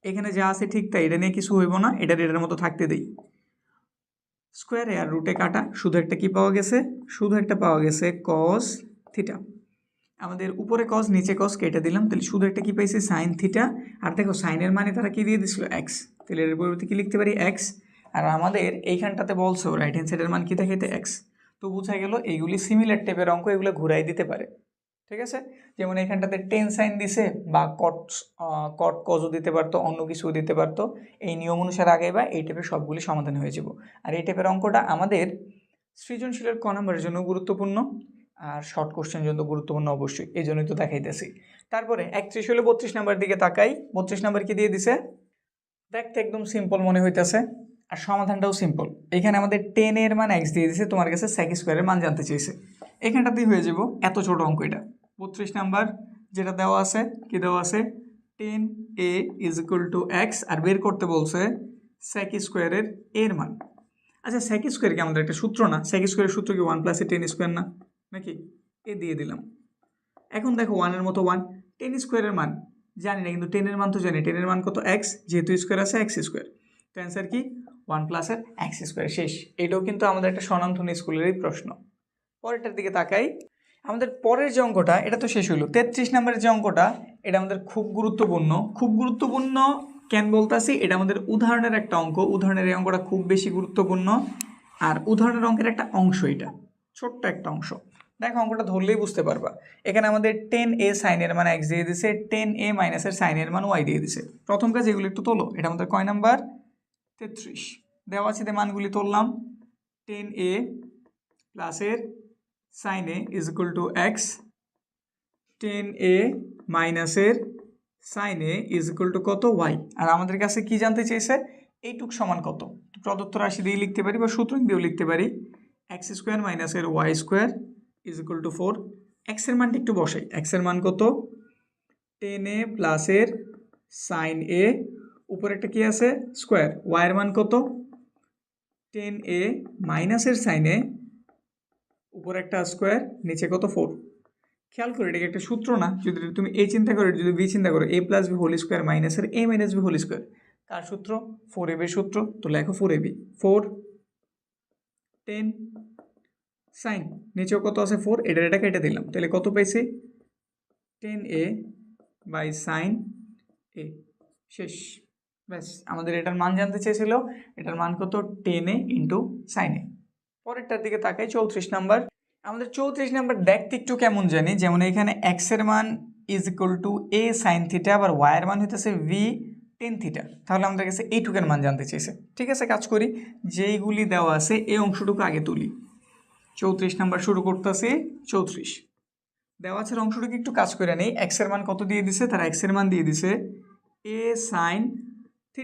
এখানে যা আছে ঠিক তাই, এটা নিয়ে কিছু হইব না, এটার মতো থাকতে দেই। স্কোয়ারে আর রুটে কাটা, শুধু একটা কি পাওয়া গেছে? শুধু একটা পাওয়া গেছে কস থিটা। আমাদের উপরে কস নিচে কস কেটে দিলাম, তাহলে শুধু একটা কি পাইছি সাইন থিটা। আর দেখো সাইনের মানে তারা কি দিয়ে দিছিল এক্স, তাহলে এর পরিবর্তে কি লিখতে পারি এক্স। আর আমাদের এইখানটাতে বলছো রাইট হ্যান্ড সাইডের মান কি থাকে, এটা এক্স। তো বোঝা গেল এইগুলি সিমিলার টাইপের অঙ্ক, এগুলো ঘুরাই দিতে পারে। ঠিক আছে, যেমন এখানটাতে টেন সাইন দিছে বা কট কজও দিতে পারতো, অন্য কিছু দিতে পারতো। এই নিয়ম অনুসারে আগে বা এই টাইপের সবগুলি সমাধান হয়ে যাব। আর এই টাইপের অঙ্কটা আমাদের সৃজনশীলের ক নম্বরের জন্য গুরুত্বপূর্ণ, আর শর্ট কোশ্চেনের জন্য গুরুত্বপূর্ণ অবশ্যই, এই জন্যই তো দেখাইতেছি। তারপরে 31 হলে 32 নাম্বার দিকে তাকাই। 32 নাম্বার কি দিয়ে দিছে, দেখতে একদম সিম্পল মনে হইতেছে, আর সমাধানটাও সিম্পল। এখানে আমাদের 10 এর মান এক্স দিয়ে দিছে, তোমার কাছে সেক স্কোয়ারের মান জানতে চাইছে। এখানটাতেই হয়ে যাব, এত ছোট অঙ্ক এটা। 32 নাম্বার যেটা দেওয়া আছে, কি দেওয়া আছে 10a = x, আর বের করতে বলছে সেক স্কোয়ারের এর মান। আচ্ছা সেক স্কোয়ার কি আমাদের একটা সূত্র না? সেক স্কোয়ারের সূত্র কি 1 + 10 স্কোয়ার না, নাকি? এ দিয়ে দিলাম। এখন দেখো 1 এর মতো 1, 10 স্কোয়ারের মান জানি না, কিন্তু 10 এর মান তো জানি। 10 এর মান কত এক্স, যেহেতু স্কোয়ার আছে এক্স স্কোয়ার। তো অ্যান্সার কি 1 + x স্কোয়ার। শেষ। এটাও কিন্তু আমাদের একটা স্বনামধন্য স্কুলেরই প্রশ্ন। পরেরটার দিকে তাকাই। আমাদের পরের যে অঙ্কটা, এটা তো শেষ হইলো। 33 নম্বরের যে অঙ্কটা, এটা আমাদের খুব গুরুত্বপূর্ণ। খুব গুরুত্বপূর্ণ কেন বলতাছি, এটা আমাদের উদাহরণের একটা অঙ্ক। উদাহরণের এই অঙ্কটা খুব বেশি গুরুত্বপূর্ণ, আর উদাহরণের অঙ্কের একটা অংশ, এটা ছোট্ট একটা অংশ। দেখো অঙ্কটা ধরলেই বুঝতে পারবা। এখানে আমাদের 10a সাইনের মান x দিয়ে দিছে, 10a মাইনাসের সাইনের মান y দিয়ে দিছে। প্রথম কাজ এগুলো একটু তোলো। এটা আমাদের কয় নাম্বার, 33 দেওয়া আছে, মানগুলি তুললাম। 10a প্লাসের সাইন a = x, 10a মাইনাসের সাইন a কত, y। আর আমাদের কাছে কি জানতে চেয়েছে, এইটুক সমান কত। প্রদত্ত রাশি দিয়ে লিখতে পারি বা সূত্র দিয়েও লিখতে পারি। x² - y² = 4। x এর মানটা একটু বসাই। x এর মান কত, 10a প্লাসের সাইন a, উপরে একটা কি আছে স্কোয়ার। y এর মান কত, 10a মাইনাসের সাইন a, উপরে একটা স্কোয়ার, নিচে কত 4। খেয়াল করে এটাকে একটা সূত্র না, যদি তুমি a চিন্তা করো, যদি b চিন্তা করো, a + b² মাইনাসের a - b²। কার সূত্র, 4ab সূত্র। তো লেখো 4ab। 4 10 সাইন, নিচেও কত আছে 4, এটা কেটে দিলাম, তাহলে কত পাইছি 10a বাই সাইন a। শেষ। ব্যাস, আমাদের এটার মান জানতে চেয়েছিল। এটার মান কত, 10a × sin a। পরেরটার দিকে তাকাই, 34 নাম্বার। আমাদের 34 নাম্বার দেখতে একটু কেমন জানি, যেমন এখানে x এর মান = a sin θ, আবার y এর মান হইতেছে v tan θ। তাহলে আমাদের কাছে এইটুকের মান জানতে চেয়েছে। ঠিক আছে, কাজ করি, যেইগুলি দেওয়া আছে এই অংশটুকু আগে তুলি। 34 নাম্বার শুরু করতেছি। 34 দেওয়া আছে অংশটুকু একটু কাজ করে নেই। x এর মান কত দিয়ে দিছে, তারা x এর মান দিয়ে দিছে a sin θ।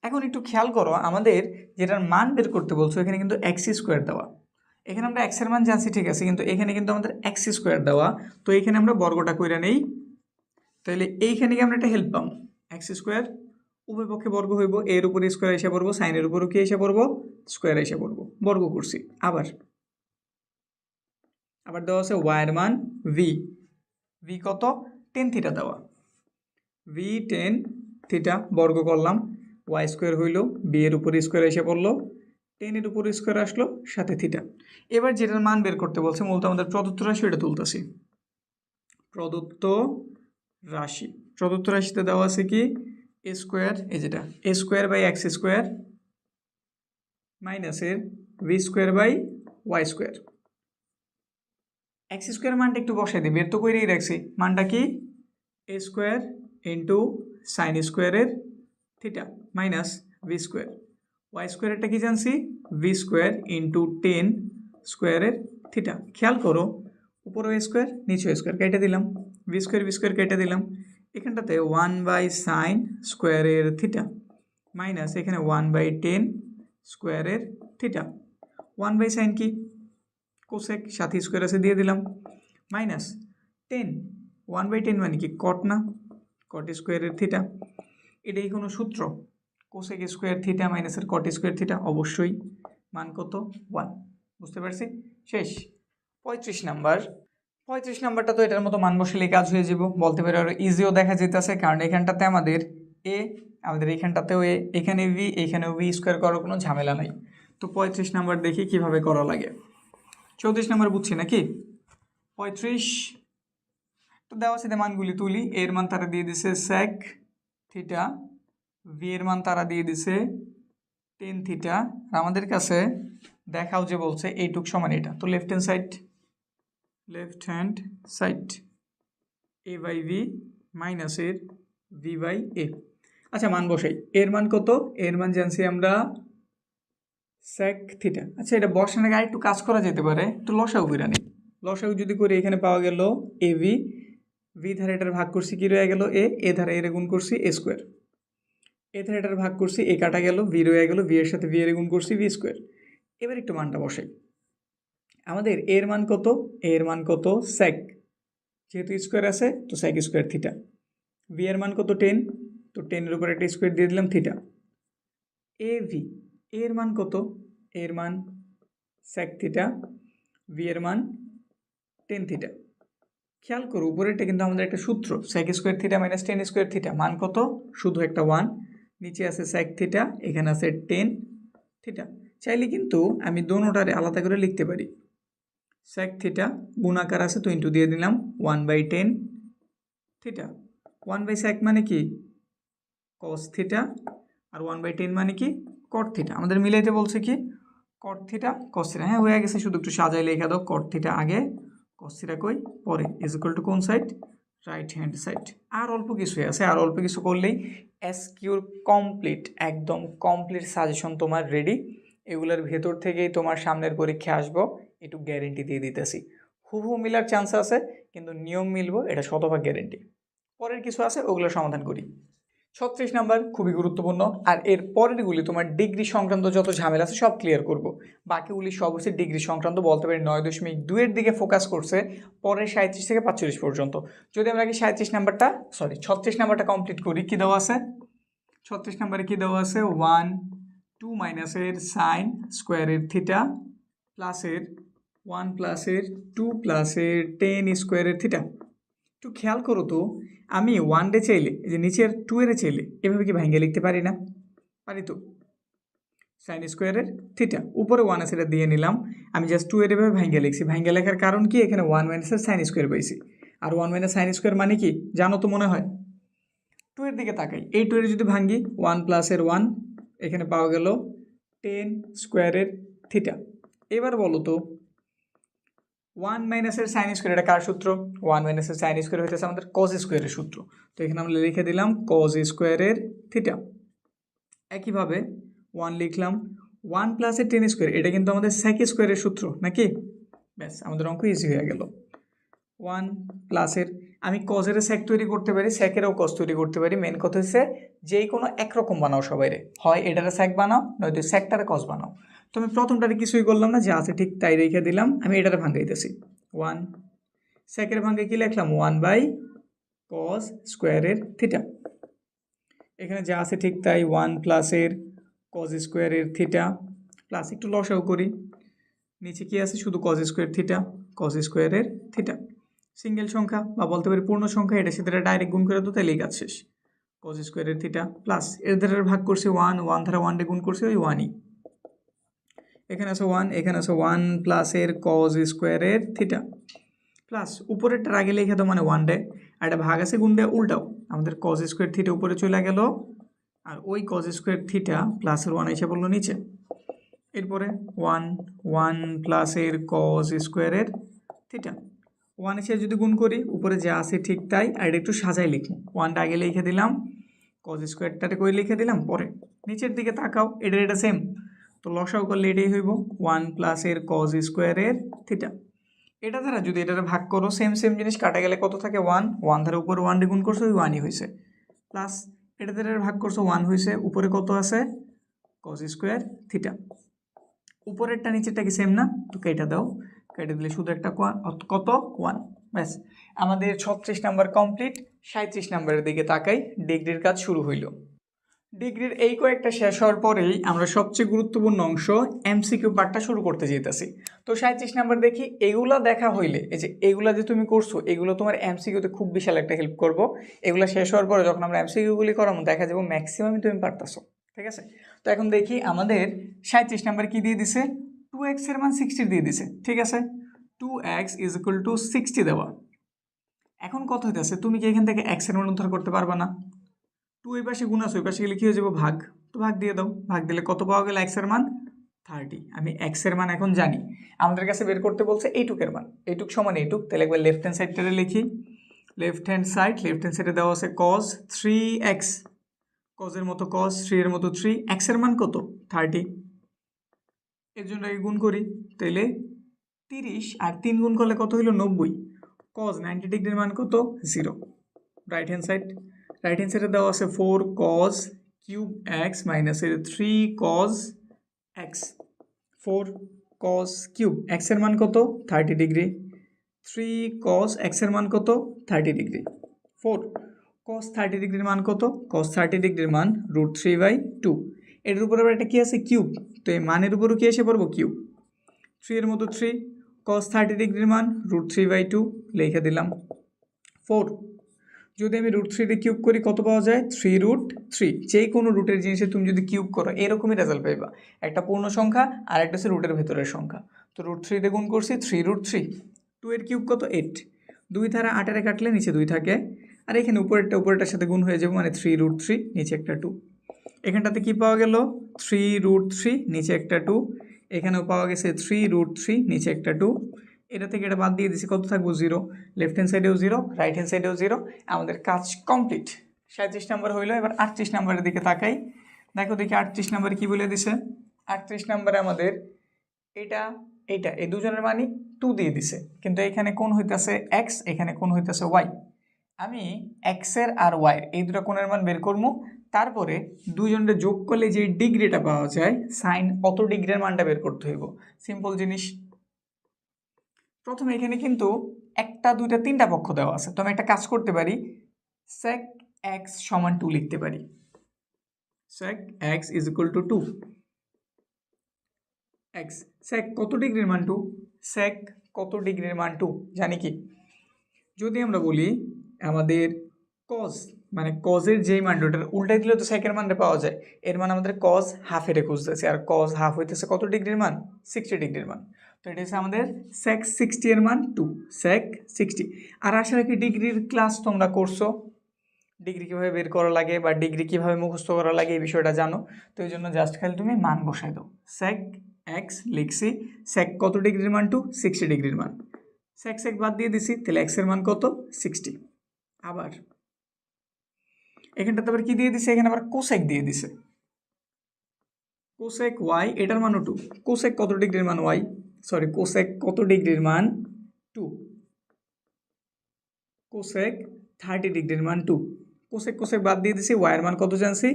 এখন একটু খেয়াল করো, আমাদের যেটার মান বের করতে বলছো, এখানে কিন্তু x² দেওয়া। এখানে আমরা x এর মান জানছি, ঠিক আছে, কিন্তু এখানে কিন্তু আমাদের x² দেওয়া। তো এখানে আমরা বর্গটা কইরা নেই, তাহলে এইখানে কি আমরা একটা হেল্প পাবো, x² উভয় পক্ষে বর্গ হইব, এর উপরে স্কোয়ার এসে পড়বো, সাইনের উপরও কি এসে পড়বো, স্কোয়ার এসে পড়বো। বর্গ করছি। আবার দেওয়া আছে y এর মান v কত, tan θ দেওয়া, v tan θ বর্গ করলাম, y² হইল, b এর উপরে স্কোয়ার এসে পড়লো, 10 এর উপরে স্কোয়ার আসলো, সাথে θ। এবার যেটার মান বের করতে বলছে, মূলত আমাদের প্রদত্ত রাশি, এটা তুলতেছি। প্রদত্ত রাশিতে দেওয়া আছে কি a², এই যেটা a² / x² মাইনাসের v² / y²। x² মানটা একটু বসাই দিই, বের তো করেই রাখছি। মানটা কি a² × sin² θ মাইনাস v² y²টা কি জানছি, v² × tan² θ। খেয়াল করো, উপরে স্কোয়ার নিচে স্কোয়ার কেটে দিলাম, v² কেটে দিলাম। এখানটাতে 1/sin² θ মাইনাস এখানে 1/tan² θ। 1/sin কি কোসেক, সাথে স্কোয়ার আছে দিয়ে দিলাম, মাইনাস 10, 1/10 মানে কি কট না, cot² θ। এটাই কোনো সূত্র, cosec² θ মাইনাসের cot² θ। অবশ্যই মান কত, 1। বুঝতে পারছি, শেষ। 35 নাম্বারটা তো এটার মতো মান বসালে কাজ হয়ে যাব, বলতে পারি আরো ইজিও দেখা যেতেছে, কারণ এখানটাতে আমাদের a, আমাদের এখানটাতেও a, এখানে v, এখানেও v² করার কোনো ঝামেলা নাই। তো 35 নাম্বার দেখি কিভাবে করা লাগে। 34 নাম্বার বুঝছি নাকি, 35 তো দেওয়া আছে মানগুলি তুলি। এর মান তারা দিয়ে দিছে sec থিটা, ভি এর মান তারা দিয়ে দিছে টেন থিটা, আর আমাদের কাছে দেখাও যে বলছে এইটুক সমান এটা। তো left hand side A by V minus এর ভি বাই এ। আচ্ছা মান বসাই। এর মান কত? এর মান জানছি আমরা sec থিটা। আচ্ছা এটা বসানোর আগে একটু কাজ করা যেতে পারে, তো লসাগু করে নিই। লসাগু যদি করি এখানে পাওয়া গেল এ ভি, ভি ধারে এটার ভাগ করছি কি রয়ে গেল এ ধারে এর গুণ করছি এ স্কোয়ার, এ ধারে এটার ভাগ করছি এ কাটা গেল, ভি রয়ে গেল, ভি এর সাথে ভি এর গুণ করছি ভি স্কোয়ার। এবার একটু মানটা বসাই। আমাদের এর মান কত? এর মান কত sec, যেহেতু স্কোয়ার আছে তো sec স্কোয়ার থিটা। ভি এর মান কত 10, তো 10-এর উপর একটা স্কোয়ার দিয়ে দিলাম থিটা। এ ভি এর মান কত? এর মান sec থিটা, ভি এর মান 10 থিটা। খেয়াল করো উপরেরটা কিন্তু আমাদের একটা সূত্র, sec square theta minus 10 square theta. মান কত? শুধু একটা 1, নিচে আছে sec থিটা, এখানে আছে 10 থিটা। চাইলে কিন্তু আমি দোনোটারে আলাদা করে লিখতে পারি। sec থিটা গুণাকার আছে তো ইন্টু দিয়ে দিলাম 1/10 থিটা। 1/sec মানে কি? cos থিটা, আর 1/10 মানে কি? cot theta. আমাদের মিলাইতে বলছে কি? cot theta cos theta. হ্যাঁ হয়ে গেছে, শুধু একটু সাজাই লেখা দাও। cot থিটা আগে, cos থিটা কই পরে, ইজ ইকুয়াল টু কোন সাইড? Right hand side. আর অল্প কিছু আছে, আর অল্প কিছু করলেই এসকিউর কমপ্লিট, একদম কমপ্লিট সাজেশন তোমার রেডি। এগুলোর ভেতর থেকেই তোমার সামনের পরীক্ষা আসবো, একটু গ্যারেন্টি দিয়ে দিতেছি। হুবহু মিলার চান্স আছে, কিন্তু নিয়ম মিলবো এটা শতভাগ গ্যারেন্টি। পরের কিছু আছে ওগুলো সমাধান করি। 36 নাম্বার খুবই গুরুত্বপূর্ণ, আর এর পরেরগুলি তোমার ডিগ্রি সংক্রান্ত যত ঝামেলা আছে সব ক্লিয়ার করব। বাকিগুলি সব হচ্ছে ডিগ্রি সংক্রান্ত, বলতে পারি 9.2-এর দিকে ফোকাস করছে, পরের 37 থেকে 45 পর্যন্ত। যদি আমরা কি 36 নাম্বারটা কমপ্লিট করি, কি দেওয়া আছে 36 নাম্বারে? কি দেওয়া আছে? 1 2 মাইনাসের সাইন স্কোয়ারের থিটা প্লাসের 1 প্লাসের 2 প্লাসের 10 স্কোয়ারের থিটা। একটু খেয়াল করো তো, আমি 1 ডে চাইলে, এই যে নিচের 2 এর চাইলে এভাবে কি ভাঙ্গে লিখতে পারি না? পারি তো। সাইন স্কোয়ারের থিটা, উপরে 1 আছে এটা দিয়ে নিলাম, আমি জাস্ট 2 এর এভাবে ভাঙ্গে লিখছি। ভাঙ্গে লেখার কারণ কি? এখানে 1 মাইনাসের সাইন স্কোয়ার পাইছি, আর 1 মাইনাস সাইন স্কোয়ার মানে কি জানো তো মনে হয়? 2 এর দিকে তাকাই, এই 2 এর যদি ভাঙ্গি 1 প্লাসের 1, এখানে পাওয়া গেল 10 স্কোয়ারের থিটা। এবার বলো তো 1 মাইনাসের সাইন স্কোয়ার এটা কার সূত্র? 1 মাইনাসের সাইন স্কোয়ার হইতেছে আমাদের কজ স্কোয়ারের সূত্র। তো এখানে আমরা লিখে দিলাম কজ স্কোয়ারের থিটা। একইভাবে 1 লিখলাম, 1 প্লাসের 10 স্কোয়ার এটা কিন্তু আমাদের সেক স্কোয়ারের সূত্র নাকি? ব্যাস আমাদের অঙ্ক ইজি হয়ে গেল। 1 প্লাসের, আমি কজের সেক তৈরি করতে পারি, সেকেরও কজ তৈরি করতে পারি। মেন কথা হচ্ছে যেই কোনো একরকম বানাও সবাইরে, হয় এটারে সেক বানাও নয়তো সেকটারে কজ বানাও। তো আমি প্রথমটারে কিছুই করলাম না, যা আছে ঠিক তাই রেখে দিলাম। আমি এটারে ভাঙ্গাইতেছি 1, সেকের ভাঙ্গে কি লিখলাম 1/cos স্কোয়ারের থিটা। এখানে যা আছে ঠিক তাই 1 প্লাসের cos স্কোয়ারের থিটা প্লাস একটু লসাও করি, নিচে কি আছে শুধু cos স্কোয়ার থিটা, cos স্কোয়ারের থিটা। সিঙ্গেল সংখ্যা বা বলতে পারি পূর্ণ সংখ্যা, এটা সাথে ডাইরেক্ট গুণ করে তো তাহলেই কাজ শেষ। cos স্কোয়ারের থিটা প্লাস এর দ্বারা ভাগ করছে 1 দ্বারা 1 ডে গুণ করছে ওই 1ই। এখানে আছে 1, এখানে আছে 1 প্লাসের cos স্কোয়ারের থিটা প্লাস উপরেরটা আগে লিখে দাও মানে 1 ডে, আর এটা ভাগ আছে গুণ দিয়ে উল্টাও, আমাদের cos স্কোয়ার থিটা উপরে চলে গেল, আর ওই cos স্কোয়ার থিটা প্লাসের 1 এসে পড়লো নিচে। এরপরে 1 প্লাসের cos স্কোয়ারের থিটা 1 এসে যদি গুণ করি উপরে যা আছে ঠিক তাই, আর এটা একটু সাজাই লিখি। 1টা আগে লিখে দিলাম, cos স্কোয়ারটাতে কই লিখে দিলাম পরে। নিচের দিকে তাকাও, এটা সেম, তো লসাও করলে এটাই হইব 1 প্লাসের cos স্কোয়ারের থিটা। এটা দ্বারা যদি এটারে ভাগ করো, সেম জিনিস কাটা গেলে কত থাকে 1 ধারা উপরে 1 দিয়ে গুণ করছো ওই 1ই হয়েছে, প্লাস এটা দ্বারা ভাগ করছো 1 হয়েছে, উপরে কত আছে cos স্কোয়ার থিটা। উপরেরটা নিচেরটা কি সেম না? তো কেটে দাও, কেটে দিলে শুধু একটা কত 1। ব্যাস আমাদের 36 নাম্বার কমপ্লিট। 37 নাম্বারের দিকে তাকাই, ডিগ্রির কাজ শুরু হইল। ডিগ্রির এই কয়েকটা শেষ হওয়ার পরেই আমরা সবচেয়ে গুরুত্বপূর্ণ অংশ এমসিকিউ পার্টটা শুরু করতে যেতেছি। তো 37 নাম্বার দেখি, এগুলা দেখা হইলে, এই যে এগুলা যে তুমি করছো এগুলো তোমার এমসিকিউতে খুব বিশাল একটা হেল্প করবো। এগুলা শেষ হওয়ার পরে যখন আমরা এমসিকিউগুলি করাবো দেখা যাবো ম্যাক্সিমামই তুমি পারতেছো, ঠিক আছে? তো এখন দেখি আমাদের 37 নাম্বার কি দিয়ে দিছে, 2x এর মান 60 দিয়ে দিছে, ঠিক আছে? 2x = 60 দেওয়া। এখন কত হইতেছে, তুমি কি এখান থেকে এক্সের মান উদ্ধার করতে পারবা না? 2 এই পাশে গুণ আছে, ওই পাশে গেলে কি হয়ে যাবো ভাগ, তো ভাগ দিয়ে দাও, ভাগ দিলে কত পাওয়া গেল এক্সের মান 30। আমি এক্সের মান এখন জানি, আমাদের কাছে বের করতে বলছে এইটুকের মান, এইটুক সমান এইটুক, তাহলে একবার লেফট হ্যান্ড সাইডটারে লিখি। লেফট হ্যান্ড সাইডে দেওয়া আছে cos 3x, কজের মতো cos, 3 এর মতো 3, এক্সের মান কত 30, এর জন্য গুণ করি, তাহলে 30 আর 3 গুণ করলে কত হইল 90, cos 90 ডিগ্রির মান কত 0। রাইট হ্যান্ড সাইডে দেওয়া আছে 4 cos cube x minus 3 cos x, 4 cos cube x এর মান কত 30 ডিগ্রি, 3 cos x এর মান কত 30 ডিগ্রি, 4 cos 30 ডিগ্রির মান কত, cos 30 ডিগ্রির মান √3/2, এর উপর আবার এটা কি আছে কিউব, তো এই মানের উপরও কি এসে পড়বো কিউব, 3 এর মতো 3 cos 30 ডিগ্রির মান √3/2 লিখে দিলাম। 4 যদি আমি √3 দিয়ে কিউব করি কত পাওয়া যায় 3√3, যে কোনো রুটের জিনিসে তুমি যদি কিউব করো এরকমই রেজাল্ট পাইবা, একটা পূর্ণ সংখ্যা আর একটা হচ্ছে রুটের ভেতরের সংখ্যা, তো √3 দিয়ে গুণ করছি 3√3, 2 এর কিউব কত 8, 2 ধারা 8 এর কাটলে নিচে 2 থাকে, আর এখানে উপরেরটার সাথে গুণ হয়ে যাবে, মানে 3√3 নিচে একটা 2, এখানটাতে কি পাওয়া গেল 3√3 নিচে একটা 2, এখানেও পাওয়া গেছে 3√3 নিচে একটা 2, এটা থেকে এটা বাদ দিয়ে দিছি, কত থাকবো 0, লেফট হ্যান্ড সাইডেও 0, রাইট হ্যান্ড সাইডেও 0, আমাদের কাজ কমপ্লিট। 37 নাম্বার হইলো, এবার 38 নাম্বারের দিকে তাকাই, দেখো দেখি 38 নাম্বারে কি বলে দিছে। 38 নাম্বারে আমাদের এটা এই দুজনের মানই 2 দিয়ে দিছে, কিন্তু এখানে কোণ হইতেছে x, এখানে কোণ হইতেছে y, আমি x এর আর y এর এই দুটো কোণের মান বের করবো, তারপরে দুজনের যোগ করলে যে ডিগ্রিটা পাওয়া যায় সাইন অত ডিগ্রির মানটা বের করতে হইব, সিম্পল জিনিস। প্রথমে এখানে কিন্তু 1 2 3টা পক্ষ দেওয়া আছে, তো আমি একটা কাজ করতে পারি, sec x সমান 2 লিখতে পারি, sec x is equal to 2, x sec কত ডিগ্রির মান 2, sec কত ডিগ্রির মান 2 জানি কি, যদি আমরা বলি আমাদের cos মানে cos-এর যেই মানটা ওটার উল্টাই দিলে তো sec-এর মানটা পাওয়া যায়, এর মান আমাদের cos হাফ এর খুঁজতেছে, আর cos হাফ হইতেছে কত ডিগ্রির মান 60 ডিগ্রির মান, তো এটা হচ্ছে আমাদের sec 60 এর মান 2, sec 60। আর আশা রাখি ডিগ্রির ক্লাস তোমরা করছো, ডিগ্রি কীভাবে বের করা লাগে বা ডিগ্রি কীভাবে মুখস্থ করা লাগে এই বিষয়টা জানো, তো এই জন্য জাস্ট খালি তুমি মান বসাই দাও, sec x লিখছি, sec কত ডিগ্রির মান 2, 60 ডিগ্রির মান, sec বাদ দিয়ে দিছি, তাহলে x এর মান কত 60। আবার এখানটাতে আবার কি দিয়ে দিছে, এখানে আবার কোসেক দিয়ে দিছে, কোসেক y এটার মানও 2, কোসেক কত ডিগ্রির মান y, সরি কোসেক কত ডিগ্রির মান 2, কোসেক 30 ডিগ্রির মান 2, কোসেক বাদ দিয়ে দিছি, y এর মান কত জানছি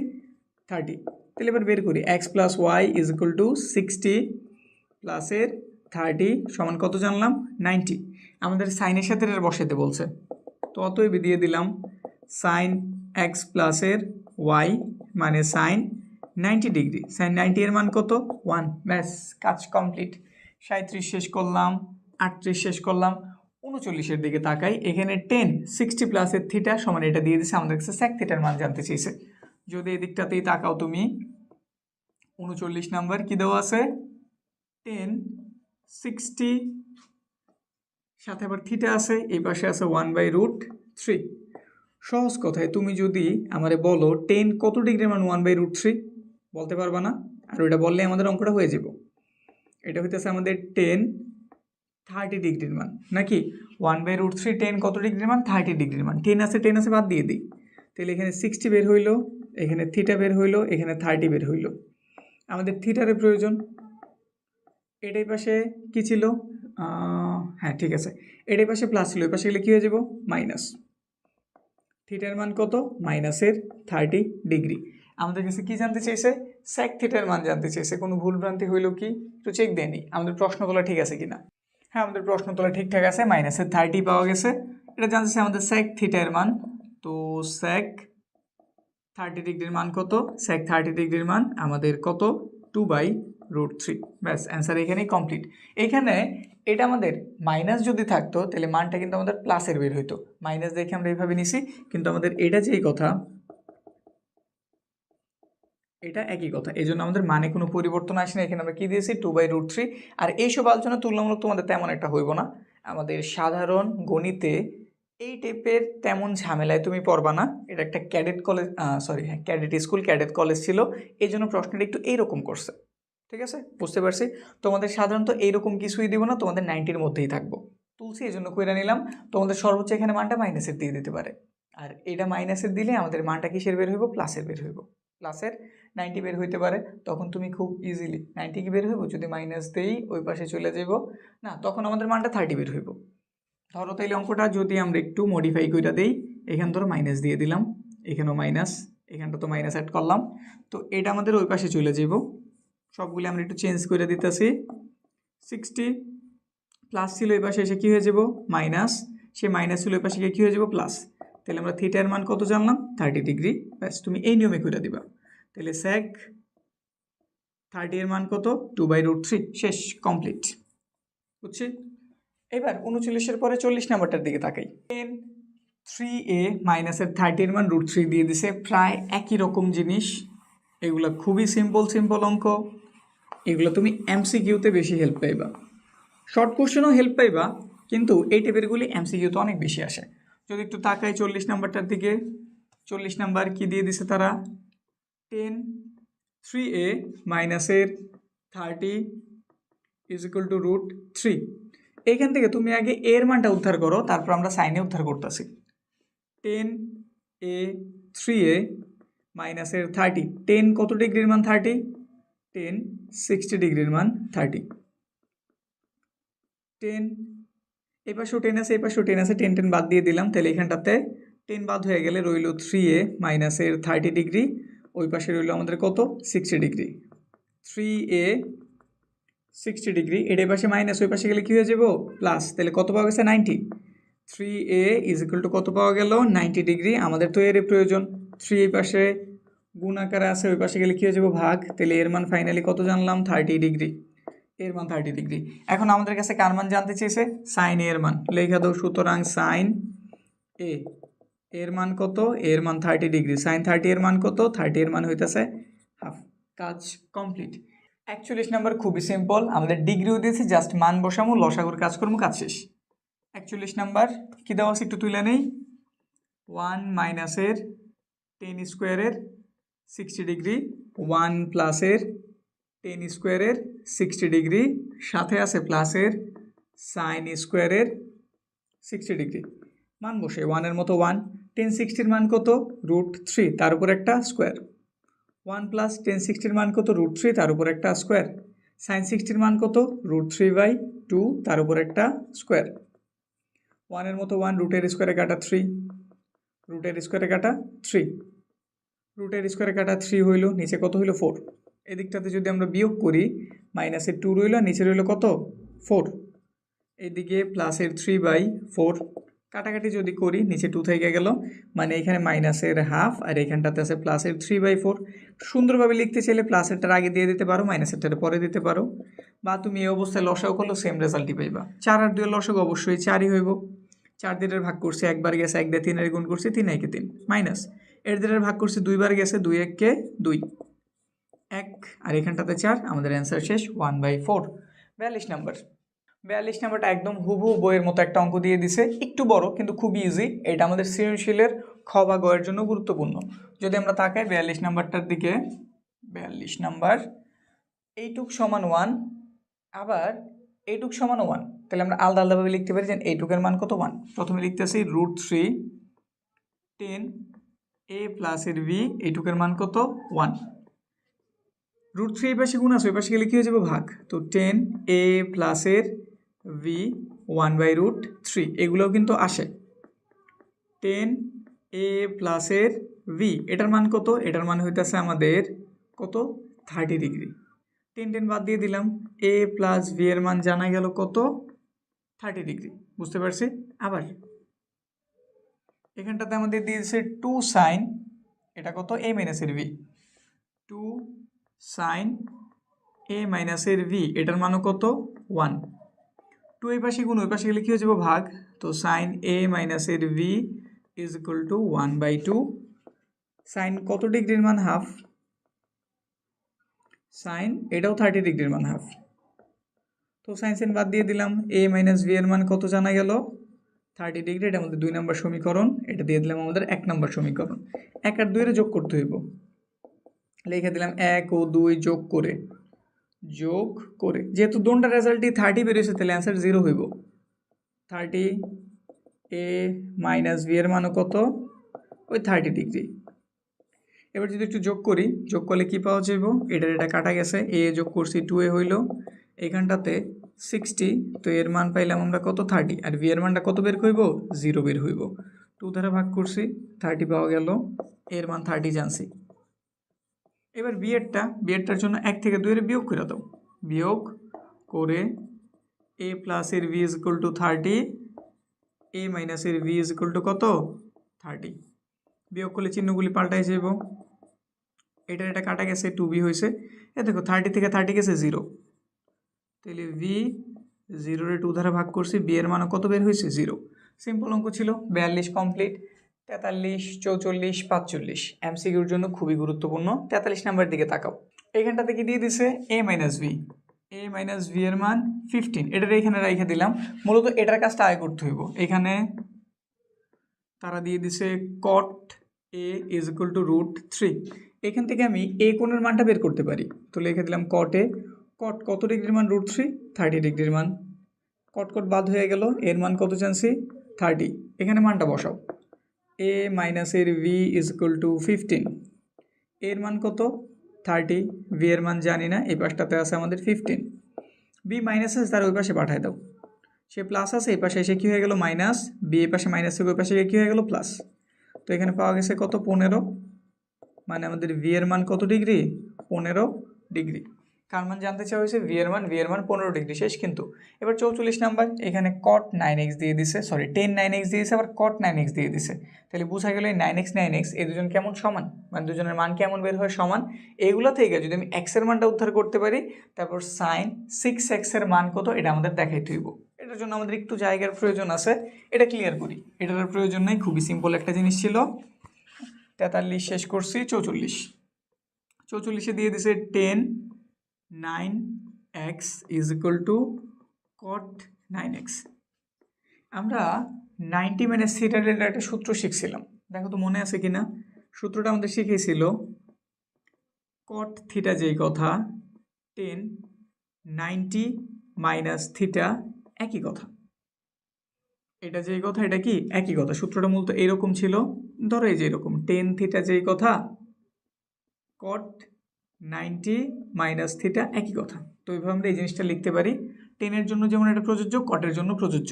30, তাহলে এবার বের করি x plus y is equal two 60 প্লাসের 30 সমান কত জানলাম 90, আমাদের সাইনের সাথে এটা বসাতে বলছে, তো অতএব দিয়ে দিলাম সাইন x প্লাসের y মানে সাইন 90 ডিগ্রি, সাইন 90 এর মান কত 1, ব্যাস কাজ কমপ্লিট। 37 শেষ করলাম, 38 শেষ করলাম, 39 এর দিকে তাকাই, এখানে 10 60 প্লাসের থিটা সমান এটা দিয়ে দিছে, আমাদের কাছে sec থিটার মান জানতে চেয়েছে, যদি এই দিকটাতেই তাকাও তুমি 39 নাম্বার কি দেওয়া আছে 10 60 সাথে আবার থিটা আছে, এই পাশে আছে 1/√3, সহজ কথায় তুমি যদি আমারে বলো 10 কত ডিগ্রির মান 1/√3 বলতে পারবা না, আর ওইটা বললে আমাদের অঙ্কটা হয়ে যাব, এটা হইতেছে আমাদের 10 30 ডিগ্রির মান, নাকি 1/√3 10 কত ডিগ্রির মান 30 ডিগ্রির মান, 10 আছে বাদ দিয়ে দিই, তাহলে এখানে 60 বের হইলো, এখানে থিটা বের হইলো, এখানে 30 বের হইলো, আমাদের থিটারের প্রয়োজন, এটাই পাশে কি ছিল হ্যাঁ ঠিক আছে, এটাই পাশে প্লাস ছিল, এই পাশে গেলে কী হয়ে যাব মাইনাস, থিটার মান কত মাইনাসের 30 ডিগ্রি, আমাদের কাছে কি জানতে চেয়েছে sec থিটার মান জানতে চেয়েছে, কোনো ভুলভ্রান্তি হইলো কি একটু চেক দিয়ে নিই, আমাদের প্রশ্নতলা ঠিক আছে কিনা, হ্যাঁ আমাদের প্রশ্নতলা ঠিকঠাক আছে, মাইনাসের 30 পাওয়া গেছে, এটা জানতেছে আমাদের sec থিটার মান, তো sec 30 ডিগ্রির মান কত, sec 30 ডিগ্রির মান আমাদের কত 2/√3, ব্যাস অ্যান্সার এখানেই কমপ্লিট। এখানে এটা আমাদের মাইনাস যদি থাকতো তাহলে মানটা কিন্তু আমাদের প্লাসের বের হইতো, মাইনাস দেখে আমরা এইভাবে নিছি, কিন্তু আমাদের এটা যেই কথা এটা একই কথা, এই জন্য আমাদের মানে কোনো পরিবর্তন আসে না, এখানে আমরা কি দিয়েছি 2/√3, আর এইসব আলোচনা তুলনামূলক তোমাদের তেমন একটা হইব না, আমাদের সাধারণ গণিতে এই টাইপের তেমন ঝামেলায় তুমি পড়বা না, এটা একটা cadet college, cadet school, cadet college ছিল, এই জন্য প্রশ্নটা একটু এইরকম করছে। ঠিক আছে, বুঝতে পারছি। তোমাদের সাধারণত এইরকম কিছুই দিব না, তোমাদের 90-র মধ্যেই থাকবো। তুলসী এই জন্য কইরা নিলাম, তোমাদের সর্বোচ্চ এখানে মানটা মাইনাসের দিয়ে দিতে পারে, আর এটা মাইনাসের দিলে আমাদের মানটা কিসের বের হইব, প্লাসের বের হইব। প্লাসের 90 বের হইতে পারে, তখন তুমি খুব ইজিলি 90 কি বের হইব, যদি মাইনাস দেই ওই পাশে চলে যাব না, তখন আমাদের মানটা 30 বের হইব। ধরো তাইলে অঙ্কটা যদি আমরা একটু মডিফাই করে দিই, এখান ধরো মাইনাস দিয়ে দিলাম, এখানেও মাইনাস, এখানটা তো মাইনাস অ্যাড করলাম, তো এটা আমাদের ওই পাশে চলে যাব। সবগুলি আমরা একটু চেঞ্জ করে দিতেছি। 60 প্লাস ছিল, ওই পাশে এসে কী হয়ে যাব, মাইনাস, সে মাইনাস ছিল, ওই পাশে গিয়ে কী হয়ে যাব, প্লাস। তাহলে আমরা থিটার মান কত জানলাম, 30 ডিগ্রি। ব্যাস, তুমি এই নিয়মে করে দিবা। তাহলে sec 30 এর মান কত, 2/√3। শেষ, কমপ্লিট। বুঝছি। এবার 39-এর পরে 40 নাম্বারটার দিকে তাকাই। 3a মাইনাসের 30 এর মান √3 দিয়ে দিছে, প্রায় একই রকম জিনিস। এগুলো খুবই সিম্পল অঙ্ক, এগুলো তুমি এমসিকিউতে বেশি হেল্প পাইবা, শর্ট কোশ্চেনও হেল্প পাইবা, কিন্তু এই টাইপেরগুলি এমসিকিউতে অনেক বেশি আসে। যদি একটু তাকাই 40 নাম্বারটার দিকে, 40 নাম্বার কি দিয়ে দিছে তারা, 10 3a মাইনাসের 30 = √3। এইখান থেকে তুমি আগে এর মানটা উদ্ধার করো, তারপর আমরা সাইনে উদ্ধার করতেছি। 10a 3a মাইনাসের 30, 10 কত ডিগ্রির মান 30, 10 60 ডিগ্রির মান 30। 10 এই পাশেও 10 আছে, এই পাশেও 10 আছে, 10 বাদ দিয়ে দিলাম, তাহলে এখানটাতে 10 বাদ হয়ে গেলে রইল 3a মাইনাসের 30 ডিগ্রি, ওই পাশে রইল আমাদের কত, 60 ডিগ্রি। 3a 60 ডিগ্রি, এর পাশে মাইনাস, ওই পাশে গেলে কী হয়ে যাব, প্লাস। তাহলে কত পাওয়া গেছে, 90। 3a = কত পাওয়া গেল, 90 ডিগ্রি। আমাদের তো এর প্রয়োজন, 3 এই পাশে গুণ আকারে আছে, ওই পাশে গেলে কী হয়ে যাব, ভাগ। তাহলে এর মান ফাইনালি কত জানলাম, 30 ডিগ্রি। এর মান 30 ডিগ্রি। এখন আমাদের কাছে কার মান জানতে চেয়েছে, সাইন এর মান, লেখা দাও। সুতরাং সাইন এ এর মান কত, এর মান 30 ডিগ্রি। সাইন 30 এর মান কত, 30 এর মান হইতেছে হাফ। কাজ কমপ্লিট। 41 নাম্বার খুবই সিম্পল, আমাদের ডিগ্রিও দিয়েছে, জাস্ট মান বসামো, লসাগুর কাজ করবো, কাজ শেষ। 41 নাম্বার কী দেওয়া আছে একটু তুলে নেই, 1 মাইনাসের 10 স্কোয়ারের 60 ডিগ্রি, 1 প্লাসের 10 স্কোয়ারের 60 ডিগ্রি, সাথে আছে প্লাসের সাইন স্কোয়ারের 60 ডিগ্রি। মান বসে 1-এর মতো 1, 10 60-র মান কত, √3, তার উপর একটা স্কোয়ার। 1 প্লাস 10 60-র মান কত, √3, তার উপর একটা স্কোয়ার। সাইন 60-র মান কত, √3/2, তার উপর একটা স্কোয়ার। 1-এর মতো 1, রুটের স্কোয়ারে কাটা 3, রুটের স্কোয়ারে কাটা 3, রুটের স্কোয়ারে কাটা 3 হইল, নিচে কত হইল, 4। এদিকটাতে যদি আমরা বিয়োগ করি, মাইনাসের 2 রইল, নিচে রইল কত, 4। এদিকে প্লাসের 3/4, কাটাকাটি যদি করি, নিচে 2 থেকে গেল, মানে এখানে মাইনাসের হাফ, আর এখানটাতে আছে প্লাসের 3/4। সুন্দরভাবে লিখতে চাইলে প্লাসেরটার আগে দিয়ে দিতে পারো, মাইনাসেরটার পরে দিতে পারো, বা তুমি এই অবস্থায় লসাগু করলেও সেম রেজাল্টই পাইবা। 4 আর 2 এর লসাগু অবশ্যই 4ই হইব। 4 দিয়ে ভাগ করছে, একবার গেছে, 1 দিয়ে 3 এর গুণ করছে, 3 1 3, মাইনাস এর দিয়ে ভাগ করছে, 2 বার গেছে, 2 1 কে 2, 1, আর এখানটাতে 4, আমাদের অ্যান্সার শেষ, 1/4। 42 নাম্বার, 42 নাম্বারটা একদম হুবহু বইয়ের মতো একটা অঙ্ক দিয়ে দিছে, একটু বড় কিন্তু খুবই ইজি। এটা আমাদের সৃজনশীলের খ বা গ এর জন্য গুরুত্বপূর্ণ। যদি আমরা তাকাই 42 নাম্বারটার দিকে, 42 নাম্বার, এইটুক সমান 1, আবার এইটুক সমান 1, তাহলে আমরা আলাদা আলাদাভাবে লিখতে পারি যে এইটুকের মান কত, 1। প্রথমে লিখতেছি √3 10 a প্লাসের v, এইটুকের মান কত, 1। √3 এই পাশে গুণ আছে, ওই পাশে গেলে কী হয়ে যাবে, ভাগ। তো 10 a প্লাসের v 1/√3, এগুলোও কিন্তু আসে। 10 a প্লাসের v, এটার মান কত, এটার মান হইতেছে আমাদের কত, 30 ডিগ্রি। 10 বাদ দিয়ে দিলাম, a প্লাস v এর মান জানা গেল কত, 30 ডিগ্রি। বুঝতে পারছি। আবার এখানটাতে আমাদের দিয়েছে 2 সাইন, এটা কত, a মাইনাসের v, 2 সাইন a মাইনাসের v, এটার মানও কত, 1। 2 এই পাশে গুণ, ওই পাশে গেলে কী হয়ে যাবে, ভাগ। তো সাইন a মাইনাসের v = 1/2। সাইন কত ডিগ্রির মান, হাফ। সাইন এটাও 30 ডিগ্রির মান, হাফ। তো সাইন বাদ দিয়ে দিলাম, a মাইনাস v এর মান কত জানা গেল, 30 ডিগ্রি, এটা আমাদের 2 নম্বর সমীকরণ, এটা দিয়ে দিলাম আমাদের 1 নম্বর সমীকরণ। 1 আর 2 এর যোগ করতে হইব, লিখে দিলাম 1 ও 2 যোগ করে যেহেতু দোনটার রেজাল্টই 30 বেরিয়েছে তাহলে অ্যান্সার 0 হইব। 30 a মাইনাস b এর মানও কত, ওই 30 ডিগ্রি। এবার যদি একটু যোগ করি, যোগ করলে কি পাওয়া যাব, এটা কাটা গেছে, a যোগ করছি 2a হইল, এখানটাতে 60, তো এর মান পাইলাম আমরা কত 30, আর b এর মানটা কত বের হইব 0 বের হইব। 2 দ্বারা ভাগ করছি 30 পাওয়া গেল, এর মান 30 জানছি। এবার b এরটার জন্য 1 থেকে 2 এর বিয়োগ করে দাও, বিয়োগ করে a প্লাস এর v is equal two 30, a minus এর v ইজ ইকুয়াল টু কত 30। বিয়োগ করলে চিহ্নগুলি পাল্টাই যাব, এটা কাটা গেছে 2b হয়েছে, এ দেখো 30 থেকে 30 গেছে 0, তাহলে v 0 রে 2 দ্বারা ভাগ করছি, b এর মান কত বের হয়েছে 0। সিম্পল অঙ্ক ছিল। 42 কমপ্লিট। 43, 44, 45 এমসিকিউর জন্য খুবই গুরুত্বপূর্ণ। 43 নাম্বার দিকে তাকাও, এখানটাতে কি দিয়ে দিছে a মাইনাস v এর মান 15, এটার এখানে রেখে দিলাম। মূলত এটার কাজটা আগে করতে হইব। এখানে তারা দিয়ে দিছে cot a is equal two √3, এখান থেকে আমি a কোণের মানটা বের করতে পারি, তো লিখে দিলাম cot a, cot কত ডিগ্রির মান √3, 30 ডিগ্রির মান। cot বাদ হয়ে গেল, এর মান কত জানছি 30, এখানে মানটা বসাও। a মাইনাস এর v ইজ ইকুয়াল টু 15, এর মান কত 30, v এর মান জানি না, এই পাশটাতে আছে আমাদের 15, b মাইনাস আছে তার ওই পাশে পাঠায় দাও, সে প্লাস আছে এই পাশে এসে কী হয়ে গেল মাইনাস, b এই পাশে মাইনাস থেকে ওই পাশে কী হয়ে গেল প্লাস। তো এখানে পাওয়া গেছে কত 15, মানে আমাদের v এর মান কত ডিগ্রি 15 ডিগ্রি। কার মান জানতে চাওয়া হয়েছে, v এর মান 15 ডিগ্রি, শেষ কিন্তু। এবার 44 নাম্বার, এখানে cot 9x দিয়ে দিছে, সরি tan 9x দিয়ে দিছে, আবার cot 9x দিয়ে দিছে, তাহলে বোঝা গেল এই 9x এই দুজন কেমন সমান, মানে দুজনের মান কেমন বের হয় সমান। এইগুলো থেকে যদি আমি x এর মানটা উদ্ধার করতে পারি, তারপর sin 6x এর মান কত এটা আমাদের দেখাইতে হইব। এটার জন্য আমাদের একটু জায়গার প্রয়োজন আছে, এটা ক্লিয়ার করি, এটার প্রয়োজন নেই, খুবই সিম্পল একটা জিনিস ছিল। 43 শেষ করছি, 44 দিয়ে দিছে tan 9x is equal two cot 9x। আমরা 90 মাইনাস থিটার একটা সূত্র শিখছিলাম, দেখো তো মনে আছে কিনা। সূত্রটা আমাদের শিখেছিল cot থিটা যেই কথা, tan 90 মাইনাস থিটা একই কথা, এটা যেই কথা এটা কি একই কথা। সূত্রটা মূলত এরকম ছিল, ধরো এই যে এরকম tan থিটা যেই কথা, cot 90 মাইনাস থিটা একই কথা। তো এইভাবে আমরা এই জিনিসটা লিখতে পারি, টেনের জন্য যেমন এটা প্রযোজ্য, কটের জন্য প্রযোজ্য।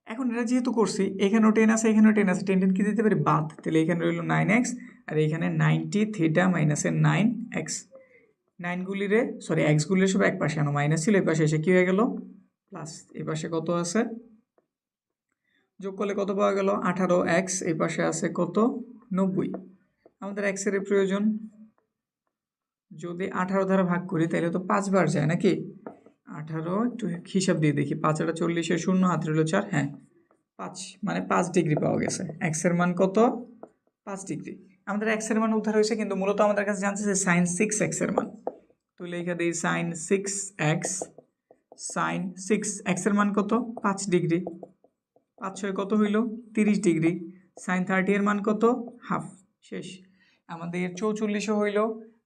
এখন এটা যেহেতু করছি, এখানেও টেন আছে এখানেও টেন আছে, টেন কি দিতে পারি বাদ, তাহলে এখানে রইল 9x, আর এখানে 90 থিটা মাইনাসের 9x, 9গুলিরে সরি এক্সগুলির সব এক পাশে আনো, মাইনাস ছিল এই পাশে এসে কী হয়ে গেল প্লাস, এই পাশে কত আছে যোগ করলে কত পাওয়া গেল 18x, এই পাশে আছে কত 90, আমাদের x এর প্রয়োজন। যদি 18 দ্বারা ভাগ করি তাহলে তো 5 বার যায় নাকি, 18 একটু হিসাব দিয়ে দেখি, 5 আর 40 0, হাতে রইল 4, হ্যাঁ 5, মানে 5 ডিগ্রি পাওয়া গেছে। x এর মান কত 5 ডিগ্রি। আমাদের x এর মান উদ্ধার হয়েছে, কিন্তু মূলত আমাদের কাছে জানতে চাই sin 6x এর মান, তো লেখা দিই sin 6x, sin 6x এর মান কত 5 ডিগ্রি, 5 6 কত হইল 30 ডিগ্রি, sin 30 এর মান কত হাফ, শেষ। আমাদের 44 হইল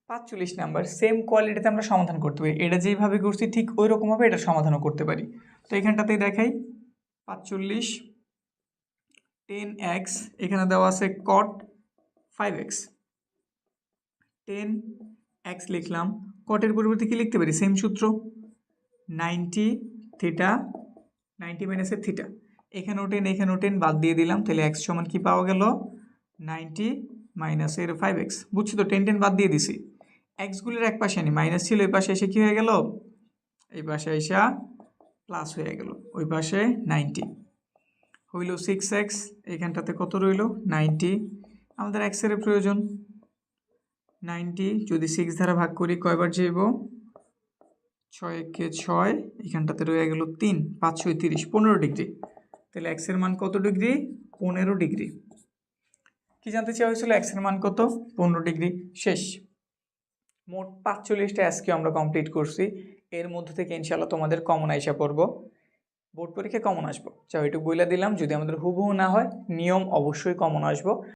45 নাম্বার। সেম কোয়ালিটিতে আমরা সমাধান করতে পারি, এটা যেইভাবে করছি ঠিক ওই রকমভাবে এটা সমাধানও করতে পারি। তো এখানটাতেই দেখাই 45 10x, এখানে দেওয়া আছে cot 5x, 10x লিখলাম, কটের পরিবর্তে কি লিখতে পারি সেম সূত্র 90 থিটা 90 মাইনাসের থিটা, এখানেও 10 এখানেও 10 বাদ দিয়ে দিলাম, তাহলে x সমান কি পাওয়া গেল 90 মাইনাসের 5x। বুঝছি তো, 10 10 বাদ দিয়ে দিছি, এক্সগুলির এক পাশে আনি, মাইনাস ছিল এই পাশে এসে কী হয়ে গেল এই পাশে এসে প্লাস হয়ে গেল, ওই পাশে 90 হইল 6x, এখানটাতে কত রইল 90, আমাদের x এর প্রয়োজন 90 যদি 6 দ্বারা ভাগ করি কয়বার যাইব 6 কে 6, এখানটাতে রয়ে গেল 3, 5 6 30, 15 ডিগ্রি, তাহলে x এর মান কত ডিগ্রি 15 ডিগ্রি। কি জানতে চাওয়া হয়েছিল x এর মান কত 15 ডিগ্রি, শেষ। মোট 45টা আজকে আমরা কমপ্লিট করছি, এর মধ্যে থেকে ইনশাআল্লাহ তোমাদের কমন আইসা পড়ব। বোর্ড পরীক্ষায় কমন আসবো, চাও এটুকু বইলা দিলাম। যদি আমাদের হুবহু না হয়, নিয়ম অবশ্যই কমন আসবো।